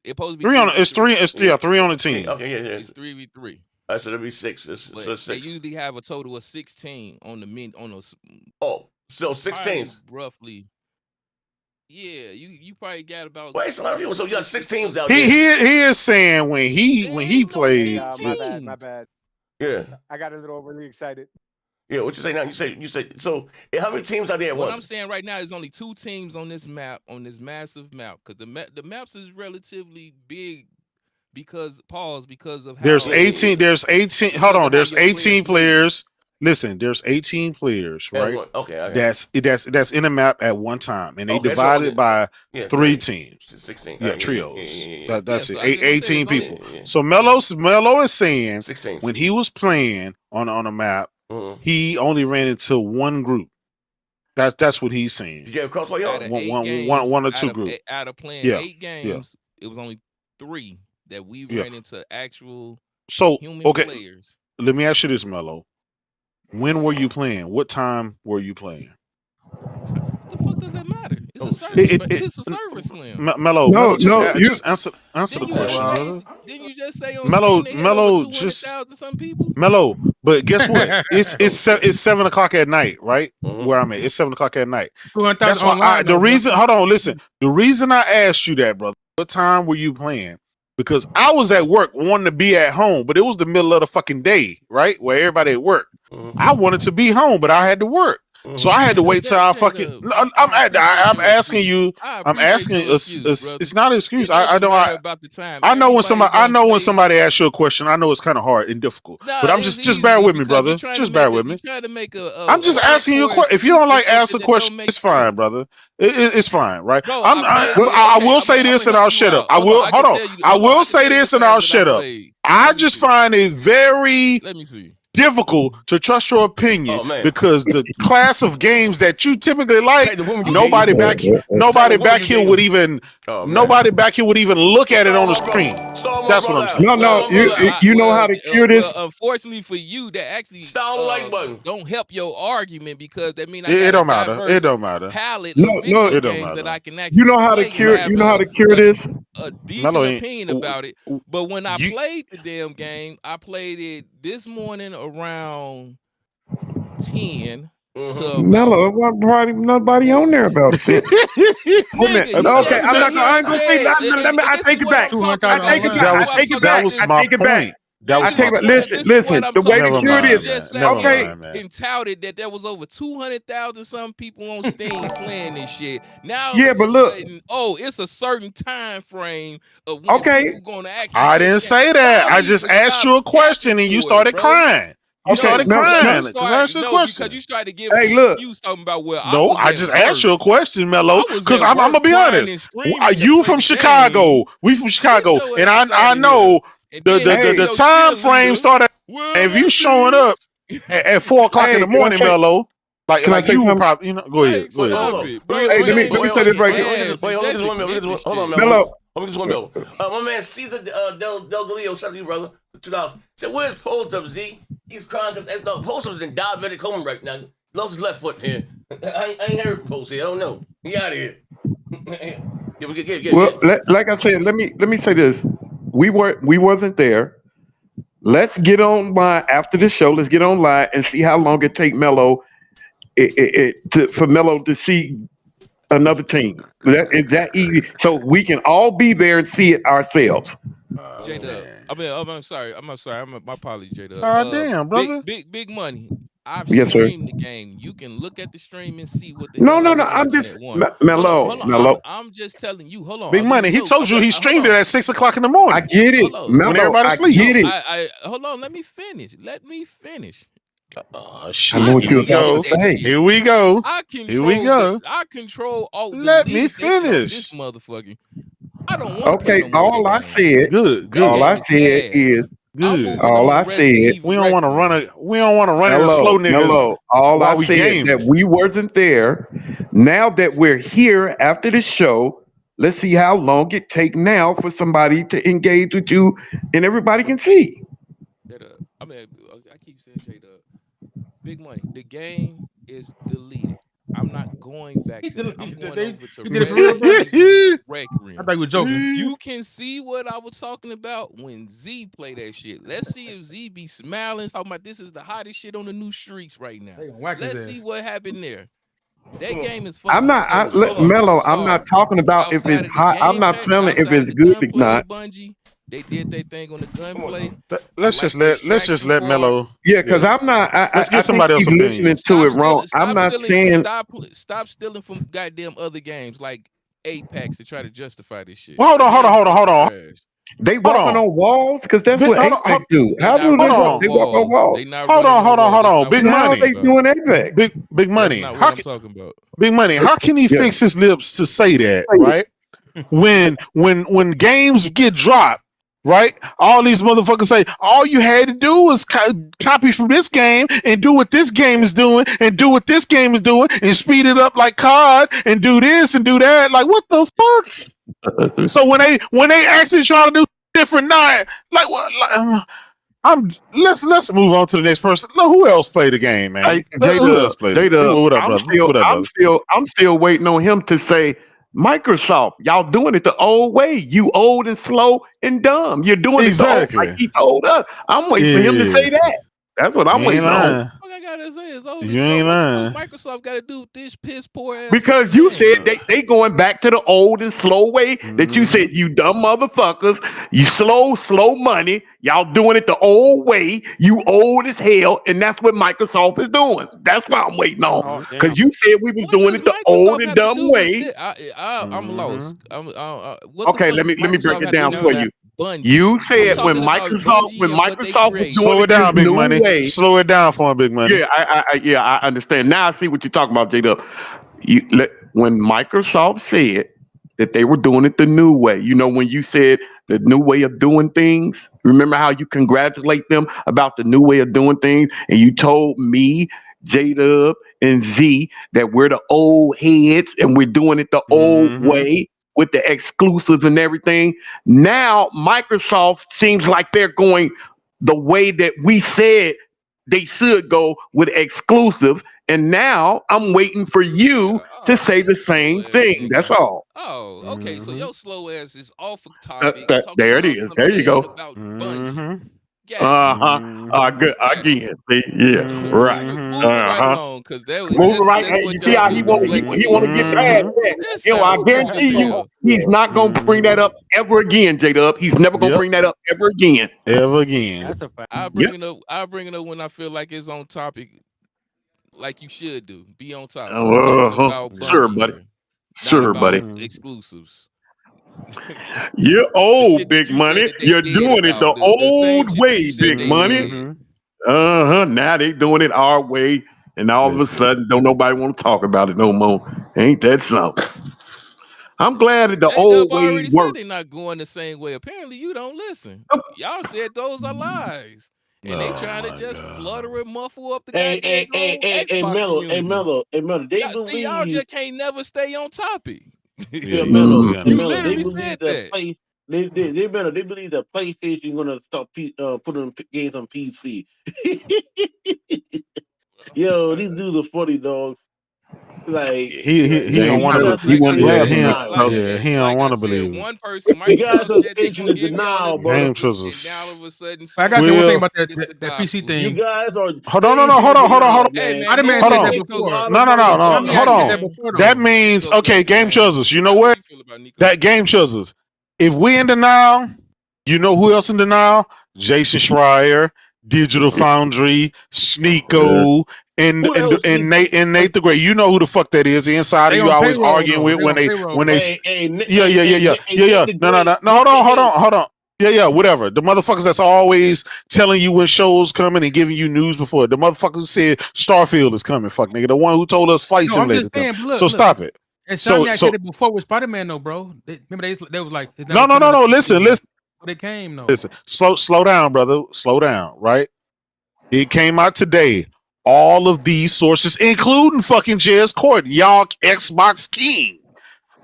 It's supposed to be 3 on. It's 3. It's 3 on the team. Okay, yeah. It's 3v3. All right, so there'll be 6. So 6. They usually have a total of 16 on the on those. Oh, so 6 teams roughly. Yeah, you probably got about. Wait, so a lot of people. So you got 6 teams out there. He is saying when he played. My bad. Yeah, I got a little overly excited. Yeah, what you say now? You say. So how many teams are there? What I'm saying right now is only 2 teams on this map, on this massive map, because the maps is relatively big. Because of how there's 18. There's 18. Hold on. There's 18 players. Listen, there's 18 players, right? Okay. That's in a map at one time, and they divided by 3 teams. 16. Yeah, trios. Yeah. That's it. 18 people. So Mello is saying 16. When he was playing on a map, he only ran into one group. That's what he's saying. Did you have crossplay on? One or 2 groups. Out of playing 8 games, it was only 3 that we ran into actual human players. Let me ask you this, Mello. When were you playing? What time were you playing? What the fuck does that matter? It's a server slim. Mello, just answer the question. Didn't you just say on Mello, just some people? Mello, but guess what? it's 7 o'clock at night, right? Where I'm at, it's 7 o'clock at night. That's why hold on, listen. The reason I asked you that, brother, what time were you playing? Because I was at work wanting to be at home, but it was the middle of the fucking day, right? Where everybody at work. I wanted to be home, but I had to work. So I had to wait till I fucking. I'm asking you. I'm asking. It's not an excuse. I know when somebody asks you a question. I know it's kind of hard and difficult. But I'm just bear with me, brother. Just bear with me. I'm just asking you a question. If you don't like ask a question, it's fine, brother. It's fine, right? I will say this and I'll shut up. I will hold on. I will say this and I'll shut up. I just find it very. Let me see. Difficult to trust your opinion because the class of games that you typically like, nobody back here would even look at it on the screen. That's what I'm saying. No, you know how to cure this. Unfortunately for you, that actually don't help your argument because that means it don't matter. It don't matter. No, it don't matter. That I can actually you know how to cure this. A decent opinion about it, but when I played the damn game, I played it this morning around 10. Mello, nobody on there about it. Okay, I ain't gonna say that. I take it back. That was my point. Listen. The way to cure this, and touted that there was over 200,000 some people on Steam playing this shit. Now, but look, it's a certain time frame of when people going to actually. I didn't say that. I just asked you a question and you started crying. You started crying because I asked you a question. Because you started to give you talking about where I just asked you a question, Mello. Because I'm gonna be honest. You from Chicago? We from Chicago, and I know the time frame started. If you showing up at 4 o'clock in the morning, Mello. Like, Can I say something? probably, go ahead. Go ahead. Hold on. Hey, let me say this right here. Hold on, man. Mello. Let me just one bill. My man Caesar Del Galileo, shout out to you, brother, for $2. Said, where's Post up, Z? He's crying because Post was in diabetic coma right now. He lost his left foot here. I ain't heard Post here. I don't know. He out of here. Like I said, let me say this. We wasn't there. Let's get online after the show. Let's get online and see how long it take Mello for Mello to see another team. It's that easy. So we can all be there and see it ourselves. J-Dub. I'm sorry. My apologies, J-Dub. Damn, brother. Big money. I've Yes, sir. streamed the game. You can look at the stream and see what the No. I'm just Mello. I'm just telling you. Hold on. Big money. He told you he streamed it at 6 o'clock in the morning. I get it. Mello, when everybody's asleep. I get it. Hold on. Let me finish. Shit. I know what you were about to say. Here we go. I control all the Let me finish. finish. This motherfucker. I don't want Okay, all I said. Good. All I said is good. All I said. We don't want to run into slow niggas. Hello. All I said that we wasn't there. Now that we're here after the show, let's see how long it take now for somebody to engage with you and everybody can see. I keep saying J-Dub. Big money. The game is deleted. I'm not going back to that. I'm going over to Rec Room. I thought we were joking. You can see what I was talking about when Z play that shit. Let's see if Z be smiling, talking about this is the hottest shit on the new streets right now. Let's see what happened there. That game is fucking Mello, I'm not talking about if it's hot. I'm not telling if it's good or not. Bungie, they did their thing on the gunplay. Let's just let Mello. Yeah, because I'm not. Let's get somebody else listening to it wrong. I'm not saying. Stop stealing from goddamn other games like Apex to try to justify this shit. Well, hold on. They walking on walls because that's what Apex do. How do they walk? They walk on walls. Hold on. Big money. How are they doing Apex? Big money. That's not what I'm talking about. Big money. How can he fix his lips to say that, right? when games get dropped, right? All these motherfuckers say all you had to do was copy from this game and do what this game is doing and do what this game is doing and speed it up like COD and do this and do that. Like what the fuck? So when they actually try to do different like what? Let's move on to the next person. No, who else played the game, man? Hey, What up, brother? I'm still waiting on him to say, Microsoft, y'all doing it the old way. You old and slow and dumb. You're doing it the old, like he told us. I'm waiting for him to say that. That's what I'm waiting on. All I gotta say is, you ain't lying. Microsoft got to do this piss poor ass. Because you said they going back to the old and slow way that you said, you dumb motherfuckers, you slow money, y'all doing it the old way, you old as hell, and that's what Microsoft is doing. That's what I'm waiting on. Because you said we was doing it the old and dumb way. I'm lost. Okay, let me break it down for you. Bungie. You said when Microsoft was doing slow it down, Big Money. Way, slow it down for him, Big Money. Yeah, I understand. Now I see what you're talking about, J-Dub. When Microsoft said that they were doing it the new way, you know, when you said the new way of doing things, remember how you congratulate them about the new way of doing things, and you told me, J-Dub, and Z that we're the old heads and we're doing it the old way with the exclusives and everything. Now Microsoft seems like they're going the way that we said they should go with exclusives. And now I'm waiting for you to say the same thing. That's all. Oh, okay. So your slow ass is off of topic. There it is. There you go. Good. Again. Yeah. Right. Moving right. You see how he want to get past that. You know, I guarantee you, he's not going to bring that up ever again, J-Dub. He's never going to bring that up ever again. That's a fact. I bring it up when I feel like it's on topic, like you should do. Be on topic. Sure, buddy. Sure, buddy. Exclusives. You're old, Big Money. You're doing it the old way, Big Money. Now they doing it our way, and all of a sudden, don't nobody want to talk about it no more. Ain't that something? I'm glad that the old way works. They're not going the same way. Apparently, you don't listen. Y'all said those are lies. and they trying to just flutter and muffle up the Hey, Xbox Mello. They see, y'all just can't never stay on topic. Mello. You They literally believe said that that. they believe that PlayStation gonna start putting games on PC. Yo, these dudes are funny dogs. Like he don't want to. He don't want to believe it. One person, you guys Microsoft are said they staging gonna the give y'all denial, this bro. Game benefit, choosers. and now all of a sudden, I gotta say one thing about that PC thing. You guys are hold on. Hey, man, Spider-Man said that before. No. Hold on. That means okay, game choosers. You know what? That game choosers. If we in denial, you know who else in denial? Jason Schreier, Digital Foundry, Sneeko, and Nate the Great. You know who the fuck that is. The insider you always arguing with when they yeah. No, hold on. Yeah, whatever. The motherfuckers that's always telling you when shows coming and giving you news before. The motherfuckers who said Starfield is coming, fuck nigga. The one who told us Flight Simulator. So stop it. And Sony said it before with Spider-Man though, bro. Remember they was like, no. Listen. They came though. Listen, slow down, brother. Slow down, right? It came out today. All of these sources, including fucking Jez Court, y'all Xbox King,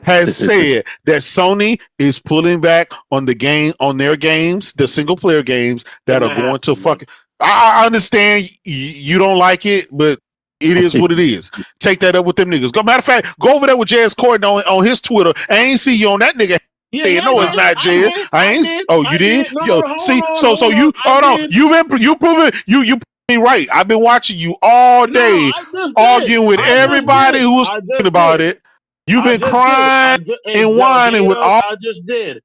has said that Sony is pulling back on their games, the single player games that are going to fucking. I understand you don't like it, but it is what it is. Take that up with them niggas. Matter of fact, go over there with Jez Court on his Twitter. I ain't see you on that nigga. No, it's not Jez. I ain't. Oh, you did? Yo, see, so you hold on. You proven you me right. I've been watching you all day arguing with everybody who was talking about it. You've been crying and whining with all. I just did.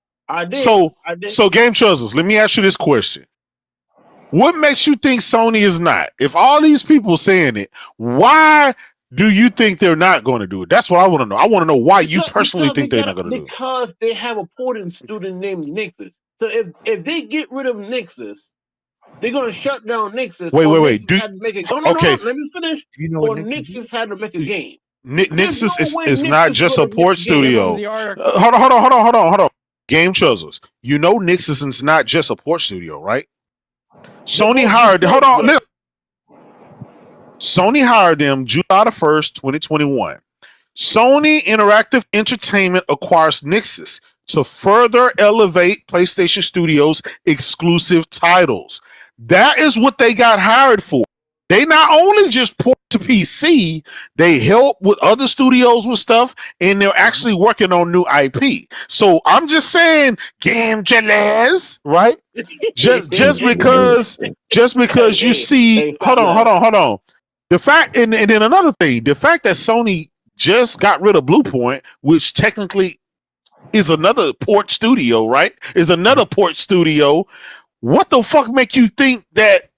So game choosers, let me ask you this question. What makes you think Sony is not? If all these people saying it, why do you think they're not going to do it? That's what I want to know. I want to know why you personally think they're not going to do it. Because they have a porting student named Nixus. So if they get rid of Nixus, they're going to shut down Nixus. Wait. Let me finish. Nixus had to make a game. Nixus is not just a port studio. Hold on. Game choosers. You know Nixus is not just a port studio, right? Sony hired. Hold on. Listen. Sony hired them July 1st, 2021. Sony Interactive Entertainment acquires Nixus to further elevate PlayStation Studios' exclusive titles. That is what they got hired for. They not only just port to PC, they help with other studios with stuff, and they're actually working on new IP. So I'm just saying, game jealous, right? just because you see, hold on. The fact, and then another thing, the fact that Sony just got rid of Bluepoint, which technically is another port studio, right? Is another port studio. What the fuck make you think that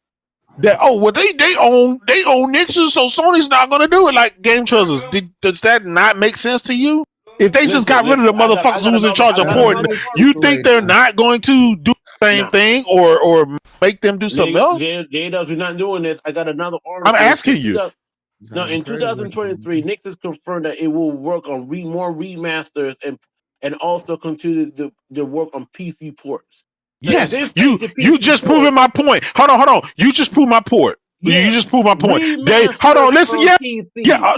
they own Nixus, so Sony's not gonna do it? Like game choosers, does that not make sense to you? If they just got rid of the motherfuckers who was in charge of porting, you think they're not going to do the same thing or make them do something else? J-Dubs, we're not doing this. I got another article. I'm asking you. No, in 2023, Nixus confirmed that it will work on more remasters and also continue to work on PC ports. Yes, you just proving my point. Hold on. You just proved my point. Yeah. You just proved my point. Hold on. Listen.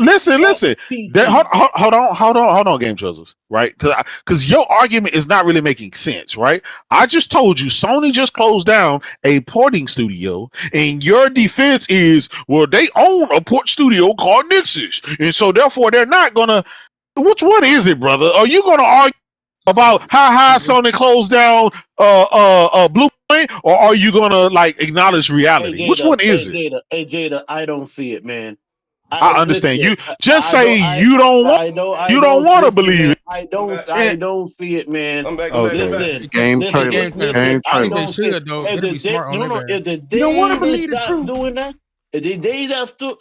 Listen. Hold on, game choosers. Right? Because your argument is not really making sense. Right? I just told you Sony just closed down a porting studio, and your defense is, well, they own a port studio called Nixus, and so therefore they're not gonna. Which one is it, brother? Are you gonna argue about how Sony closed down Bluepoint, or are you gonna like acknowledge reality? Hey, Jada, which one is it? Hey Jada, I don't see it, man. I understand. You just say you don't want to believe it. I don't see it, man. I'm back. Game trailer. If they don't want to believe the truth. Doing that, if they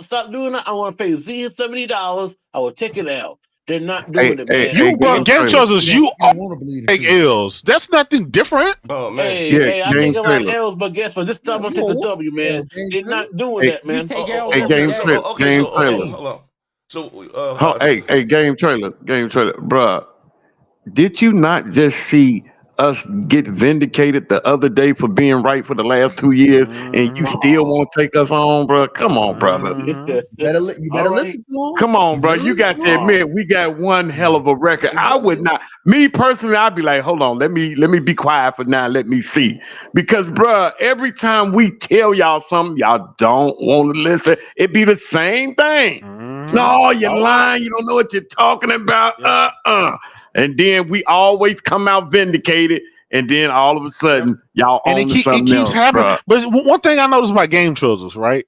stop doing that, I want to pay Z $70. I will take it out. They're not doing it, man. Game choosers, you all take L's. That's nothing different. Oh man. Hey, I take a lot of L's, but guess what? This time I'll take a W, man. They're not doing that, man. Game trailer. Hold on. So, game trailer, bruh. Did you not just see us get vindicated the other day for being right for the last 2 years, and you still won't take us on, bro? Come on, brother. You better listen to him. Come on, bro. You got to admit we got one hell of a record. I would not. Me personally, I'd be like, hold on, let me be quiet for now. Let me see, because, bro, every time we tell y'all something, y'all don't want to listen. It be the same thing. No, you're lying. You don't know what you're talking about. And then we always come out vindicated, and then all of a sudden, y'all own something keeps else, happening. bro. But one thing I noticed about Game Chillers, right?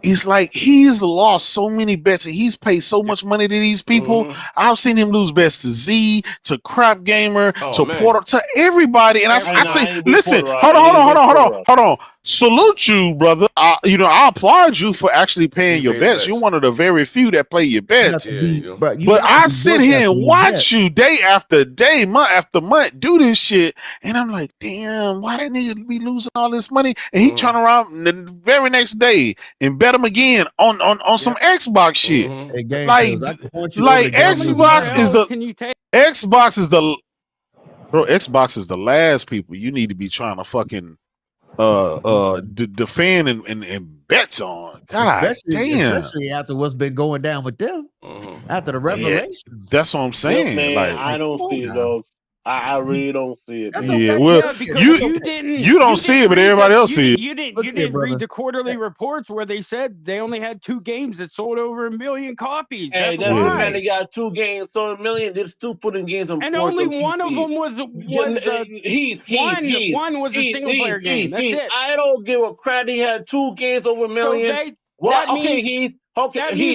It's like he's lost so many bets and he's paid so much money to these people. I've seen him lose bets to Z, to Crap Gamer, to Porter, to everybody. And I say, listen, hold on. Salute you, brother. I applaud you for actually paying your bets. You're one of the very few that play your bets. But I sit here and watch you day after day, month after month do this shit. And I'm like, damn, why that nigga be losing all this money? And he turn around the very next day and bet him again on some Xbox shit. Like Xbox is the last people you need to be trying to fucking defend and bets on. God damn. Especially after what's been going down with them. After the revelations. That's what I'm saying. Man, like, I don't see it though. I really don't see it. You don't see it, but everybody else see it. You didn't read the quarterly reports where they said they only had 2 games that sold over 1 million copies. Hey, that's man. They got 2 games sold 1 million. There's 2 putting games on. And only one of them was one was a single player game. That's it. I don't give a crap. He had 2 games over 1 million. What? Okay, he's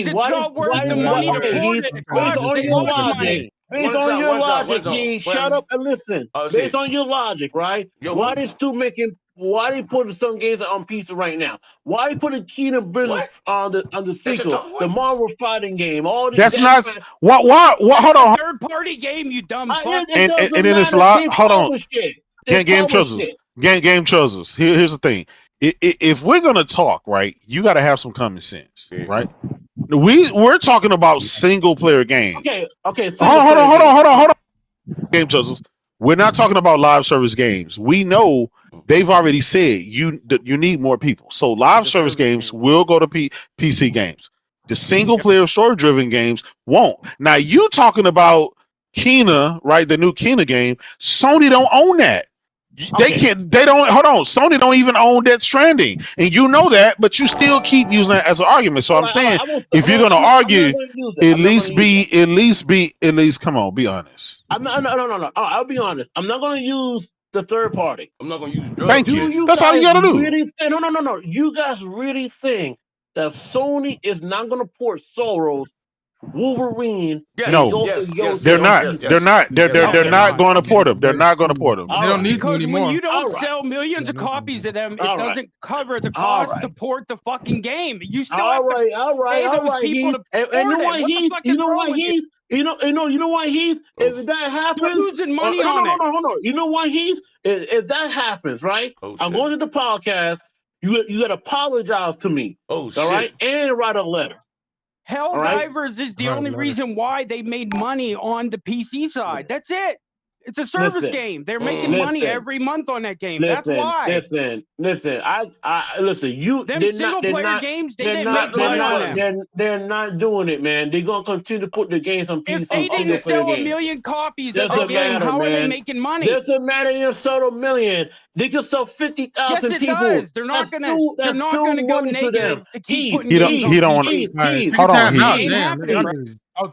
not worth the money to port it. Based on your logic. Based on your logic, he shut up and listen. Based on your logic, right? Why is Stu making? Why are you putting some games on pizza right now? Why are you putting Keenan Brilliant on the sequel, the Marvel fighting game? All these. That's not what. Hold on. Third party game, you dumb fuck. And then it's a lot. Hold on. Game choosers. Here's the thing. If we're gonna talk, right, you got to have some common sense, right? We're talking about single player games. Okay. Hold on. Game choosers. We're not talking about live service games. We know they've already said you need more people. So live service games will go to PC games. The single player story driven games won't. Now you talking about Kena, right? The new Kena game. Sony don't own that. Sony don't even own Death Stranding, and you know that, but you still keep using that as an argument. So I'm saying, if you're gonna argue, at least come on, be honest. No. I'll be honest. I'm not gonna use the third party. I'm not gonna use drugs. Thank you. That's all you gotta do. No. You guys really think that Sony is not gonna port Soros, Wolverine? They're not. They're not going to port them. They're not going to port them. They don't need to anymore. When you don't sell millions of copies of them, it doesn't cover the cost to port the fucking game. You still have to pay those people to port it. You know why he's if that happens, you're losing money on it. No. You know why if that happens, right? I'm going to the podcast. You got to apologize to me. All right, and write a letter. Helldivers is the only reason why they made money on the PC side. That's it. It's a service game. They're making money every month on that game. That's why. Listen. I listen. You them single player games. They didn't make money on them. They're not doing it, man. They're gonna continue to put the games on PC. If they didn't sell 1 million copies of the game, how are they making money? Doesn't matter if you sell 1 million. They can sell 50,000 people. Yes, it does. They're not gonna go negative to keep putting games on. He don't want to. Hold on.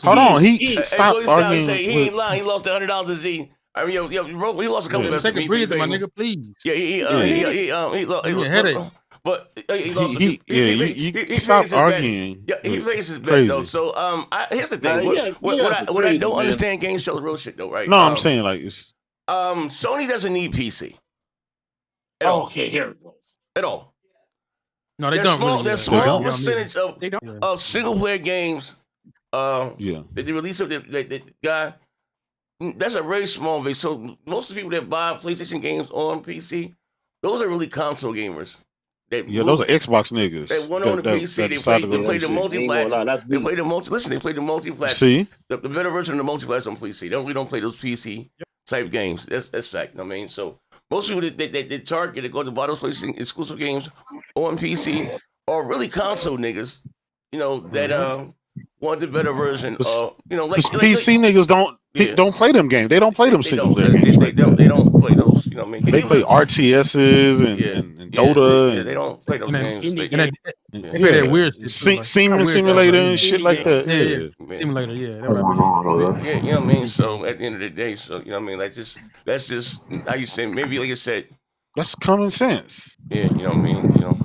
Hold on. He stopped arguing. He ain't lying. He lost $100 to Z. I mean, he lost a couple of Take a breather, my nigga, please. Yeah, he lost a headache. But he lost. He stopped arguing. Yeah, he plays his bet though. So here's the thing. What I don't understand, game shows real shit though, right? No, I'm saying like it's. Sony doesn't need PC. Okay, here it goes. At all. No, they don't. There's small percentage of single player games. That they release of the guy. That's a very small base. So most of the people that buy PlayStation games on PC, those are really console gamers. Those are Xbox niggas. They went on the PC. They play the multiplex. They play the multiplex. See, the better version of the multiplex on PC. They don't play those PC type games. That's fact. I mean, so most people they target to go to buy those PlayStation exclusive games on PC are really console niggas. You know that want the better version of like PC niggas don't play them games. They don't play them single player games. They don't play those. You know what I mean? They play RTSs and Dota. They don't play those games. They play that weird shit. Semen Simulator and shit like that. Yeah. Simulator, yeah. That's what I mean. Yeah, you know what I mean? So at the end of the day, so you know what I mean? Like that's just how you say, maybe like I said. That's common sense. Yeah, you know what I mean? You know.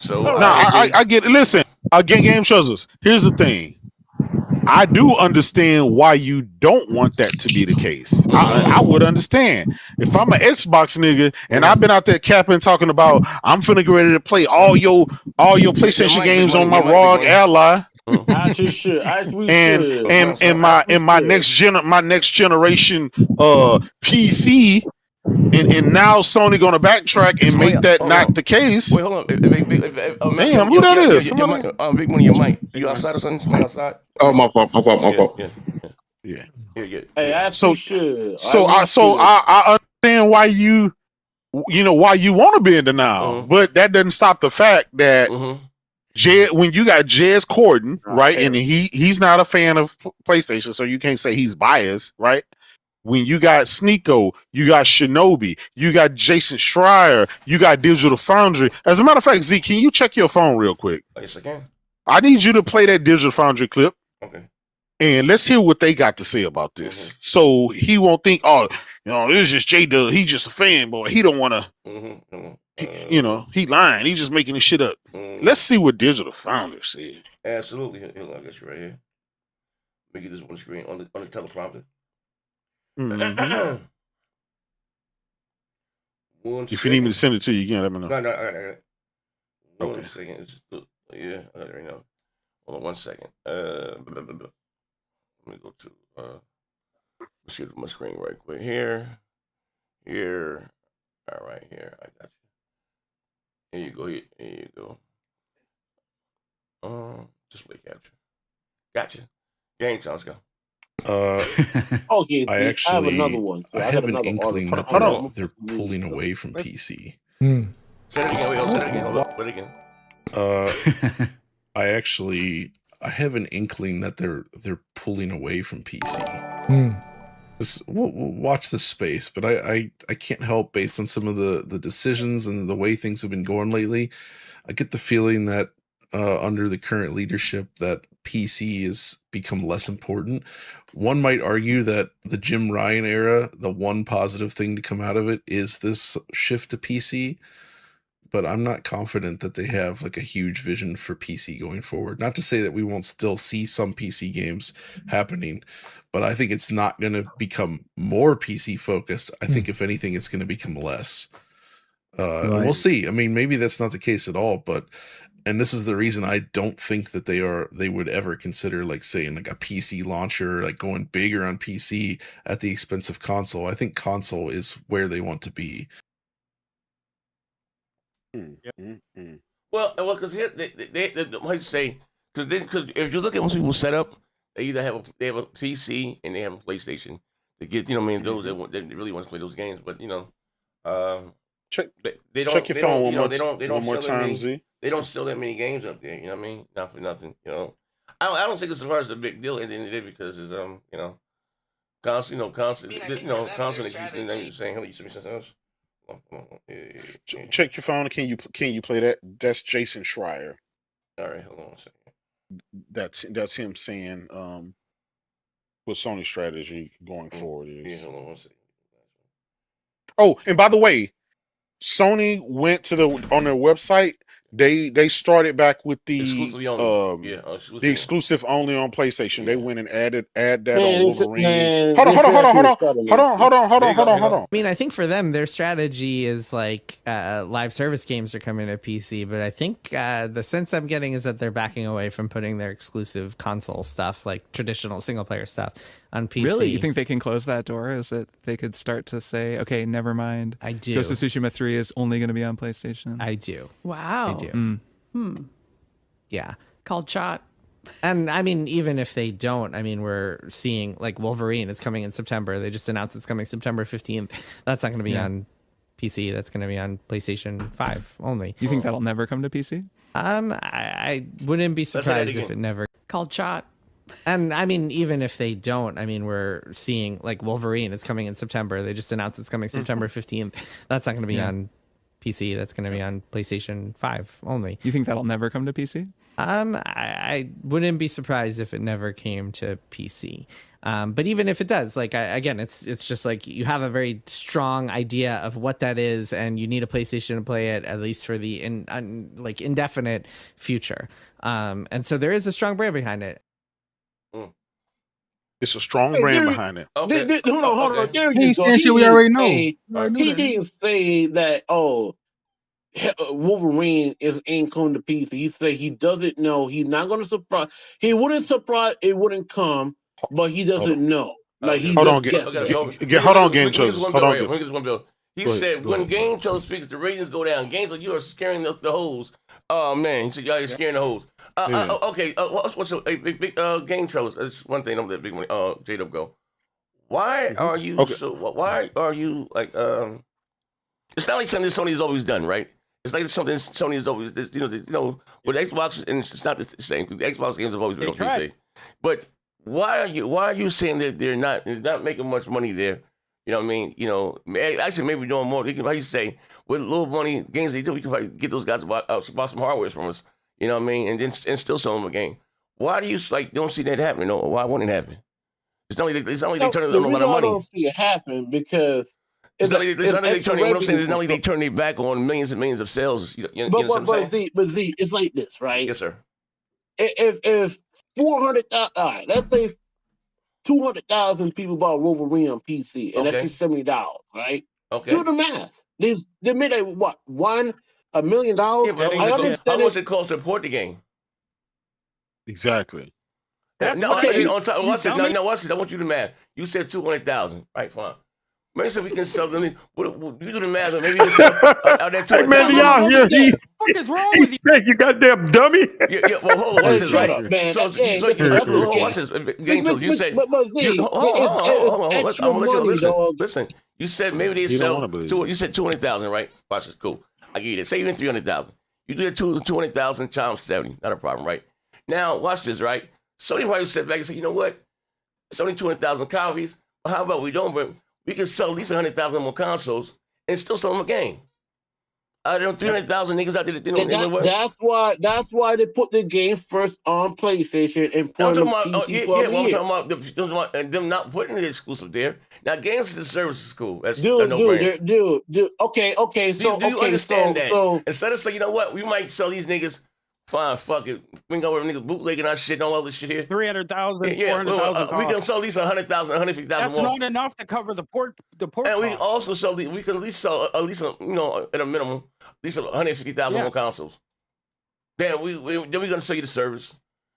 So I get it. Listen, Game Choosers. Here's the thing. I do understand why you don't want that to be the case. I would understand if I'm an Xbox nigga and I've been out there capping talking about I'm finna get ready to play all your PlayStation games on my ROG Ally. As you should. As we should. And my next generation PC. And now Sony gonna backtrack and make that not the case. Wait, hold on. Damn, who that is? Big one, your mic. You outside or something? Somebody outside? Oh, my fault. Yeah. Hey, as you should. I understand why you want to be in denial, but that doesn't stop the fact that when you got Jez Corden, right, and he's not a fan of PlayStation, so you can't say he's biased, right? When you got Sneeko, you got Shinobi, you got Jason Schreier, you got Digital Foundry. As a matter of fact, Z, can you check your phone real quick? Yes, I can. I need you to play that Digital Foundry clip. Okay. And let's hear what they got to say about this. So he won't think, it's just J-Dub. He's just a fanboy. He don't want to, he lying. He's just making this shit up. Let's see what Digital Foundry said. Absolutely. Here, I got you right here. Let me get this one screen on the teleprompter. Mm-hmm. If you need me to send it to you again, let me know. No, I got it. One second. Yeah, I got it right now. Hold on 1 second. Let me go to let's get my screen right quick. Here. All right, here. I got you. Here you go. Here you go. Display capture. Gotcha. Game time, let's go. Okay, I have another one. I have an inkling that they're pulling away from PC. Say it again. Hold up. Wait again. I have an inkling that they're pulling away from PC. Just watch this space, but I can't help, based on some of the decisions and the way things have been going lately, I get the feeling that under the current leadership that PC has become less important. One might argue that the Jim Ryan era, the one positive thing to come out of it is this shift to PC, but I'm not confident that they have like a huge vision for PC going forward. Not to say that we won't still see some PC games happening, but I think it's not going to become more PC focused. I think if anything, it's going to become less. And we'll see. I mean, maybe that's not the case at all, and this is the reason I don't think that they would ever consider like saying like a PC launcher, like going bigger on PC at the expense of console. I think console is where they want to be. Well, because here they might say because if you look at most people's setup, they either have a PC and they have a PlayStation to get those that really want to play those games, but they don't. Check your phone one more time, Z. They don't sell that many games up there. You know what I mean? Not for nothing. I don't think it's as far as a big deal at the end of the day because it's constantly keeps saying, "Hello, you see me something else." Check your phone. Can you play that? That's Jason Schreier. All right, hold on 1 second. That's him saying what Sony's strategy going forward is. Yeah, hold on 1 second. Oh, and by the way, Sony went on their website. They started back with the exclusive only on PlayStation. They went and add that on Wolverine. Hold on. I mean, I think for them, their strategy is like live service games are coming to PC, but I think the sense I'm getting is that they're backing away from putting their exclusive console stuff, like traditional single player stuff, on PC. Really? You think they can close that door? Is it they could start to say, okay, never mind. I do. Ghost of Tsushima 3 is only going to be on PlayStation. I do. Wow. I do. Yeah. Called shot. And I mean, even if they don't, I mean, we're seeing like Wolverine is coming in September. They just announced it's coming September 15th. That's not going to be on PC. That's going to be on PlayStation 5 only. You think that'll never come to PC? I wouldn't be surprised if it never called shot. And I mean, even if they don't, I mean, we're seeing like Wolverine is coming in September. They just announced it's coming September 15th. That's not going to be on PC. That's going to be on PlayStation 5 only. You think that'll never come to PC? I wouldn't be surprised if it never came to PC. But even if it does, like again, it's just like you have a very strong idea of what that is, and you need a PlayStation to play it at least for the indefinite future. And so there is a strong brand behind it. It's a strong brand behind it. Okay. Hold on. There He you go. saying shit we already know. He didn't say that. Wolverine ain't coming to PC. He said he doesn't know. He's not going to surprise. He wouldn't surprise. It wouldn't come, but he doesn't know. Like he hold just on, guessed. hold on, Game Trailers. Hold on. He said when Game Trailer speaks, the ratings go down. Game Trailer, you are scaring the hoes. Oh man, he said y'all are scaring the hoes. Okay, what's your big Game Trailers? That's one thing. I'm that big money. J-Dub go. Why are you Why are you like? It's not like something that Sony's always done, right? It's like something Sony has always, with Xbox, and it's not the same. The Xbox games have always been on PC. But why are you saying that they're not making much money there? You know what I mean? You know, actually maybe doing more. How you say with little money games they do, we can probably get those guys to buy some hardware from us. You know what I mean? And still sell them a game. Why do you don't see that happening? No, why wouldn't it happen? It's not like they turn a lot of money. I don't see it happen because. It's not like they turn their back on millions and millions of sales. But Z, it's like this, right? Yes, sir. If 400,000, all right, let's say 200,000 people bought Wolverine on PC, and that's just $70, right? Okay. Do the math. They made $1 million? Yeah, but I understand how much it costs to import the game. Exactly. Watch this. I want you to math. You said 200,000, right? Fine. Maybe so we can sell them. You do the math, maybe you can sell out that 200,000. Hey man, y'all hear me? What is wrong with you? You goddamn dummy. Yeah, well, hold on, watch this, right? Watch this. You said, hold on, I'm gonna let you listen. You said maybe they sell. You said 200,000, right? Watch this, cool. I give you that. Say even 300,000. You do that 200,000 times 70, not a problem, right? Now watch this, right? Sony probably sit back and say, you know what? It's only 200,000 copies. Well, how about we don't? But we can sell at least 100,000 more consoles and still sell them a game. Out of them 300,000 niggas out there, that's why they put the game first on PlayStation and put it on PC I'm talking about them not putting it exclusive there. Now, games as a service is cool. That's no brainer. Dude. Okay. So, do you understand that? So, instead of saying, you know what, we might sell these niggas. Fine, fuck it. We can go over niggas bootlegging our shit and all this shit here. 300,000, 400,000. We can sell at least 100,000, 150,000 That's more. not enough to cover the port. And we can also sell. We can at least sell at a minimum, at least 150,000 more consoles. Then we're gonna sell you the service,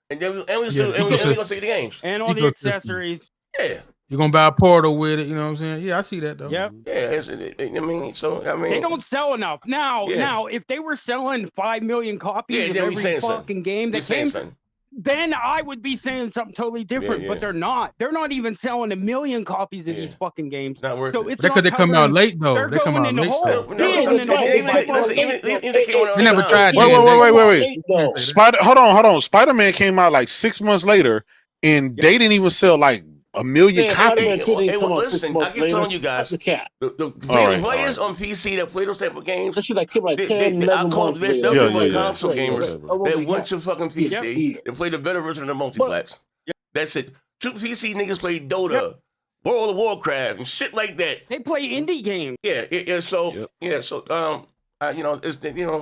and then we're gonna sell you the games and all the accessories. Yeah. You're gonna buy a portal with it, you know what I'm saying? Yeah, I see that though. Yep. Yeah, they don't sell enough. Now, if they were selling 5 million copies of every fucking game that came, then I would be saying something totally different. But they're not. They're not even selling 1 million copies of these fucking games. Not worth so it's because they come out late though. They're they come out late. They never tried. Wait. Hold on. Spider-Man came out like 6 months later, and they didn't even sell like 1 million copies. Listen, I keep telling you guys, the players on PC that play those type of games, they're console gamers that went to fucking PC. They play the better version of the multiplats. That's it. True PC niggas play Dota, World of Warcraft, and shit like that. They play indie games. I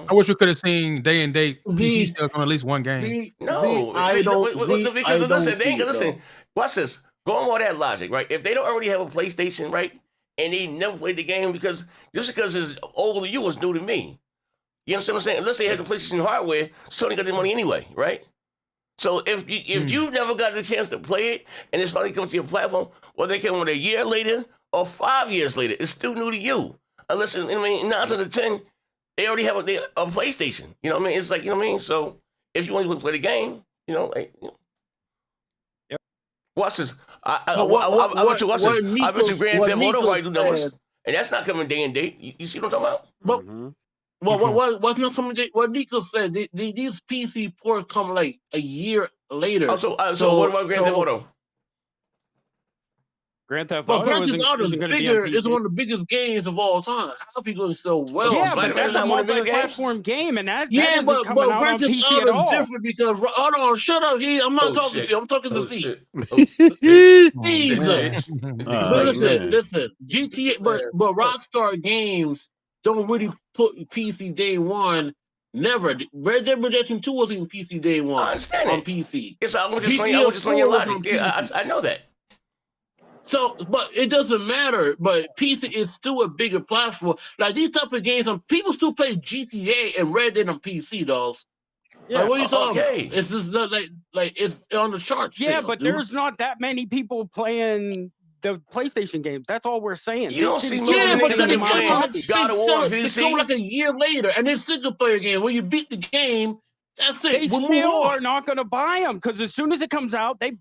wish we could have seen day and date PC sales on at least one game. Listen, watch this. Go on all that logic, right? If they don't already have a PlayStation, right, and they never played the game because it's old to you was new to me. You understand what I'm saying? Unless they had the PlayStation hardware, Sony got their money anyway, right? So if you never got the chance to play it and it's finally come to your platform, well, they came on a year later or 5 years later, it's still new to you. Unless 9 out of 10, they already have a PlayStation. You know what I mean? It's like, you know what I mean? So if you want to play the game, You know, like. Yep. Watch this. I bet you. Watch this. I bet you Grand Theft Auto right do numbers, and that's not coming day and date. You see what I'm talking about? But what's not coming? What Nico said, these PC ports come like a year later. Oh, so what about Grand Theft Auto? Grand Theft Auto. Grand Theft Auto is bigger. It's one of the biggest games of all time. How is it going so well? Yeah, but that's a multi-platform game, and that but Grand Theft Auto is different because hold on, shut up. I'm not talking to you. I'm talking to Z. Jesus. Listen. GTA, but Rockstar Games don't really put PC day one. Never. Red Dead Redemption 2 wasn't even PC day one. I understand on it. PC. Yes, I was just playing your logic. Yeah, I know that. So, but it doesn't matter. But PC is still a bigger platform. Like these type of games, people still play GTA and Red Dead on PC, dolls. Yeah, like, what are you talking about? It's just not like it's on the charts. Yeah, but there's not that many people playing the PlayStation games. That's all we're saying. You don't see most niggas that playing God of War PC. They come like a year later, and they're single player game. When you beat the game, that's it. They still are not going to buy them because as soon as it comes out, they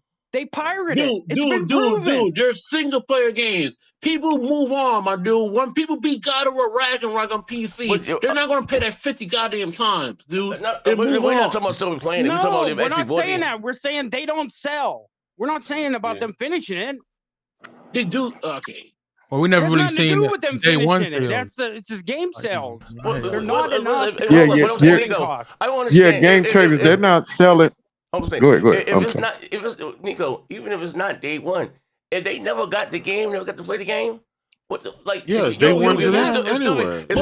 pirate it. Dude, they're single player games. People move on, my dude. When people beat God of War Ragnarok on PC, they're not going to pay that 50 goddamn times, dude. We're not talking about still playing it. No, we're talking about we're actually not saying that. We're saying they don't sell. We're not saying about them finishing it. They do. Okay. Well, we never really seen them day one it. It's just game sales. They're not enough. I want to say game trailers. They're not selling. I'm saying, go ahead. If it's Nico, even if it's not day one, if they never got the game, never got to play the game, what the like? Yes, day one. It's still If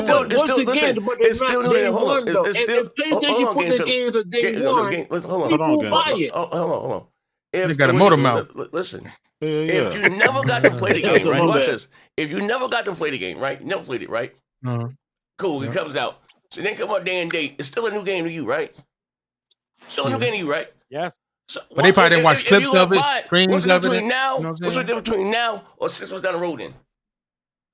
PlayStation put the games at day one, people buy it. Hold on. They got a motor mouth. Listen. If you never got to play the game, right? Watch this. If you never got to play the game, right? You never played it, right? Cool. It comes out. So then come out day and date. It's still a new game to you, right? Still a new game to you, right? Yes. So, but they probably didn't watch clips of it, streams of it. What's the difference between now or 6 months down the road then?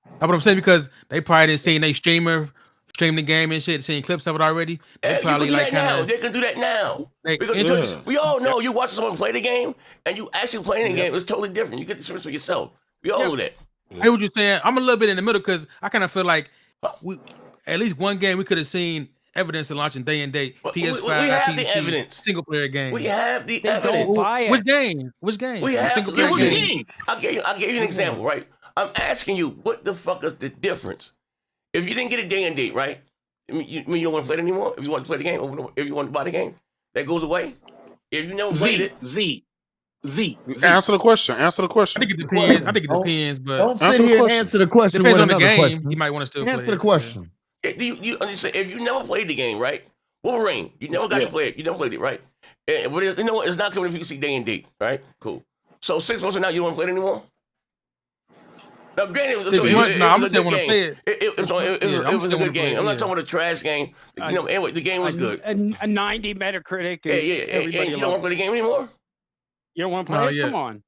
That's what I'm saying, because they probably didn't see they stream the game and shit, seeing clips of it already. They probably like they can do that now. Because we all know you watch someone play the game and you actually playing the game. It's totally different. You get the experience for yourself. We all know that. Hey, what you saying? I'm a little bit in the middle because I kind of feel like at least one game we could have seen evidence of launching day and date. PS5, we have PC, the evidence. Single player game. We have the evidence. Don't buy it. Which game? We have single player game. I'll give you an example, right? I'm asking you, what the fuck is the difference? If you didn't get a day and date, right? You don't want to play it anymore? If you want to play the game, or if you want to buy the game, that goes away? If you never played it. Z. Answer the question. I think it depends. But don't sit here and answer the question. Depends on the game. Question. You might want to still answer the question. If you never played the game, right? Wolverine, you never got to play it. You never played it, right? But you know what? It's not coming to PC day and date, right? Cool. So 6 months from now, you don't want to play it anymore? Now, granted, 6 months. No, I'm still want to play it. It was a good game. I'm not talking about a trash game. Anyway, the game was good. A 90 Metacritic. Yeah. You don't want to play the game anymore? You don't want to play it? Come on.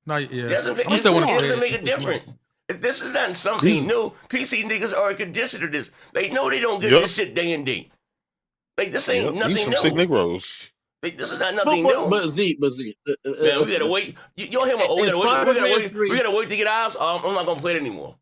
It doesn't make it different. This is not something new. PC niggas are conditioned to this. They know they don't get this shit day and date. Like, this ain't nothing new. Sick Negroes. Like, this is not nothing new. But Z. Man, we gotta wait. You don't hear we gotta wait to get ours. I'm not gonna play it anymore.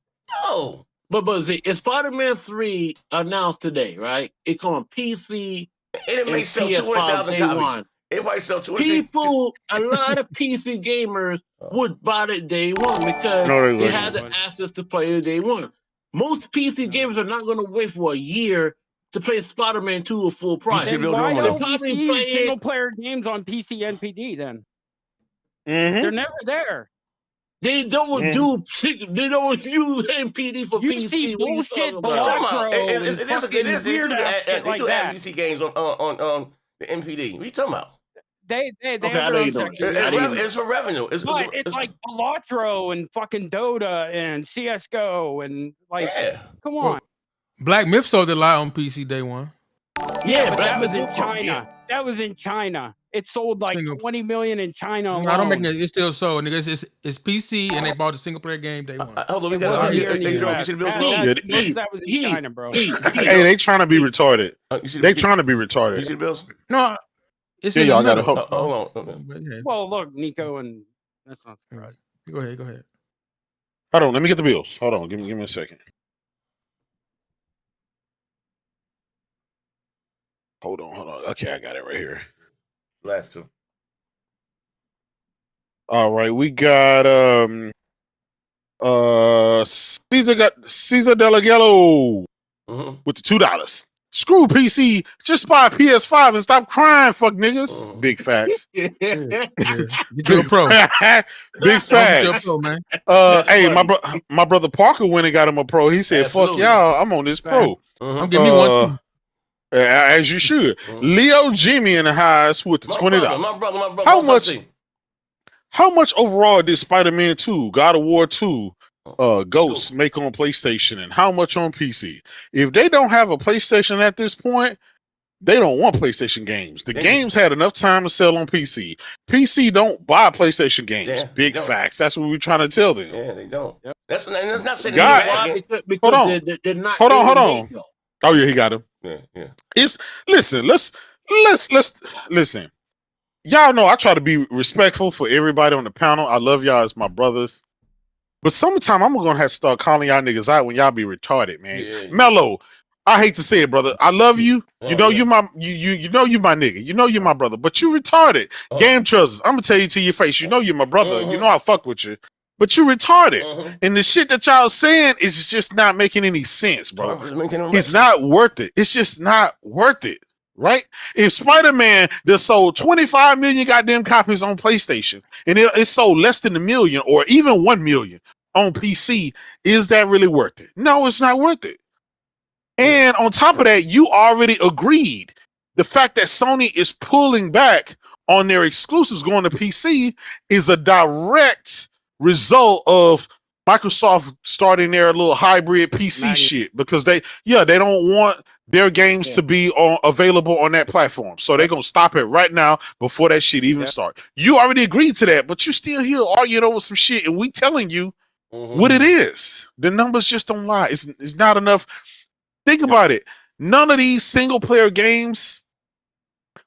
No. But Z, it's Spider-Man 3 announced today, right? It come on PC. It may sell 200,000 copies. It might sell 200,000. A lot of PC gamers would buy it day one because they had the access to play it day one. Most PC gamers are not going to wait for a year to play Spider-Man 2 at full price. Why don't we see single-player games on PC NPD then? They're never there. They don't do. They don't use NPD for you PC. See bullshit. It is weird. They do have PC games on the NPD. What are you talking about? They have their own section. It's for revenue. It's like Balatro and fucking Dota and CS:GO and come on. Black Myth sold a lot on PC day one. Yeah, but that was in China. That was in China. It sold like 20 million in China alone. No, I don't make it. It's still sold, niggas. It's PC, and they bought a single player game day one. Hold on, we got that was in China, bro. Hey, they trying to be retarded. They trying to be retarded. You see the bills? No. It's Yeah, in the y'all gotta middle. hope. Hold on. Well, look, Nico, and that's not right. Go ahead. Hold on, let me get the bills. Hold on, give me a second. Hold on. Okay, I got it right here. Last two. All right, we got Caesar Delagello with the $2. Screw PC, just buy a PS5 and stop crying, fuck niggas. Big facts. Get you a pro. Big facts. Pro, man. Hey, my brother Parker went and got him a pro. He said, "Fuck y'all, I'm on this pro." I'm giving me one too. As you should. Leo Jimmy in the highs with the $20. My brother. How much overall did Spider-Man 2, God of War 2, Ghost make on PlayStation, and how much on PC? If they don't have a PlayStation at this point, they don't want PlayStation games. The games had enough time to sell on PC. PC don't buy PlayStation games. Big facts. That's what we're trying to tell them. Yeah, they don't. Yep. That's not saying hold on. Hold on. Oh yeah, he got him. Yeah. Listen. Y'all know I try to be respectful for everybody on the panel. I love y'all as my brothers. But sometime I'm gonna have to start calling y'all niggas out when y'all be retarded, man. Yeah. Mello, I hate to say it, brother. I love you. You know you my nigga. You know you're my brother, but you retarded. Game trousers. I'm gonna tell you to your face. You know you're my brother. You know I fuck with you. But you retarded. And the shit that y'all saying is just not making any sense, bro. It's not worth it. It's just not worth it. Right? If Spider-Man that sold 25 million goddamn copies on PlayStation and it sold less than 1 million or even 1 million on PC, is that really worth it? No, it's not worth it. And on top of that, you already agreed the fact that Sony is pulling back on their exclusives going to PC is a direct result of Microsoft starting their little hybrid PC shit because they don't want their games to be available on that platform. So they're going to stop it right now before that shit even start. You already agreed to that, but you still here arguing over some shit and we telling you what it is. The numbers just don't lie. It's not enough. Think about it. None of these single player games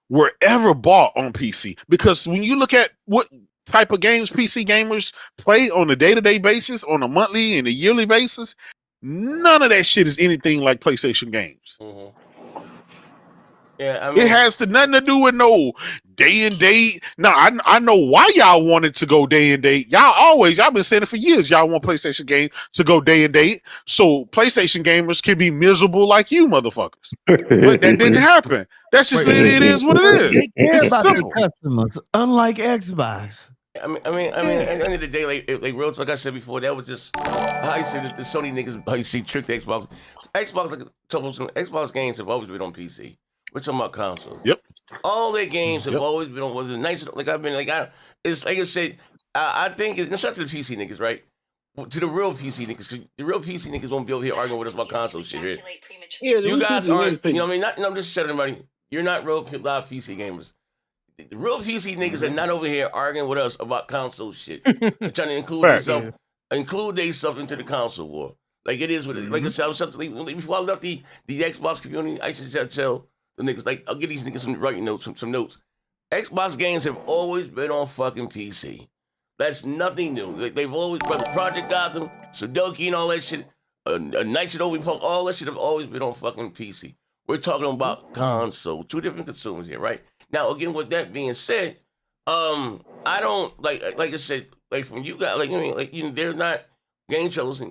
were ever bought on PC because when you look at what type of games PC gamers play on a day-to-day basis, on a monthly and a yearly basis, none of that shit is anything like PlayStation games. Yeah, I mean, it has nothing to do with no day and date. Now, I know why y'all wanted to go day and date. Y'all been saying it for years. Y'all want PlayStation game to go day and date, so PlayStation gamers can be miserable like you motherfuckers. But that didn't happen. That's just it is what it is. They care It's about simple. their customers, unlike Xbox. I mean, at the end of the day, like real talk, like I said before, that was just how you say the Sony niggas, how you see trick the Xbox. Xbox games have always been on PC. We're talking about console. Yep. All their games have always been on. Was it nice? It's like I said. I think it's not to the PC niggas, right? To the real PC niggas, because the real PC niggas won't be over here arguing with us about console shit here. Yeah, You guys aren't. You know what I mean? I'm just shutting everybody. You're not real live PC gamers. The real PC niggas are not over here arguing with us about console shit. They're trying to include themselves into the console war. Like it is what it is. Like I said, before I left the Xbox community, I used to tell the niggas, like, I'll give these niggas some writing notes, some notes. Xbox games have always been on fucking PC. That's nothing new. They've always, Project Gotham, Sudoku and all that shit, Night Shit Over Punk, all that shit have always been on fucking PC. We're talking about console, two different consumers here, right? Now, again, with that being said, I don't like I said, like from you guys, they're not game trailers,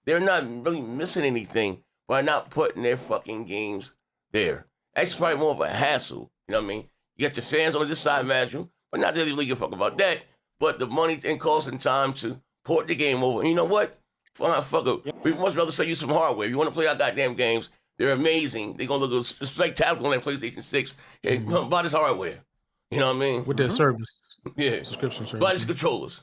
they're not really missing anything by not putting their fucking games there. That's probably more of a hassle. You know what I mean? You got your fans on this side, imagine, but not really give a fuck about that. But the money and cost and time to port the game over. And you know what? Fuck it. We much rather sell you some hardware. You want to play our goddamn games? They're amazing. They're gonna look spectacular on that PlayStation 6. Hey, buy this hardware. You know what I mean? With their service. Yeah. Subscription service. Buy these controllers.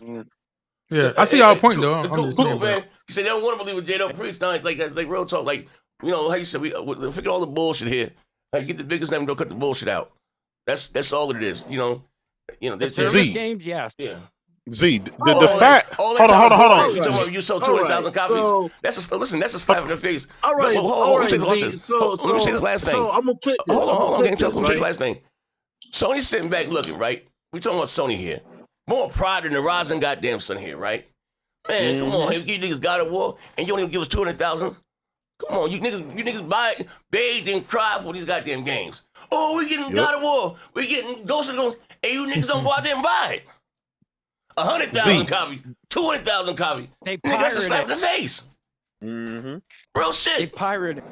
Yeah, I see y'all point though. Cool, man. You said they don't want to believe what J-Dub preached. Now, like real talk. Like, you know, how you said, we forget all the bullshit here. Like, get the biggest name and don't cut the bullshit out. That's all it is. You know, service games, yes. Yeah. Z, the fact. Hold on. You sold 200,000 copies. That's a slap in the face. All right. Let me say this last thing. So I'm gonna put this. Hold on. Let me say this last thing. Sony's sitting back looking, right? We talking about Sony here. More pride than the rising goddamn sun here, right? Man, come on, if you niggas God of War and you don't even give us 200,000, come on, you niggas buy it, bathe and cry for these goddamn games. Oh, we getting God of War, we getting Ghost of Yotei, and you niggas don't go out there and buy it. 100,000 copies, 200,000 copies. They Niggas just slap pirated in the face. Real shit. They pirated.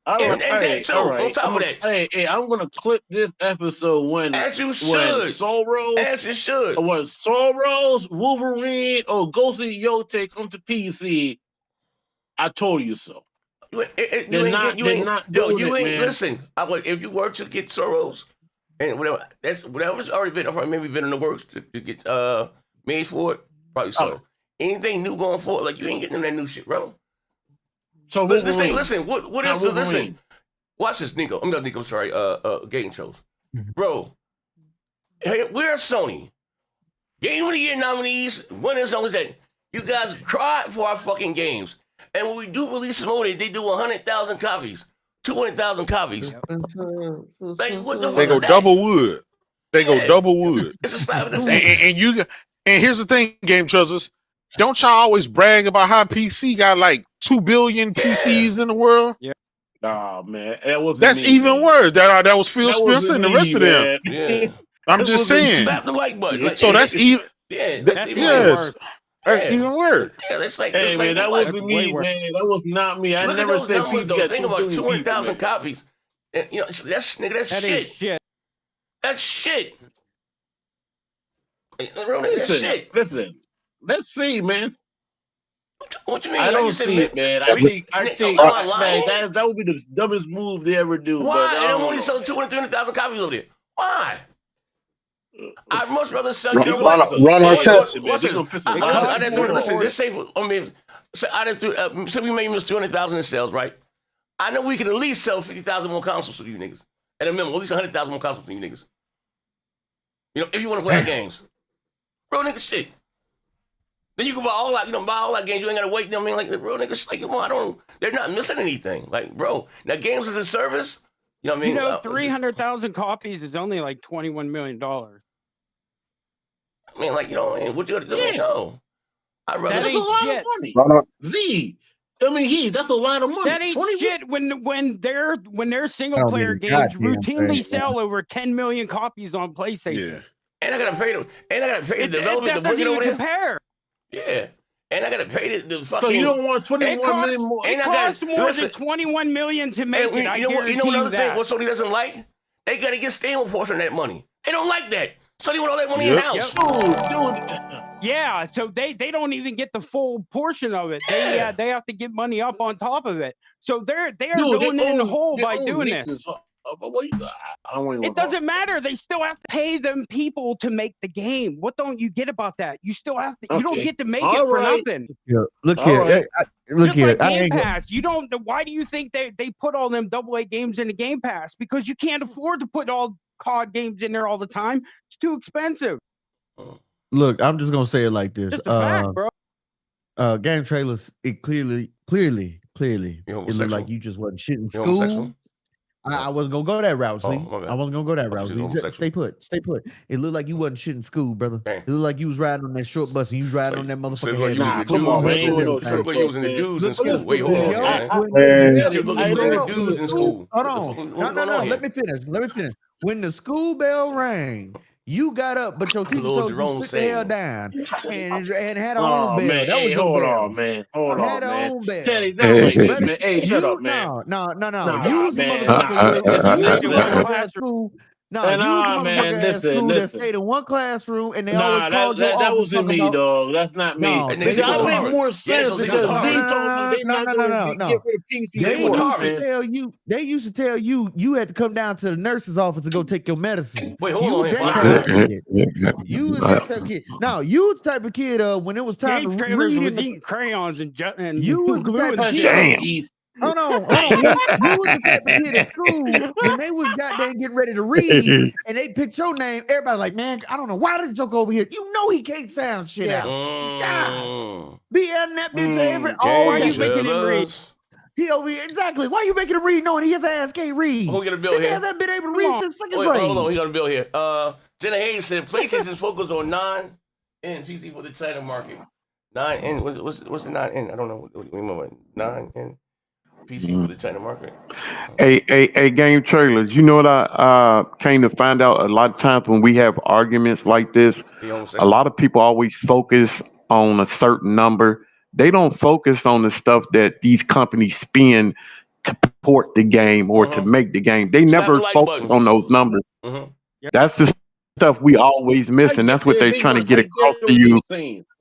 All right, that too, all right. on top of that. Hey, I'm gonna clip this episode when As you when should. Soros, As you should. When Soros, Wolverine, or Ghost of Yotei come to PC. I told you so. They're not doing it, man. Listen. If you were to get Soros and whatever's already been, probably maybe been in the works to get made for it, probably so. Anything new going forward, like you ain't getting that new shit, bro. So listen, what is this? Listen, watch this, Nico. I'm not Nico. I'm sorry, Game shows, bro. Hey, we're Sony. Game of the Year nominees, winners, songs that you guys cried for our fucking games, and when we do release them over, they do 100,000 copies, 200,000 copies. Like what the fuck? They go double wood. They go double wood. It's a slap in the face. And here's the thing, Game Chuzzers. Don't y'all always brag about how PC got like 2 billion PCs in the world? Yeah. Nah, man, that's even worse. That was Phil Spencer and the rest of them. Yeah. I'm just saying. Slap the like button. So that's even. Yeah, that's even worse. Even worse. Yeah, that's like. Hey, man, that wasn't me, man. That was not me. I never said PC got 2 Think about billion 200,000 copies. And, you know, that's shit. That's shit. Listen. Let's see, man. What you mean? I don't see it, man. I think that would be the dumbest move they ever do. Why? And I'm only sold 200,000 copies of it. Why? I'd much rather sell you. Run our test. Listen, just say, say we made 200,000 in sales, right? I know we can at least sell 50,000 more consoles for you niggas. At a minimum, at least 100,000 more consoles for you niggas. You know, if you want to play our games. Bro, nigga, shit. Then you can buy all that games. You ain't gotta wait. You know what I mean? Like, bro, niggas, like, come on, they're not missing anything. Like, bro, now games as a service. You know what I mean? You know, 300,000 copies is only like $21 million. I mean, like, you know, what you gotta do? No, I'd rather. That's a lot of money. Z. I mean, that's a lot of money. That ain't shit when their single player games routinely sell over 10 million copies on PlayStation. Yeah. And I gotta pay the development to bring it over there. Compare. Yeah. And I gotta pay the fucking. So you don't want 21 million more? It costs more than 21 million to make it. You know another thing? What Sony doesn't like? They gotta get stable portion of that money. They don't like that. Sony want all that money in house. Yeah, so they don't even get the full portion of it. They have to get money up on top of it. So they're going in the hole by doing this. It doesn't matter. They still have to pay them people to make the game. What don't you get about that? You still have to. You don't get to make it for nothing. Yeah, look here. Look here. Like Game Pass. You don't. Why do you think they put all them AA games in the Game Pass? Because you can't afford to put all COD games in there all the time. It's too expensive. Look, I'm just gonna say it like this. Just a fact, bro. Game trailers. It clearly. It looked like you just wasn't shit in school. I wasn't gonna go that route. See, I wasn't gonna go that route. Stay put. It looked like you wasn't shit in school, brother. It looked like you was riding on that short bus and you was riding on that motherfucker head. Nah, come on, man. You was in the dudes in school. Wait, hold on, man. Hold on. No. Let me finish. When the school bell rang, you got up, but your teacher told you to sit the hell down and had her own bell. Man. That was hold bell. on, man. Hold had on, her man. own bell. Teddy, man. Hey, shut up, man. No. Nah, You was the man. motherfucker. Man. Listen. Stayed in one classroom and they always called you. That wasn't me, dog. That's not me. No, I make more sense because Z told me no. Get rid of PC. They used to tell you you had to come down to the nurse's office to go take your medicine. Wait, hold on. You was that type of kid. No, you was the type of kid when it was time to read eating crayons and you was the type of kid. Hold on. You was the type of kid at school when they was goddamn getting ready to read and they picked your name. Everybody like, man, I don't know why this joke over here. You know he can't sound shit out. God. Be adding that bitch every. Why are you making him read? He over here, exactly. Why are you making him read knowing his ass can't read? Who got a bill His here? ass hasn't been able to read since second Wait, grade. hold on, he got a bill here. Jenna Hayes said PlayStation's focus on 9N PC for the China market. 9N, what's the 9N? I don't know. What do you mean by 9N PC for the China market? Hey, game trailers. You know what I came to find out a lot of times when we have arguments like this, a lot of people always focus on a certain number. They don't focus on the stuff that these companies spend to port the game or to make the game. They never focus on those numbers. That's the stuff we always miss, and that's what they're trying to get across to you.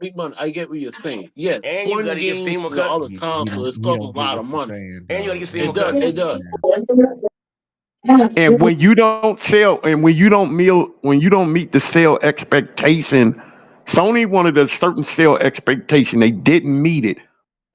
Big money. I get what you're saying. Yes, and you gotta get Steam and all the consoles cost a lot of money. And you gotta get Steam. It does. And when you don't sell, and when you don't meet the sale expectation, Sony wanted a certain sale expectation. They didn't meet it.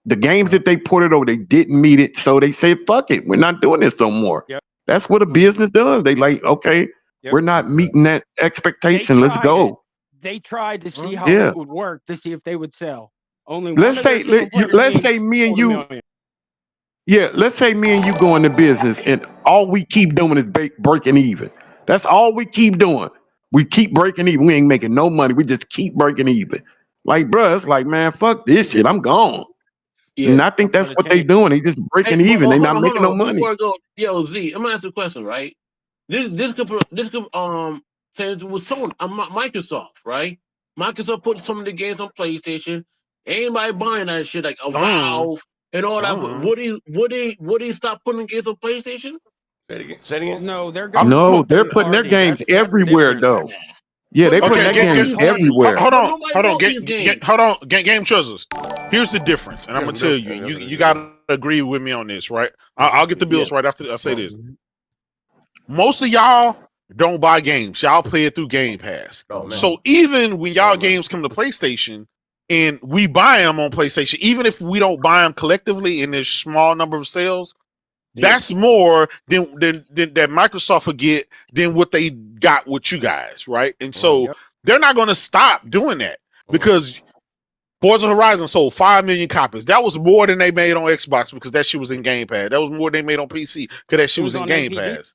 The games that they ported over, they didn't meet it. So they said, fuck it, we're not doing this no more. That's what a business does. They like, okay, we're not meeting that expectation. Let's go. They tried to see how it would work, to see if they would sell. Let's say me and you. Yeah, let's say me and you go into business, and all we keep doing is breaking even. That's all we keep doing. We keep breaking even. We ain't making no money. We just keep breaking even. Like, bro, it's like, man, fuck this shit. I'm gone. Yeah. And I think that's what they doing. They just breaking even. They not making no money. Before I go, yo, Z, I'm gonna ask you a question, right? This could say it was Sony, Microsoft, right? Microsoft put some of the games on PlayStation. Anybody buying that shit like a Valve and all that? Would he stop putting games on PlayStation? Say it again. No, they're putting their games everywhere though. Yeah, they put their games everywhere. Hold on, Game Choosers. Here's the difference, and I'm gonna tell you, and you gotta agree with me on this, right? I'll get the bills right after I say this. Most of y'all don't buy games. Y'all play it through Game Pass. So even when y'all games come to PlayStation and we buy them on PlayStation, even if we don't buy them collectively in this small number of sales, that's more than that Microsoft forget than what they got with you guys, right? And so they're not going to stop doing that because Forza Horizon sold 5 million copies. That was more than they made on Xbox because that shit was in Game Pass. That was more than they made on PC because that shit was in Game Pass.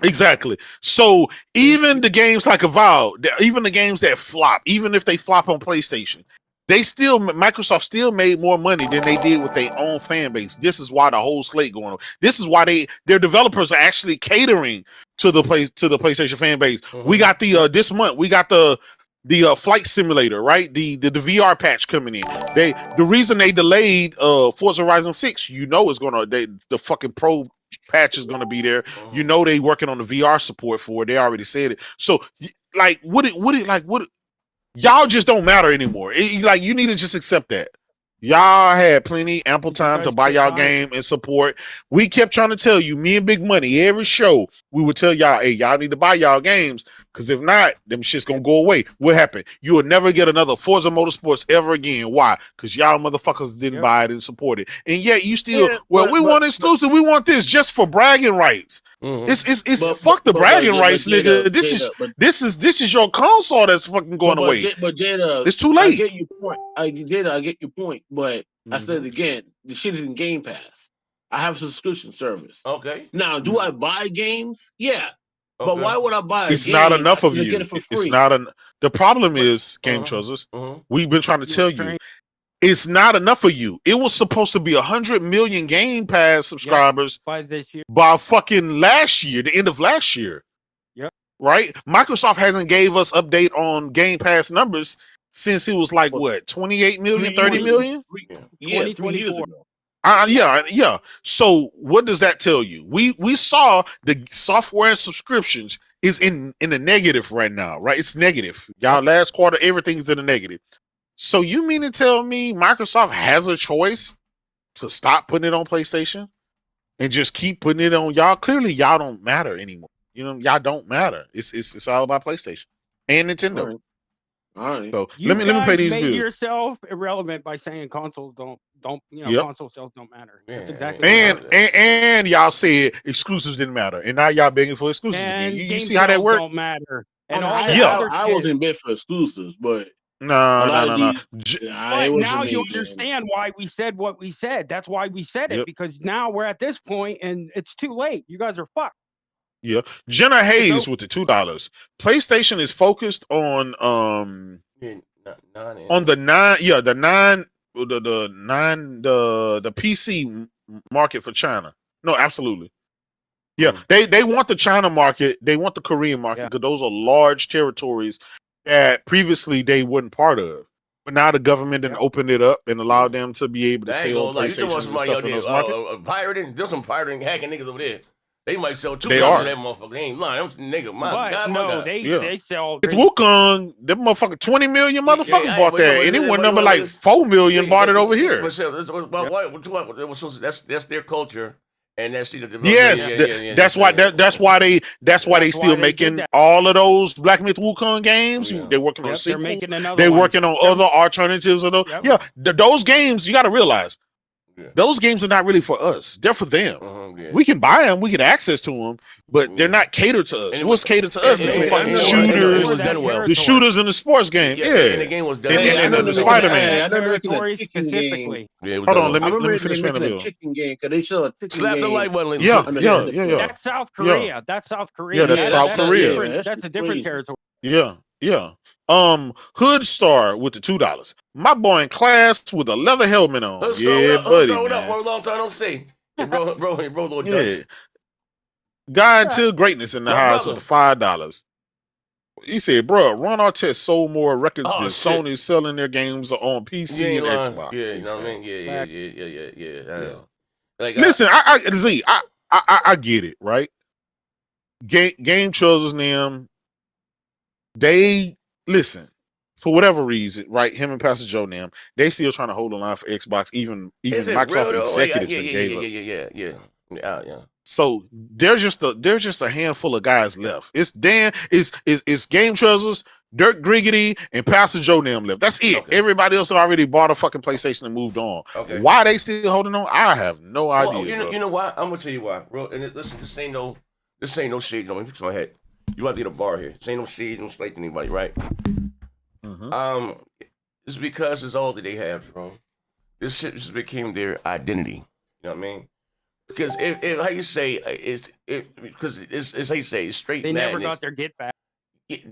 Exactly. So even the games like Avowed, even the games that flop, even if they flop on PlayStation, Microsoft still made more money than they did with their own fan base. This is why the whole slate going on. This is why their developers are actually catering to the PlayStation fan base. We got this month we got the flight simulator, right? The VR patch coming in. The reason they delayed Forza Horizon 6, is the fucking pro patch is gonna be there. They working on the VR support for it. They already said it. So like what y'all just don't matter anymore. You need to just accept that. Y'all had ample time to buy y'all game and support. We kept trying to tell you, me and Big Money, every show, we would tell y'all, hey, y'all need to buy y'all games, because if not, them shit's gonna go away. What happened? You will never get another Forza Motorsports ever again. Why? Because y'all motherfuckers didn't buy it and support it. And yet you still, we want exclusive. We want this just for bragging rights. Fuck the bragging rights, nigga. This is your console that's fucking going away. But Jada, it's too late. I get your point. I get your point. But I said again, the shit is in Game Pass. I have a subscription service. Okay. Now, do I buy games? Yeah. Okay. But why would I buy? It's not enough of you. It's not the problem is, Game Choosers. We've been trying to tell you. It's not enough for you. It was supposed to be 100 million Game Pass subscribers by this year, by fucking last year, the end of last year. Yep. Right? Microsoft hasn't gave us update on Game Pass numbers since it was like what, 28 million, 30 million? Yeah, 3 years ago. Yeah. So what does that tell you? We saw the software subscriptions is in the negative right now, right? It's negative. Y'all last quarter, everything's in the negative. So you mean to tell me Microsoft has a choice to stop putting it on PlayStation and just keep putting it on y'all? Clearly, y'all don't matter anymore. Y'all don't matter. It's all about PlayStation and Nintendo. All right. So let me pay these bills. Yourself irrelevant by saying consoles don't console sales don't matter. That's exactly. And y'all said exclusives didn't matter, and now y'all begging for exclusives again. You see how that works? Don't matter. And I was in bed for exclusives, but No. But now you understand why we said what we said. That's why we said it, because now we're at this point and it's too late. You guys are fucked. Yeah. Jenna Hayes with the $2. PlayStation is focused on the PC market for China. No, absolutely. Yeah, they want the China market, they want the Korean market, because those are large territories that previously they weren't part of. But now the government didn't open it up and allowed them to be able to sell PlayStations and stuff in those markets. Pirating, there's some pirating, hacking niggas over there. They might sell 2 million of that motherfucker. They ain't lying. Them nigga, my God. They sell. It's Wukong. Them motherfucker 20 million motherfuckers bought that. And it went number like 4 million bought it over here. That's their culture. And that's that's why they still making all of those Black Myth Wukong games. They're working on sequels. They're working on other alternatives of those. Those games, you got to realize, those games are not really for us. They're for them. We can buy them, we get access to them, but they're not catered to us. What's catered to us is the fucking shooters, the shooters in the sports game. And the game was done. And the Spider-Man. Specifically. Hold on, let me finish paying the bill. Chicken game, because they show a chicken Slap game. the light button. Yeah. That's South Korea. That's South Korea. Yeah, that's South Korea. That's a different territory. Yeah. Hood Star with the $2. My boy in class with a leather helmet on. Buddy. Hold up, for a long time, don't see. Bro, little Dutch. Guide to Greatness in the house with the $5. He said, bro, Ron Artest sold more records than Sony selling their games on PC and Xbox. Yeah, you know what I mean? Yeah. Like, listen, I get it, right? Game Choosers them, they listen, for whatever reason, right? Him and Pastor Joe them, they still trying to hold the line for Xbox, even Microsoft executives that gave up. Yeah. So there's just a handful of guys left. It's Dan, it's Game Choosers, Dirk Griggity, and Pastor Joe them left. That's it. Okay. Everybody else already bought a fucking PlayStation and moved on. Okay. Why they still holding on? I have no idea. You know why? I'm gonna tell you why, bro. And listen, this ain't no shade. No, fix my head. You about to get a bar here. This ain't no shade, no slate to anybody, right? It's because it's all that they have, bro. This shit just became their identity. You know what I mean? Because if how you say because it's how you say it's straight. They madness. never got their get back.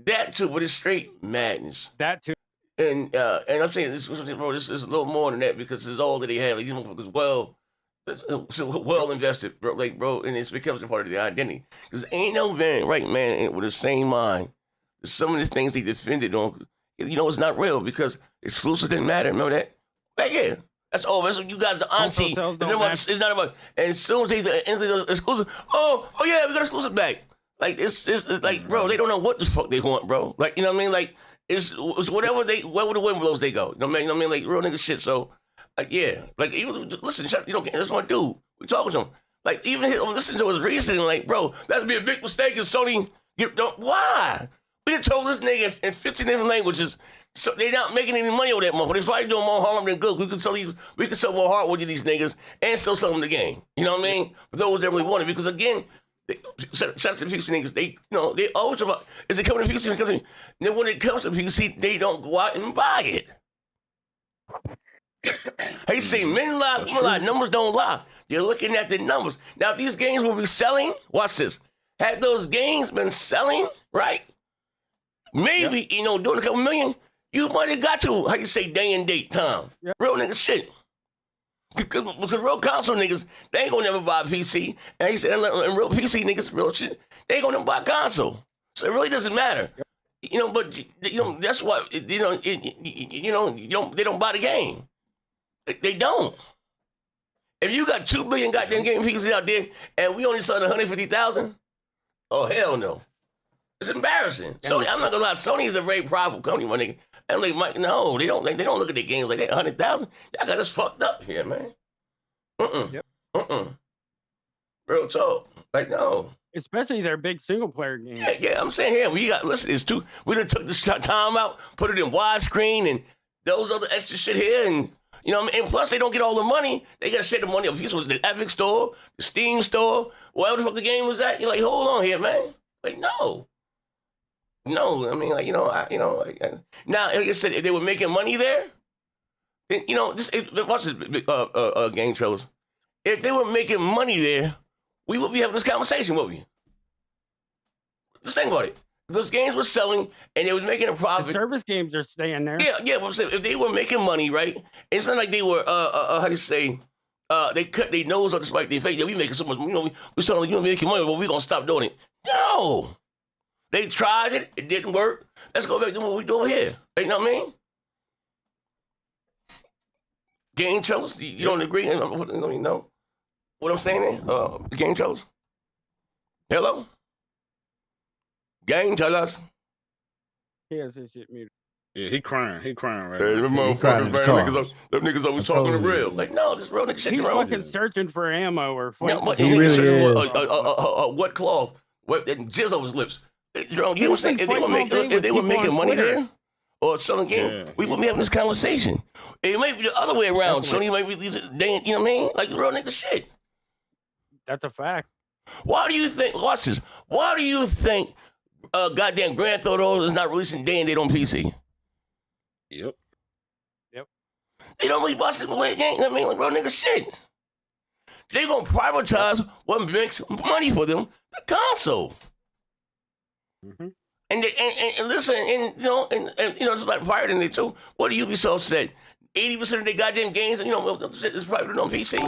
That too, but it's straight madness. That too. And I'm saying this is a little more than that because it's all that they have. Like, you know, because well invested, bro. Like, bro, and it becomes a part of their identity. Because ain't no man with the same mind. Some of the things they defended on, you know, it's not real because exclusive didn't matter. Remember that? Like, yeah. That's all. That's what you guys, the auntie. It's not about. And as soon as they enter exclusive, oh yeah, we got exclusive back. Like it's like, bro, they don't know what the fuck they want, bro. Like, you know what I mean? Like it's whatever the wind blows, they go. You know what I mean? Like real nigga shit. So, like you listen, you don't get this one dude. We talking to him. Like even listen to his reasoning. Like, bro, that'd be a big mistake if Sony why? We done told this nigga in 15 different languages. So they're not making any money over that motherfucker. They're probably doing more harm than good. We could sell more hardware to these niggas and still sell them the game. You know what I mean? For those that really want it, because again, shout out to the PC niggas. They always about is it coming to PC? Then when it comes to PC, they don't go out and buy it. They say men lie, numbers don't lie. You're looking at the numbers. Now if these games will be selling, watch this. Had those games been selling, right? Maybe, doing a couple million. You might have got to, how you say, day and date time. Yep. Real nigga shit. Because real console niggas, they ain't gonna never buy a PC. And he said, and real PC niggas, real shit, they ain't gonna never buy a console. So it really doesn't matter. Yep. But that's why, they don't buy the game. They don't. If you got 2 billion goddamn game PCs out there and we only sold 150,000, oh hell no. It's embarrassing. Sony, I'm not gonna lie, Sony is a very profitable company, my nigga. And like Mike, no, they don't look at their games like that. 100,000, y'all got us fucked up here, man. Real talk, like no. Especially their big single player games. Yeah, I'm saying here we done took this time out, put it in widescreen and those other extra shit here, and you know what I mean. And plus they don't get all the money. They got to share the money up. This was the Epic Store, the Steam Store, whatever the fuck the game was at. You're like, hold on here, man. Like no. No, I mean, like, now, like I said, if they were making money there, then, watch this, game trailers. If they were making money there, we would be having this conversation, wouldn't we? Just think about it. Those games were selling, and they was making a profit. The service games are staying there. Yeah, but I'm saying, if they were making money, right? It's not like they were, how you say, they cut their nose up despite their face. Yeah, we making so much, we selling, making money, but we gonna stop doing it. No. They tried it. It didn't work. Let's go back to what we do over here. You know what I mean? Game trailers, you don't agree? You know what I'm saying there? Game trailers? Hello? Game trailers? He has his shit muted. Yeah, he crying. He crying right now. Them motherfuckers, man, them niggas always talking the real. Like, no, this real nigga shit. He's fucking searching for ammo or he really is. What cloth? What jizz over his lips. You know what I'm saying? If they were making money there or selling games, we wouldn't be having this conversation. It might be the other way around. Sony might release it, you know what I mean? Like the real nigga shit. That's a fact. Why do you think, watch this, why do you think goddamn Grand Theft Auto is not releasing day and date on PC? Yep. They don't really watch it play game, you know what I mean? Like real nigga shit. They gonna privatize what makes money for them, the console. Mm-hmm. And listen, and it's like pirate in there too. What do Ubisoft said? 80% of their goddamn games, shit is private on PC.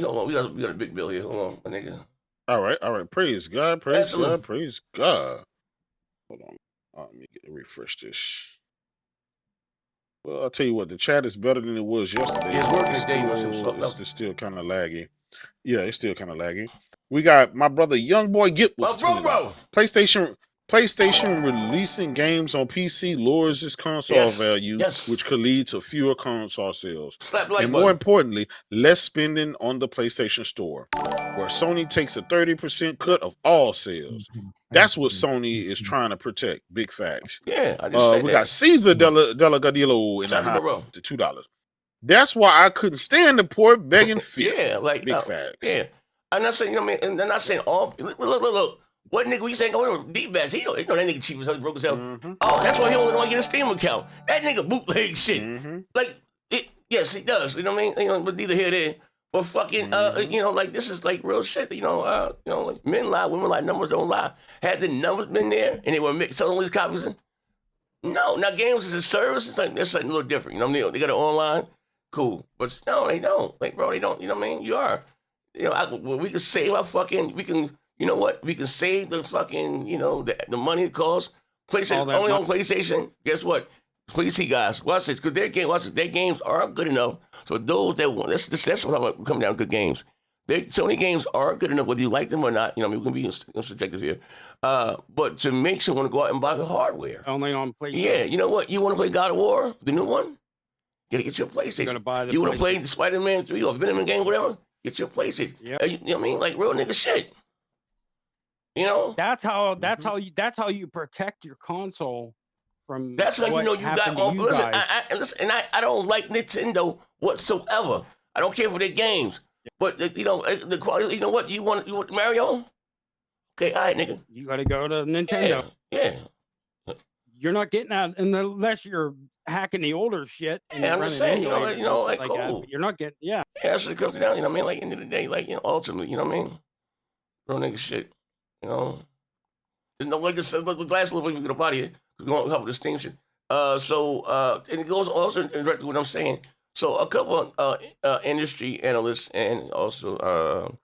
Hold on, we got a big bill here. Hold on, my nigga. All right. Praise God, praise God. Hold on. Let me refresh this. Well, I'll tell you what, the chat is better than it was yesterday. It's still kind of laggy. Yeah, it's still kind of laggy. We got my brother Young Boy Get with bro. PlayStation releasing games on PC lowers its console value, which could lead to fewer console sales. And more importantly, less spending on the PlayStation Store, where Sony takes a 30% cut of all sales. That's what Sony is trying to protect. Big facts. Yeah, I just we got Caesar Delagadillo in the house to $2. That's why I couldn't stand the port begging fee. Big facts. Yeah. I'm not saying, and they're not saying all. Look. What nigga you saying going to deep bash? He know that nigga cheap as hell, broke as hell. Oh, that's why he only want to get a Steam account. That nigga bootleg shit. Yes, he does. You know what I mean? But neither here nor there. But fucking, this is like real shit. Like men lie, women lie, numbers don't lie. Had the numbers been there and they were selling all these copies? No, now games is a service. It's like that's something a little different. You know what I mean? They got it online, cool. But no, they don't. Like, bro, they don't. You know what I mean? You are. We can save our fucking. We can. You know what? We can save the fucking. The money it costs. PlayStation only on PlayStation. Guess what? Please see, guys, watch this because their games are good enough. So those that want that's what I'm coming down to good games. Sony games are good enough whether you like them or not. We can be subjective here. But to make someone go out and buy the hardware. Only on PlayStation. Yeah, you know what? You want to play God of War, the new one? You gotta get your PlayStation. You want to play the Spider-Man 3 or Venom game, whatever? Get your PlayStation. Yep. You know what I mean? Like real nigga shit. That's how you protect your console from. That's how you got. Listen, I don't like Nintendo whatsoever. I don't care for their games, but the quality. You know what? You want Mario? Okay, all right, nigga. You gotta go to Nintendo. Yeah. You're not getting that unless you're hacking the older shit. And I'm just saying, cool. You're not getting, Yeah, that's what it comes down. You know what I mean? Like, end of the day, ultimately, you know what I mean? Real nigga shit. Like I said, the last little bit we get up out of here. We're going to help with this Steam shit. And it goes also in direct to what I'm saying. So a couple of industry analysts and also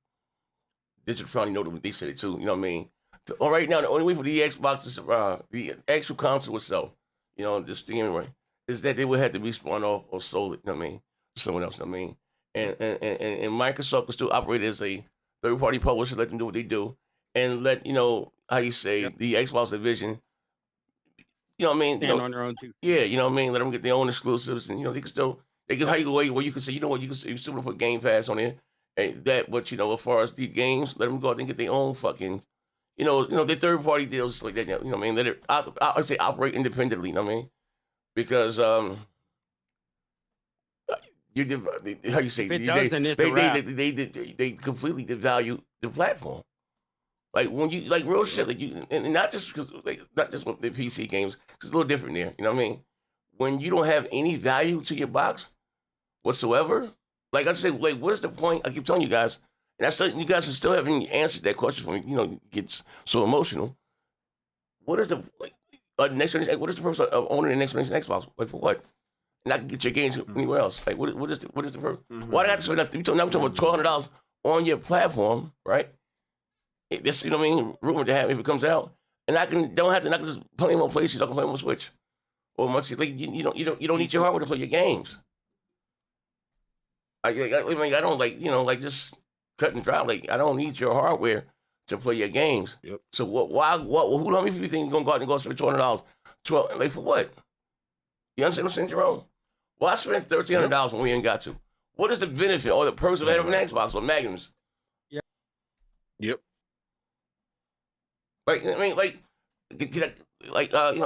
Digital Foundry know what they said it too. You know what I mean? So, right now, the only way for the Xbox to the actual console itself, the Steam is that they would have to be spun off or sold. You know what I mean? Someone else. You know what I mean? And Microsoft will still operate as a third-party publisher, let them do what they do, and let how you say the Xbox division. You know what I mean? Stand on their own too. Yeah, you know what I mean. Let them get their own exclusives, and they can how you go away where you can say you still want to put Game Pass on there, and that. But as far as the games, let them go out and get their own fucking. The third party deals like that. You know what I mean? Let it. I say operate independently. You know what I mean? Because how you say if it doesn't, they completely devalue the platform. Like when you like real shit, like you, and not just because, like, not just with the PC games, it's a little different there. You know what I mean? When you don't have any value to your box whatsoever, like I said, like what is the point? I keep telling you guys, and that's you guys still haven't answered that question for me. You know, it gets so emotional. What is the next generation? What is the purpose of owning the next generation Xbox? Like for what? And I can get your games anywhere else. Like what is the purpose? Why do I have to spend that? Now I'm talking about $1,200 on your platform, right? This, you know what I mean? Rumored to have if it comes out, and I can just play them on PlayStation. I can play them on Switch, or much like you don't need your hardware to play your games. I mean, I don't like like just cut and dry. Like I don't need your hardware to play your games. Yep. So who how many people think gonna go out and go spend $200? Like for what? You understand what I'm saying, Jerome? Why spend $1,300 when we ain't got to? What is the benefit or the perks of having an Xbox or Magnums? Yep. Like I mean, I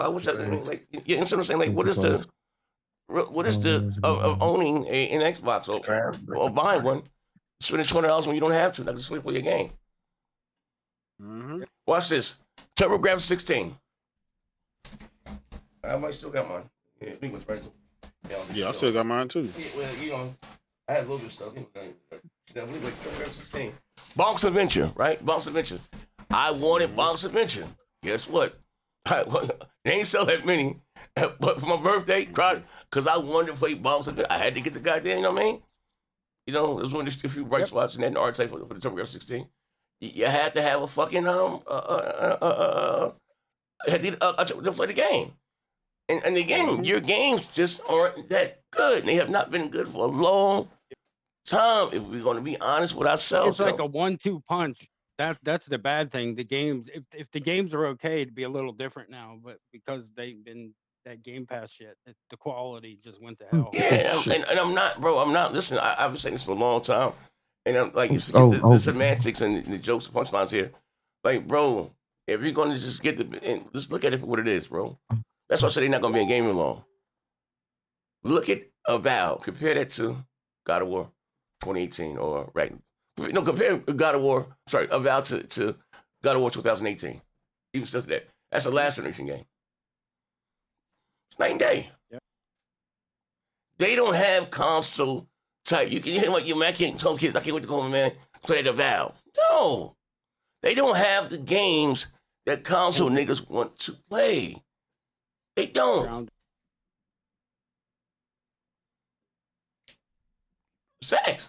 wish I mean, like you understand what I'm saying? Like what is the of owning an Xbox or buying one, spending $200 when you don't have to, not just play your game. Watch this. TurboGrafx 16. I might still got mine. Yeah, big one's right. Yeah, I still got mine too. Yeah, well, I had a little bit of stuff. TurboGrafx 16. Bonk's Adventure, right? Bonk's Adventure. I wanted Bonk's Adventure. Guess what? They ain't sell that many. But for my birthday, cried because I wanted to play Bonk's Adventure. I had to get the goddamn, you know what I mean? You know, there's one of the few bright spots in that art type for the TurboGrafx 16. You had to have a fucking to play the game. And again, your games just aren't that good. They have not been good for a long time, if we're going to be honest with ourselves. It's like a 1-2 punch. That's the bad thing. The games, if the games are okay, it'd be a little different now. But because they've been that Game Pass shit, the quality just went to hell. Yeah, and I'm not, bro. I'm not. Listen, I've been saying this for a long time, and I'm like, the semantics and the jokes and punchlines here. Like, bro, if you're going to just get and just look at it for what it is, bro. That's why I said they're not going to be in gaming long. Look at Avowed. Compare that to God of War 2018 or Ragnarok. No, compare God of War, Avowed to God of War 2018. Even still to that. That's a last generation game. It's night and day. Yep. They don't have console type. You can hear like your man can't tell kids, I can't wait to go home, man, play the Avowed. No. They don't have the games that console niggas want to play. They don't. Facts.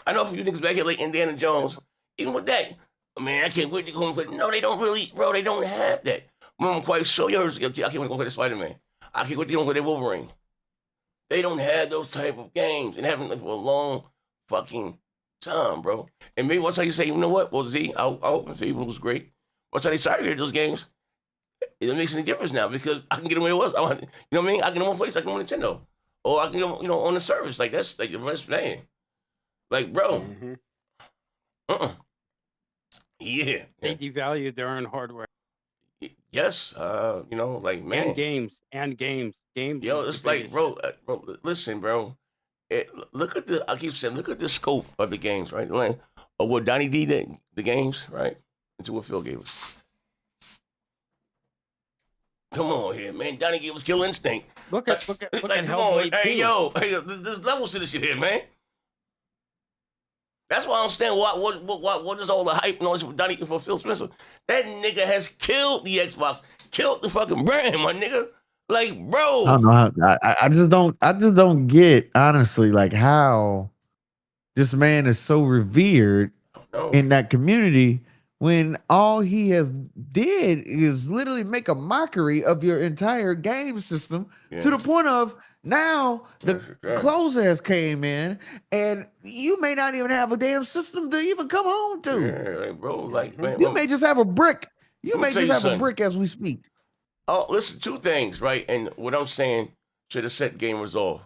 I know for you niggas back here like Indiana Jones, even with that, man, I can't wait to go and play. No, they don't really, bro, they don't have that. I'm quite sure I can't wait to go play the Spider-Man. I can't wait to go play the Wolverine. They don't have those type of games and haven't for a long fucking time, bro. And maybe once I say, you know what? Well, Z, I'll open for you, it was great. Once I decided to get those games, it makes any difference now because I can get them where it was. You know what I mean? I can get them on place, I can on Nintendo. Or I can get them, on the service. Like, that's like the best thing. Like, bro. Yeah. They devalued their own hardware. Yes. Like, man. And games. Yo, it's like, bro, listen, bro. I keep saying, look at the scope of the games, right? Like, or what Donnie D did, the games, right? Into what Phil gave us. Come on here, man. Donnie gave us Kill Instinct. Look at come on. Hey, there's levels to this shit here, man. That's why I don't understand what is all the hype and all this with Donnie for Phil Spencer. That nigga has killed the Xbox, killed the fucking brand, my nigga. Like, bro. I don't know how. I just don't get honestly like how this man is so revered in that community when all he has did is literally make a mockery of your entire game system to the point of now the closer has came in and you may not even have a damn system to even come home to. Yeah, like, bro, like, man, you may just have a brick. You may just have a brick as we speak. Oh, listen, two things, right? And what I'm saying should have set game off.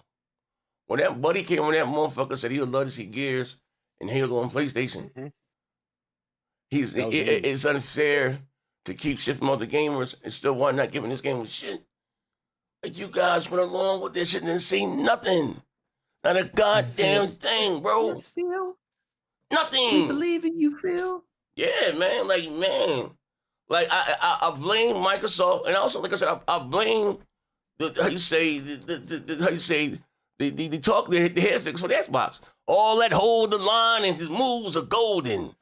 When that buddy came, when that motherfucker said he would love to see Gears and Halo on PlayStation, it's unfair to keep shit from other gamers and still why not giving this game a shit. Like, you guys went along with this shit and didn't see nothing. Not a goddamn thing, bro. Phil? Nothing. We believe in you, Phil. Yeah, man. Like I blame Microsoft, and also, like I said, I blame the head fix for the Xbox. All that hold the line and his moves are golden.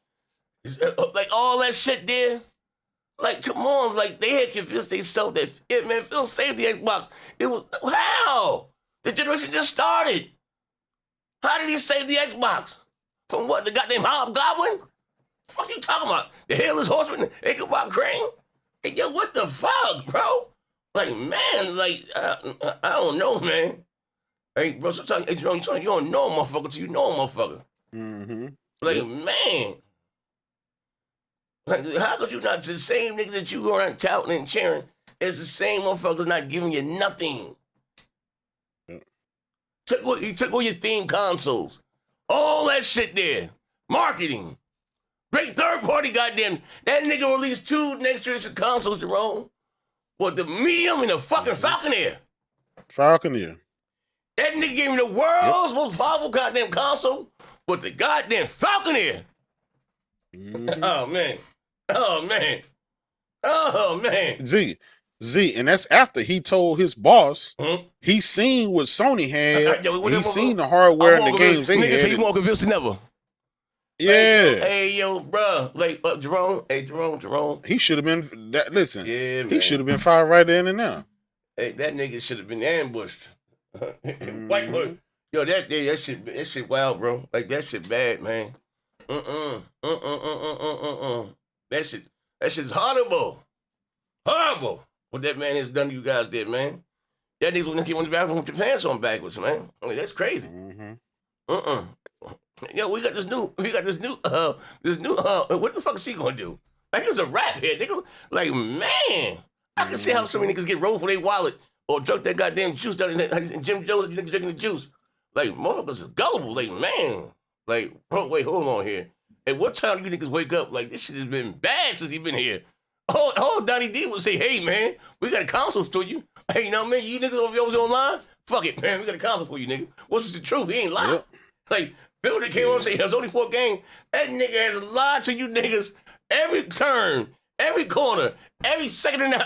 Like all that shit there. Like, come on, like they had convinced themselves that man, Phil saved the Xbox. It was how? The generation just started. How did he save the Xbox? From what? The goddamn Hobgoblin? The fuck you talking about? The Headless Horseman? The Ichabod Crane? Hey, yo, what the fuck, bro? Like, man, like, I don't know, man. Hey, bro, sometimes you don't know a motherfucker till you know a motherfucker. Mm-hmm. Like, man. Like, how could you not, the same nigga that you go around touting and cheering is the same motherfucker not giving you nothing. He took all your theme consoles. All that shit there. Marketing. Great third-party goddamn. That nigga released 2 next-generation consoles, Jerome. What, the Medium and the fucking Falconeer? Falconeer. That nigga gave me the world's most powerful goddamn console, but the goddamn Falconeer. Mm-hmm. Oh, man. Oh, man. Oh, man. Z, and that's after he told his boss he seen what Sony had. He seen the hardware and the games they had. Nigga say he more convinced than ever. Yeah. Hey, yo, bro. Like, Jerome. Hey, Jerome. He should have been. Listen. Yeah, man. He should have been fired right then and now. Hey, that nigga should have been ambushed. Whitewood. Yo, that shit wild, bro. Like, that shit bad, man. That shit's horrible. Horrible. What that man has done to you guys did, man. That niggas when he went to the bathroom with your pants on backwards, man. I mean, that's crazy. Yo, we got this new, what the fuck is she gonna do? Like, it's a rap here, nigga. Like, man, I can see how so many niggas get rolled for their wallet or drunk that goddamn juice down in Jim Joe's, you niggas drinking the juice. Like, motherfuckers is gullible. Like, man. Like, bro, wait, hold on here. At what time do you niggas wake up? Like, this shit has been bad since he been here. Oh, Donnie D would say, hey, man, we got a console for you. Hey, you know what I mean? You niggas over online? Fuck it, man. We got a console for you, nigga. What's the truth? He ain't lying. Yep. Like, Bill that came on and said, there's only 4 games. That nigga has lied to you niggas every turn, every corner, every second of an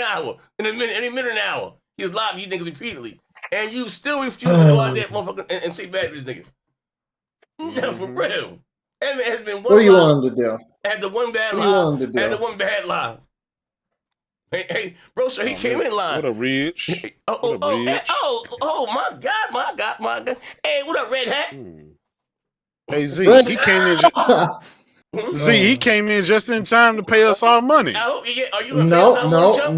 hour, any minute an hour. He's lied to you niggas repeatedly. And you still refuse to go out there, motherfucker, and say bad to this nigga. No, for real. That man has been one. What do you want him to do? Had the one bad What do you want lie. him to do? Had the one bad lie. Hey, bro, so he came in line. What a rich. Oh, my God. Hey, what up, Red Hat? Hey, Z, he came in. He came in just in time to pay us our money. I hope you get. Are you No, hell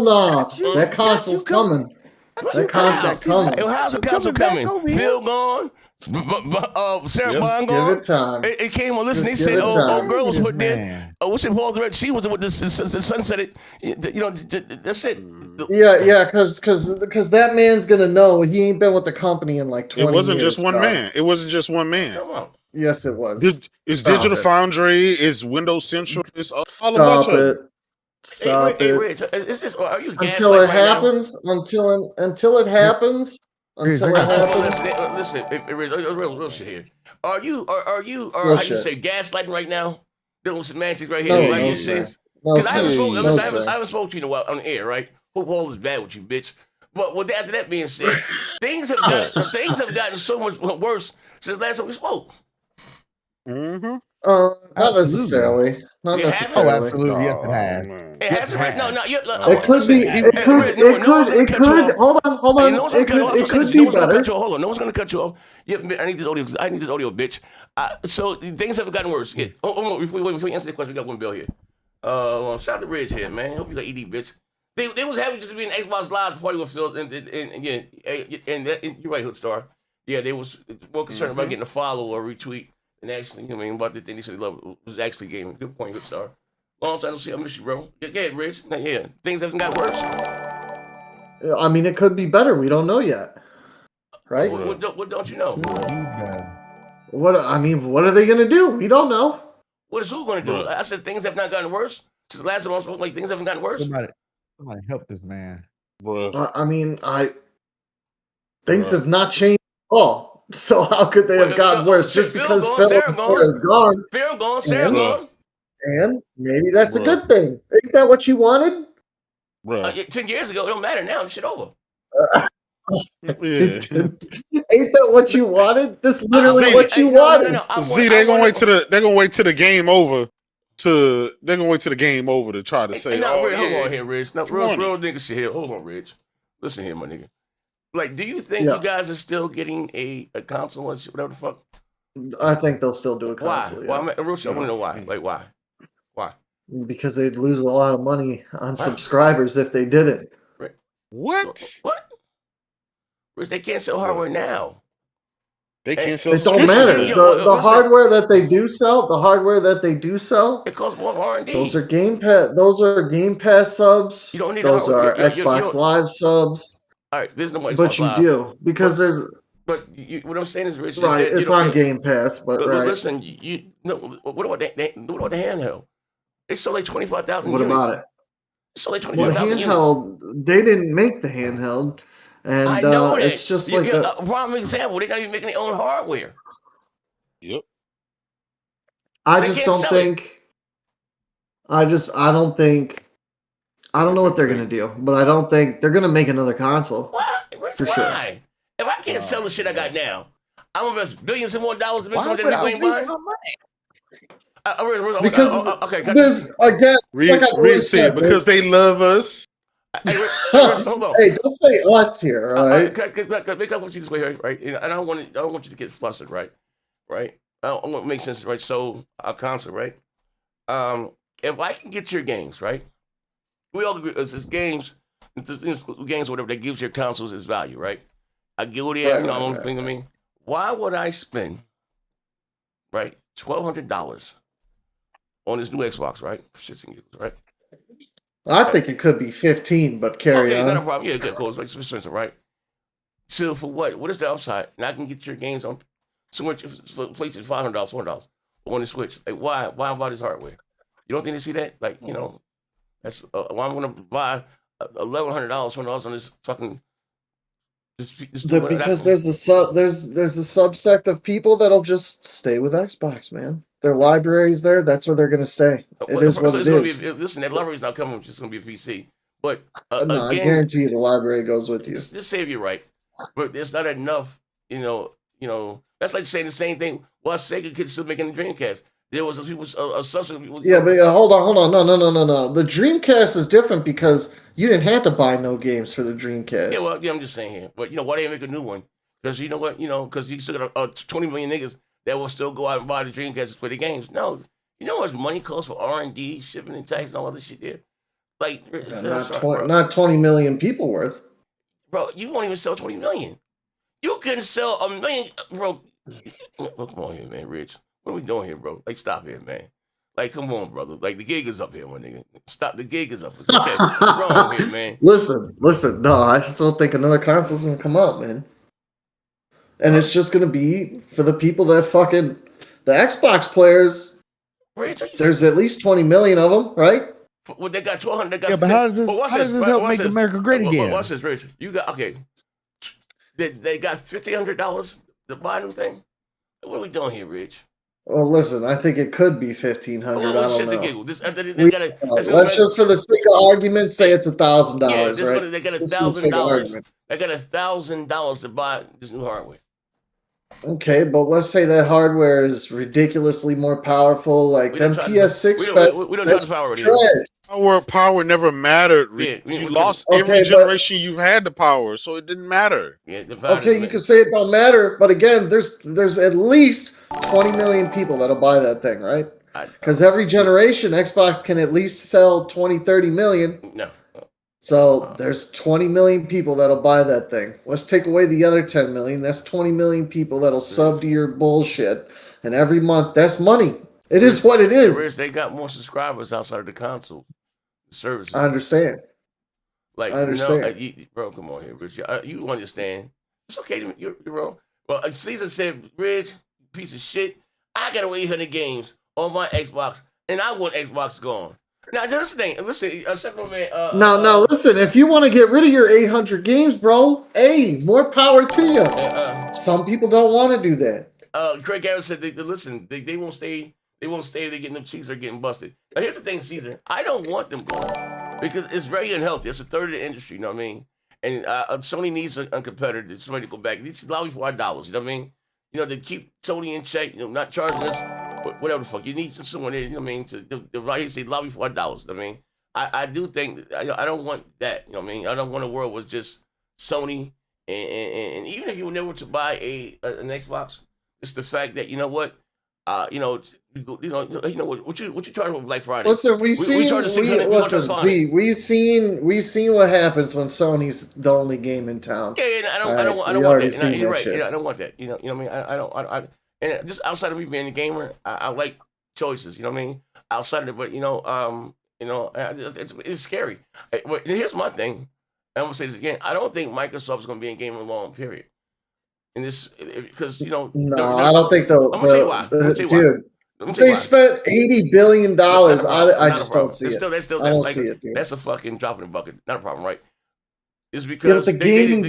no. That console's coming. That console's coming. How's the console coming? Phil gone. Sarah Bond gone. Give it time. It came on. Listen, they said, girl was put there. What's it called? She was with the sunset. You know, that's it. Yeah, because that man's gonna know he ain't been with the company in like 20 years. It wasn't just one man. It wasn't just one man. Come on. Yes, it was. It's Digital Foundry. It's Windows Central. It's all a bunch of it. Stop it. Rich, is this, are you until it happens. Until it happens. Until it happens. Listen, real shit here. Are you how you say gaslighting right now? Little semantics right here. Right? You say because I haven't spoken to you in a while on the air, right? Hope all is bad with you, bitch. But with after that being said, things have gotten so much worse since last time we spoke. Mm-hmm. Not necessarily. Not necessarily. Oh, absolutely. Yes, it has. It hasn't. No. It could be. It could. Hold on. It could be better. Hold on. No one's gonna cut you off. Yeah, I need this audio, bitch. So things have gotten worse. Yeah. Oh, before you answer the question, we got one bill here. Shout out to Ridge here, man. Hope you got ED, bitch. They was having just to be an Xbox Live party with Phil, and you're right, Hoodstar. Yeah, they was more concerned about getting a follow or retweet. And actually, about the thing they said was actually gaming. Good point, Hoodstar. Long time to see. I miss you, bro. Go ahead, Rich. Yeah, things haven't got worse. I mean, it could be better. We don't know yet, right? What don't you know? What are they gonna do? We don't know. What is who gonna do? I said things have not gotten worse. Since the last time I spoke, like things haven't gotten worse. Somebody help this man, things have not changed at all. So how could they have gotten worse just because Phil and Sarah's gone? Phil gone, Sarah gone. And maybe that's a good thing. Ain't that what you wanted? 10 years ago, it don't matter now. Shit over. Ain't that what you wanted? This literally what you wanted. See, they're gonna wait till the game over. They're gonna wait till the game over to try to say, hold on here, Rich. No, real nigga shit here. Hold on, Rich. Listen here, my nigga. Like, do you think you guys are still getting a console or whatever the fuck? I think they'll still do a console. Why? I want to know why. Like, why? Why? Because they'd lose a lot of money on subscribers if they didn't. What? What? Rich, they can't sell hardware now. They can't sell. It don't matter. The hardware that they do sell, it costs more R&D. Those are Game Pass. Those are Game Pass subs. You don't need those are Xbox Live subs. All right, there's no more. But you do because there's. But what I'm saying is, Rich, right? It's on Game Pass, but right. Listen, what about the handheld? It sold like 25,000 units. What about it? It sold like 25,000 units. Handheld, they didn't make the handheld. And I know it's just like a prime example. They're not even making their own hardware. Yep. I don't know what they're gonna do, but I don't think they're gonna make another console. For sure. Why? If I can't sell the shit I got now, I'm gonna invest billions and more dollars to make something that we ain't buying. Because there's again, because they love us. Hold on. Hey, don't say us here, all right? Make up what you this way, right? I don't want you to get flustered, right? Right? I don't want to make sense, right? So our console, right? If I can get your games, right? We all agree it's games, whatever that gives your consoles its value, right? I go there, I don't think of me. Why would I spend, right, $1,200 on this new Xbox, right? For shits and giggles, right? I think it could be 15, but carry on. No problem. Yeah, good. Cool. It's expensive, right? So for what? What is the upside? And I can get your games on so much for PlayStation $500, $400 on the Switch. Like why? Why buy this hardware? You don't think they see that? Like that's why I'm gonna buy $1,100, $200 on this fucking. Because there's a subsect of people that'll just stay with Xbox, man. Their library's there. That's where they're going to stay. It is what it is. Listen, that library's not coming. It's just going to be a PC. But no, I guarantee you the library goes with you. Just say if you're right. But it's not enough, That's like saying the same thing. Well, Sega kids still making the Dreamcast. There was a substance. Yeah, but hold on. No. The Dreamcast is different because you didn't have to buy no games for the Dreamcast. Yeah, well, I'm just saying here. But, why they make a new one? Because you know what? Because you still got 20 million niggas that will still go out and buy the Dreamcast and play the games. No. You know how much money costs for R&D, shipping and tax and all other shit there? Like, not 20 million people worth. Bro, you won't even sell 20 million. You can sell 1 million, bro. Come on here, man, Rich. What are we doing here, bro? Like, stop here, man. Like, come on, brother. Like, the gig is up here, my nigga. Stop. The gig is up. It's okay. What's wrong here, man? Listen. No, I still think another console's gonna come out, man. And it's just gonna be for the people that the Xbox players. Rich, there's at least 20 million of them, right? Well, they got 200. Yeah, but how does this help make America great again? Watch this, Rich. You got They got $1,500 to buy a new thing. What are we doing here, Rich? Well, listen, I think it could be 1,500. I don't know. Let's just for the sake of argument say it's $1,000. Yeah, right? They got $1,000. They got $1,000 to buy this new hardware. Okay, but let's say that hardware is ridiculously more powerful. Like them PS6. We don't touch power anymore. Power never mattered. Yeah, you lost every generation you've had the power, so it didn't matter. Yeah, okay, you can say it don't matter, but again, there's at least 20 million people that'll buy that thing, right? Because every generation, Xbox can at least sell 20, 30 million. No. So there's 20 million people that'll buy that thing. Let's take away the other 10 million. That's 20 million people that'll sub to your bullshit. And every month, that's money. It is what it is. They got more subscribers outside of the console services. I understand. Like, I understand. Bro, come on here, Rich. You understand. It's okay to you're wrong. Well, Caesar said, Rich, piece of shit, I got over 800 games on my Xbox, and I want Xbox gone. Now, this thing. Listen, man. No, listen. If you want to get rid of your 800 games, bro, hey, more power to you. Some people don't want to do that. Craig Harris said, listen, they won't stay. They won't stay if they're getting them cheeks are getting busted. Now, here's the thing, Caesar. I don't want them going because it's very unhealthy. It's a third of the industry, you know what I mean? And Sony needs a competitor, somebody to go back. It needs to lobby for our dollars, you know what I mean? You know, to keep Sony in check, not charging us, whatever the fuck. You need someone there, you know what I mean, to say lobby for our dollars, you know what I mean? I do think, I don't want that, you know what I mean? I don't want a world with just Sony, and even if you were never to buy an Xbox, it's the fact that, you know what, what you charge for Black Friday? Listen, we seen what happens when Sony's the only game in town. Yeah, I don't want that. You're right. Yeah, I don't want that. You know what I mean? I don't. And just outside of me being a gamer, I like choices. You know what I mean? Outside of it, but it's scary. But here's my thing. I'm gonna say this again. I don't think Microsoft's gonna be in gaming long. Period. In this, because no, I don't think they'll. I'm gonna tell you why. Dude, they spent $80 billion. I just don't see it. That's a fucking drop in the bucket. Not a problem, right? It's because they didn't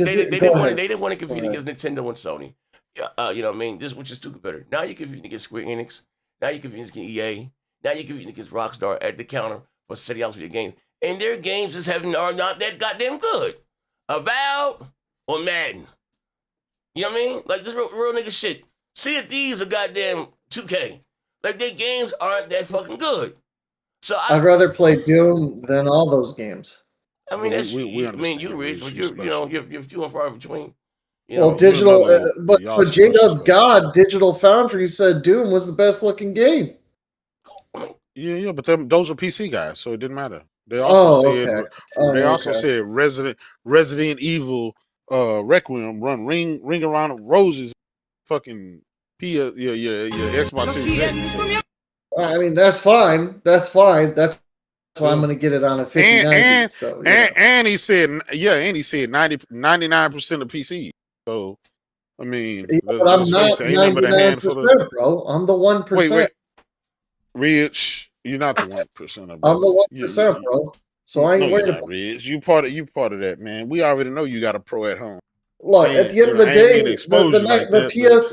want to compete against Nintendo and Sony. You know what I mean? Which is too competitive. Now you're competing against Square Enix. Now you're competing against EA. Now you're competing against Rockstar at the counter for setting out for your games. And their games are not that goddamn good. Avowed or Madden. You know what I mean? Like this real nigga shit. Sea of Thieves are goddamn 2K. Like their games aren't that fucking good. So I'd rather play Doom than all those games. I mean, that's you rich, but you're few and far between. Digital, but J-Dub's God, Digital Foundry said Doom was the best looking game. Yeah, but those are PC guys, so it didn't matter. They also said Resident Evil Requiem ring around of roses, fucking your Xbox Series. I mean, that's fine. That's why I'm going to get it on a 5090. And he said 99% of PC. So I mean, but I'm not 99%, bro. I'm the 1%. Wait, Rich, you're not the 1%. I'm the 1%, bro. So I ain't worried about it. You part of that, man. We already know you got a pro at home. Look, at the end of the day, the PS,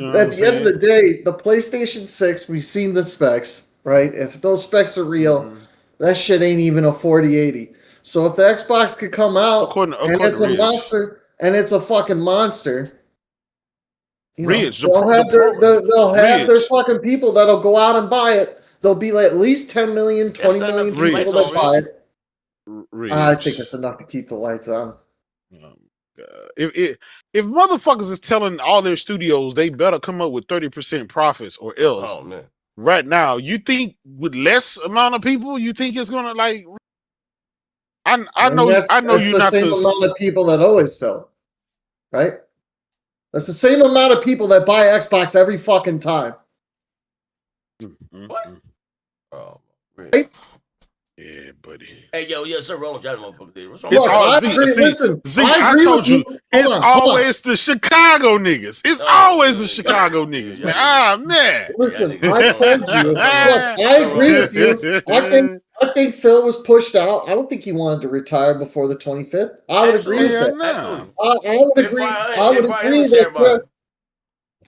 at the end of the day, the PlayStation 6, we've seen the specs, right? If those specs are real, that shit ain't even a 4080. So if the Xbox could come out and it's a monster, and it's a fucking monster, they'll have their fucking people that'll go out and buy it. There'll be like at least 10 million, 20 million people that buy it. I think it's enough to keep the lights on. If motherfuckers is telling all their studios they better come up with 30% profits or else, right now, you think with less amount of people, you think it's gonna like? I know you're not the same amount of people that always sell, right? That's the same amount of people that buy Xbox every fucking time. What? Oh, really? Right? Yeah, buddy. Hey, yo, sir, wrong with y'all motherfuckers. I told you, it's always the Chicago niggas. It's always the Chicago niggas, man. Man. Listen, I told you. Look, I agree with you. I think Phil was pushed out. I don't think he wanted to retire before the 25th. I would agree with that. I would agree. I would agree that.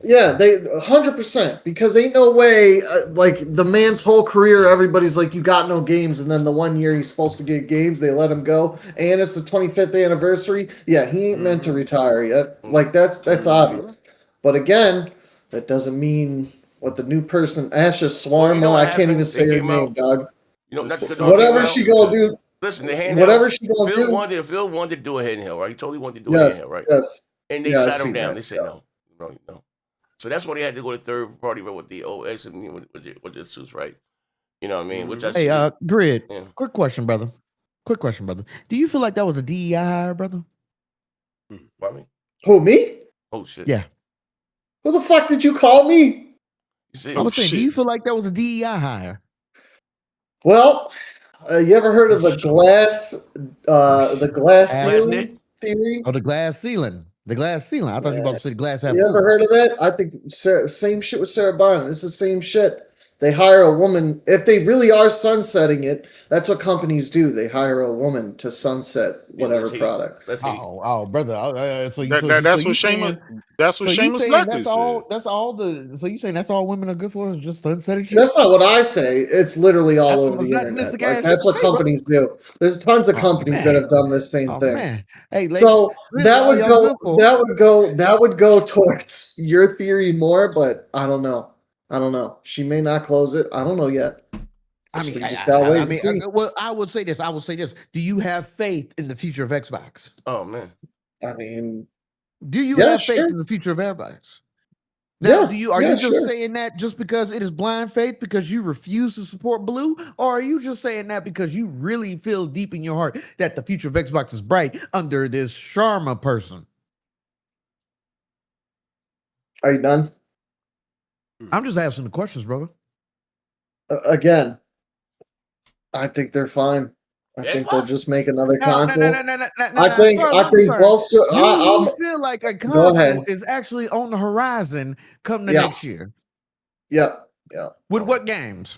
Yeah, they 100%, because ain't no way like the man's whole career everybody's like, you got no games, and then the 1 year he's supposed to get games, they let him go, and it's the 25th anniversary. Yeah, he ain't meant to retire yet. Like that's obvious. But again, that doesn't mean what the new person Asha Swarm. I can't even say her name, dog. Whatever she gonna do. Listen, the handheld. Whatever she gonna do. Phil wanted to do a handheld, right? He totally wanted to do a handheld, right? Yes. And they shot him down. They said no. So that's why they had to go to third party with the OS and with the suits, right? You know what I mean? Which I Grid. Yeah. Quick question, brother. Do you feel like that was a DEI hire, brother? Why me? Who, me? Oh shit. Yeah. Who the fuck did you call me? I was saying, do you feel like that was a DEI hire? Well, you ever heard of the glass ceiling theory? Oh, the glass ceiling. The glass ceiling. I thought you were about to say the glass half. You ever heard of that? I think same shit with Sarah Bond. It's the same shit. They hire a woman. If they really are sunsetting it, that's what companies do. They hire a woman to sunset whatever product. Oh, brother. So That's what saying, Seamus Black that's all. That's all the. So you saying that's all women are good for? Is just sunsetting shit? That's not what I say. It's literally all That's over the internet. misogynistic Like, ass that's shit what to say, bro. companies do. There's tons of companies that have done this same thing. Man. Hey, ladies, So listen, that all would y'all go. good for. That would go towards your theory more, but I don't know. She may not close it. I don't know yet. I mean, well, I would say this. Do you have faith in the future of Xbox? Oh man. I mean, do you have faith in the future of Xbox? Now, are you just saying that just because it is blind faith because you refuse to support Blue, or are you just saying that because you really feel deep in your heart that the future of Xbox is bright under this Sharma person? Are you done? I'm just asking the questions, brother. Again, I think they're fine. I think they'll just make another console. I think both. Do you feel like a console is actually on the horizon come the next year? Yeah. With what games?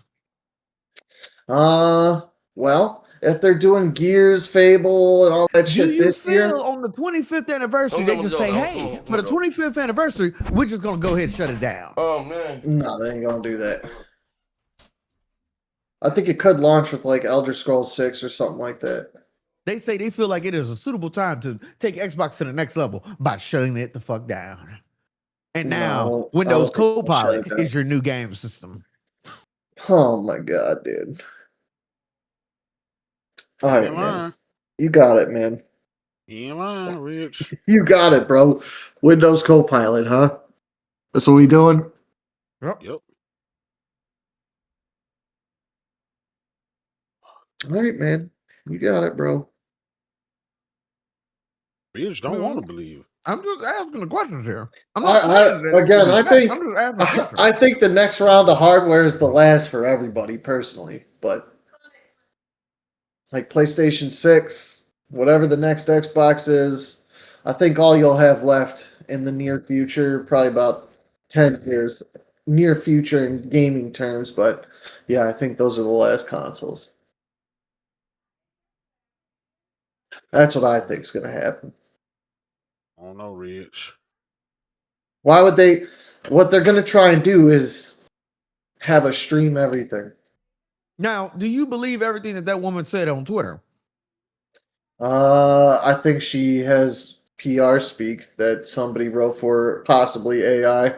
Well, if they're doing Gears, Fable, and all that shit this year, on the 25th anniversary, they just say, "Hey, for the 25th anniversary, we're just gonna go ahead and shut it down." Oh man, no, they ain't gonna do that. I think it could launch with like Elder Scrolls 6 or something like that. They say they feel like it is a suitable time to take Xbox to the next level by shutting it the fuck down. And now Windows Copilot is your new game system. Oh my god, dude. All right, man. You got it, man. Yeah, Rich. You got it, bro. Windows Copilot, huh? That's what we doing? Yep. All right, man. You got it, bro. Rich don't want to believe. I'm just asking the questions here. I think the next round of hardware is the last for everybody personally, but like PlayStation 6, whatever the next Xbox is, I think all you'll have left in the near future, probably about 10 years, near future in gaming terms, but yeah, I think those are the last consoles. That's what I think is going to happen. I don't know, Rich. Why would they? What they're going to try and do is have a stream everything. Now, do you believe everything that woman said on Twitter? I think she has PR speak that somebody wrote for possibly AI.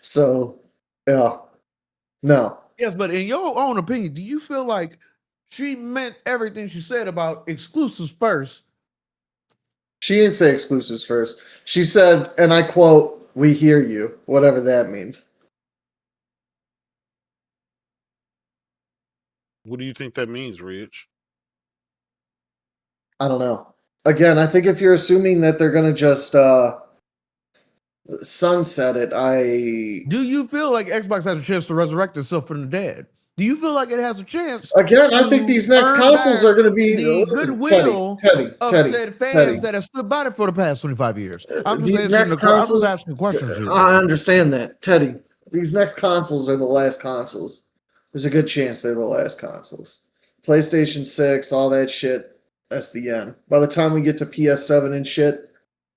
So, yeah. No. Yes, but in your own opinion, do you feel like she meant everything she said about exclusives first? She didn't say exclusives first. She said, and I quote, "We hear you," whatever that means. What do you think that means, Rich? I don't know. Again, I think if you're assuming that they're going to just sunset it, Do you feel like Xbox has a chance to resurrect itself from the dead? Do you feel like it has a chance? Again, I think these next consoles are going to be the goodwill of said fans that have stood by it for the past 25 years. I'm just asking questions. I understand that, Teddy. These next consoles are the last consoles. There's a good chance they're the last consoles. PlayStation 6, all that shit, that's the end. By the time we get to PS7 and shit,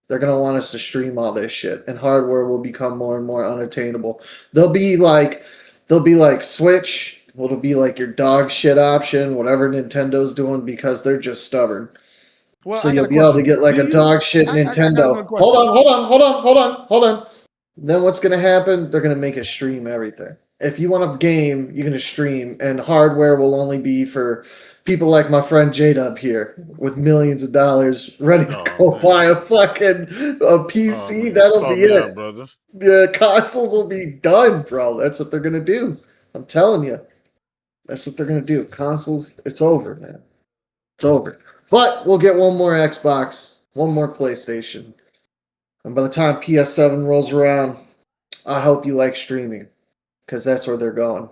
they're going to want us to stream all this shit, and hardware will become more and more unattainable. They'll be like Switch. It'll be like your dog shit option, whatever Nintendo's doing, because they're just stubborn. Well, so you'll be able to get like a dog shit Nintendo. Hold on. Then what's going to happen? They're going to make a stream everything. If you want a game, you're going to stream, and hardware will only be for people like my friend J-Dub here with millions of dollars ready to go buy a fucking PC. That'll be it. Brother. The consoles will be done, bro. That's what they're going to do. I'm telling you. That's what they're going to do. Consoles, it's over, man. It's over. But we'll get one more Xbox, one more PlayStation. And by the time PS7 rolls around, I hope you like streaming, because that's where they're going.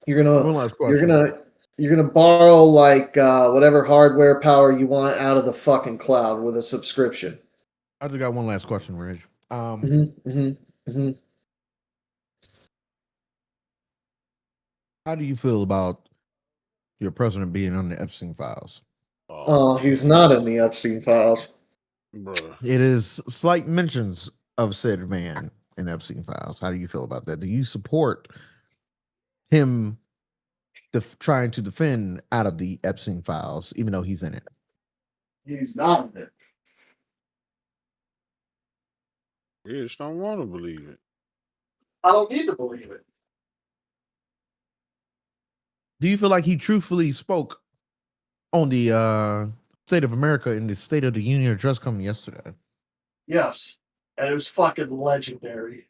You're gonna borrow like whatever hardware power you want out of the fucking cloud with a subscription. I just got one last question, Reg. How do you feel about your president being on the Epstein files? Oh, he's not in the Epstein files. It is slight mentions of said man in Epstein files. How do you feel about that? Do you support him trying to defend out of the Epstein files, even though he's in it? He's not in it. You just don't want to believe it. I don't need to believe it. Do you feel like he truthfully spoke on the State of America in the State of the Union address coming yesterday? Yes. And it was fucking legendary.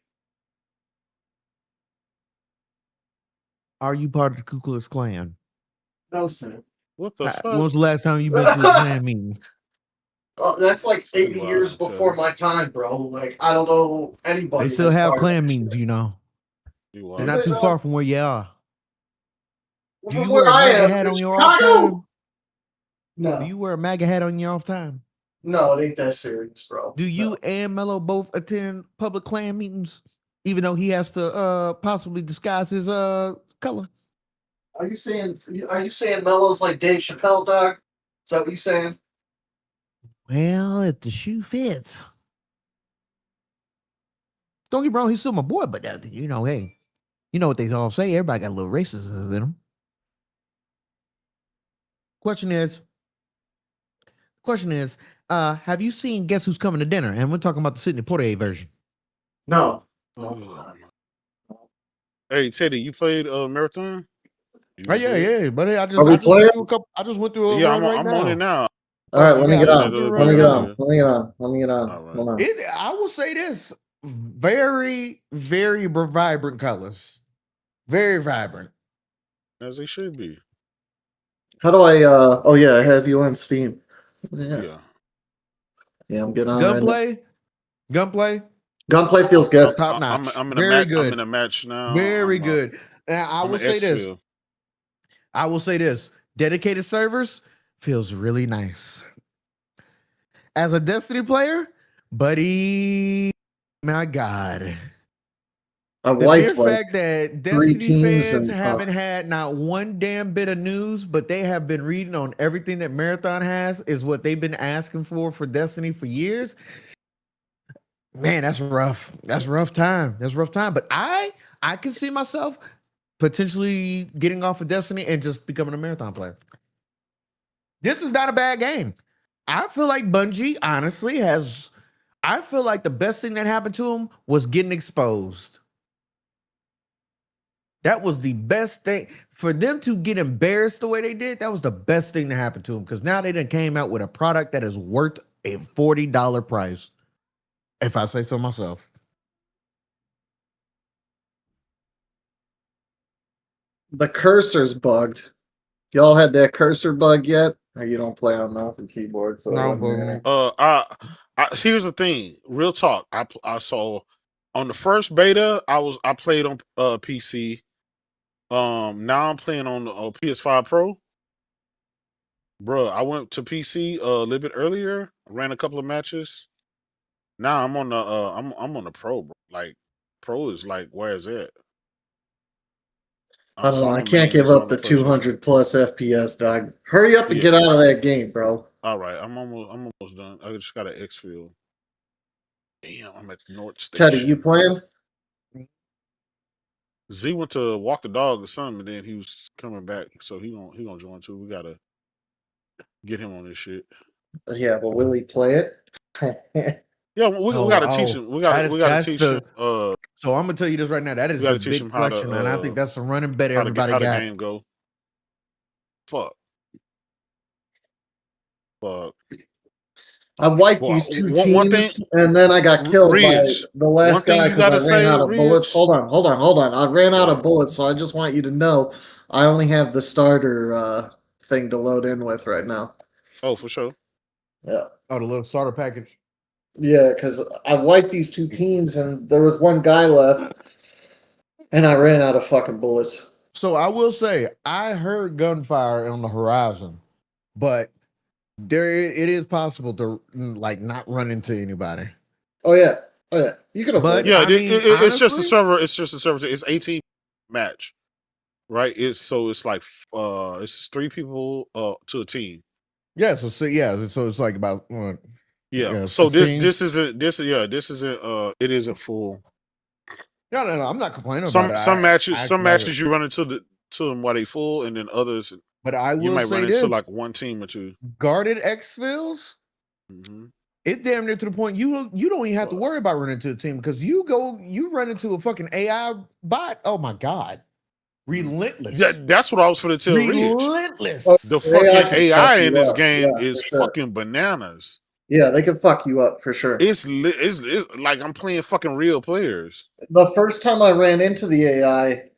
Are you part of the Ku Klux Klan? No, sir. What the fuck? When was the last time you been to a Klan meeting? That's like 80 years before my time, bro. Like, I don't know anybody. They still have Klan meetings, you know. They're not too far from where you are. Do you wear a MAGA hat on your off time? No. Do you wear a MAGA hat on your off time? No, it ain't that serious, bro. Do you and Mello both attend public Klan meetings, even though he has to possibly disguise his color? Are you saying Mello's like Dave Chappelle, dog? Is that what you saying? Well, if the shoe fits. Don't get me wrong, he's still my boy, but you know, hey, you know what they all say, everybody got a little racist in them. Question is, have you seen Guess Who's Coming to Dinner? And we're talking about the Sidney Poitier version. No. Hey, Teddy, you played Marathon? Oh, yeah, buddy. I just went through a yeah, run I'm on it now. All right, let me get on. Let me get on. I will say this: very, very vibrant colors, very vibrant, as they should be. How do I? Oh yeah, I have you on Steam. Yeah, I'm getting on. Gunplay feels good. Top notch. I'm in very good. I'm in a match now. Very good. And I will say this. I will say this: dedicated servers feels really nice. As a Destiny player, buddy, my God. The mere fact that Destiny fans haven't had not one damn bit of news, but they have been reading on everything that Marathon has is what they've been asking for Destiny for years. Man, that's rough. That's rough time. But I can see myself potentially getting off of Destiny and just becoming a Marathon player. This is not a bad game. I feel like Bungie, honestly, I feel like the best thing that happened to them was getting exposed. That was the best thing. For them to get embarrassed the way they did, that was the best thing that happened to them. Because now they done came out with a product that is worth a $40 price. If I say so myself. The cursor's bugged. Y'all had that cursor bug yet? Or you don't play on mouse and keyboard? So here's the thing. Real talk. I saw on the first beta. I played on PC. Now I'm playing on the PS5 Pro. Bruh, I went to PC a little bit earlier. Ran a couple of matches. Now I'm on the I'm on the Pro, bro. Like Pro is like, where is it? I don't know. I can't give up the 200 plus FPS, dog. Hurry up and get out of that game, bro. All right, I'm almost done. I just got an Xfield. Damn, I'm at North Station. Teddy, you playing? Z went to walk the dog or something, and then he was coming back, so he gonna join too. We gotta get him on this shit. Yeah, but will he play it? Yeah, we gotta teach him. We gotta teach him. So I'm gonna tell you this right now. That is a big question, and I think that's the running bet everybody got. How the game go? Fuck. I wiped these two teams, and then I got killed by the last guy because I ran out of bullets. Hold on. I ran out of bullets, so I just want you to know I only have the starter thing to load in with right now. Oh, for sure. Yeah. Oh, the little starter package. Yeah, because I wiped these two teams, and there was one guy left, and I ran out of fucking bullets. So I will say, I heard gunfire on the horizon, but it is possible to like not run into anybody. Oh yeah. You can avoid. But yeah, it's just a server. It's just a server. It's 18 match. right? It's like it's 3 people to a team. Yeah, so it's like about yeah. So 16. this isn't it isn't full. No, I'm not complaining about it. Some matches you run into them while they full, and then others. But I will you might say run this, into like 1 team or 2. Guarded exfils. It damn near to the point you don't even have to worry about running into a team because you run into a fucking AI bot. Oh my god, relentless. That's what I was going to tell Rich. Relentless. The fucking AI in this game is fucking bananas. Yeah, they can fuck you up for sure. It's like I'm playing fucking real players. The first time I ran into the AI,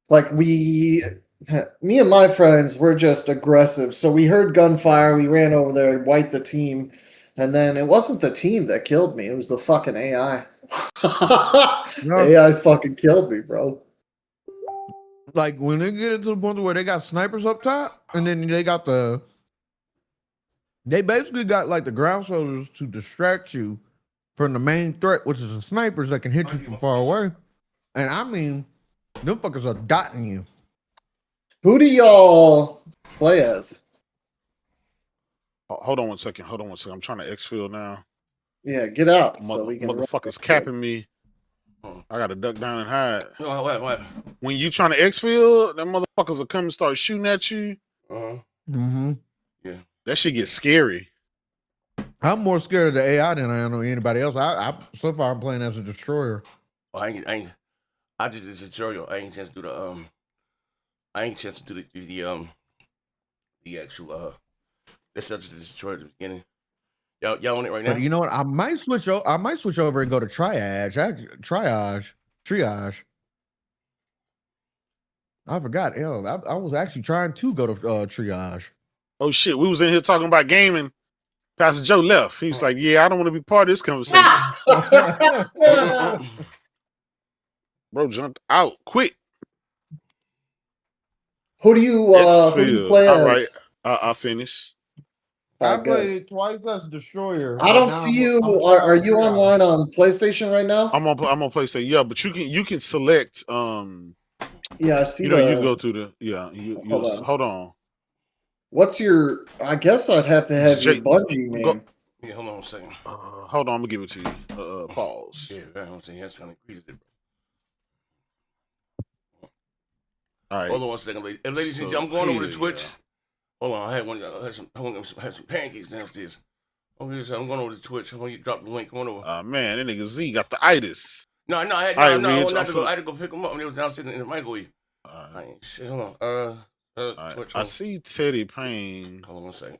like me and my friends were just aggressive. So we heard gunfire, we ran over there, wiped the team, and then it wasn't the team that killed me, it was the fucking AI. AI fucking killed me, bro. Like when they get it to the point where they got snipers up top, and then they basically got like the ground soldiers to distract you from the main threat, which is the snipers that can hit you from far away. And I mean, them fuckers are dotting you. Who do y'all play as? Hold on one second. I'm trying to exfil now. Yeah, get out. So we can motherfuckers capping me. I gotta duck down and hide. What? When you trying to exfil, them motherfuckers will come and start shooting at you. Yeah. That shit gets scary. I'm more scared of the AI than I am of anybody else. So far I'm playing as a destroyer. I just did the tutorial. I ain't chance to do the actual that's just the tutorial at the beginning. Y'all on it right now? But you know what? I might switch over and go to triage. I forgot. Hell, I was actually trying to go to triage. Oh shit, we was in here talking about gaming. Pastor Joe left. He was like, "Yeah, I don't want to be part of this conversation." Bro jumped out quick. Who do you play as? All right, I finished. I played twice as a destroyer. I don't see you. Are you online on PlayStation right now? I'm on PlayStation. Yeah, but you can select. Yeah, I see. You can go through the hold on. What's your? I guess I'd have to have your Bungie name. Yeah, hold on a second. Hold on, I'm gonna give it to you. Pause. Yeah, I don't think that's gonna increase it. All right. Hold on one second, ladies. And ladies and gentlemen, I'm going over to Twitch. Hold on, I had some pancakes downstairs. I'm going over to Twitch. I'm gonna drop the link. Come on over. Man, that nigga Z got the itis. No, I had to go pick them up, and they was downstairs in the microwave. Shit, hold on. Twitch. I see Teddy Payne. Hold on one second.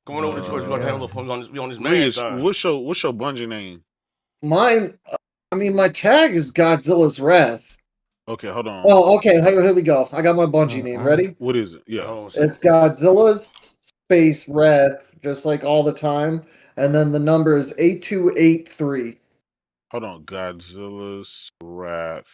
Come on over to Twitch. We're gonna have a little fun on this marathon. What's your Bungie name? Mine. My tag is Godzilla's Wrath. Okay, hold on. Oh, okay. Here we go. I got my Bungie name. Ready? What is it? Yeah. It's Godzilla's space Wrath, just like all the time. And then the number is 8283. Hold on. Godzilla's Wrath.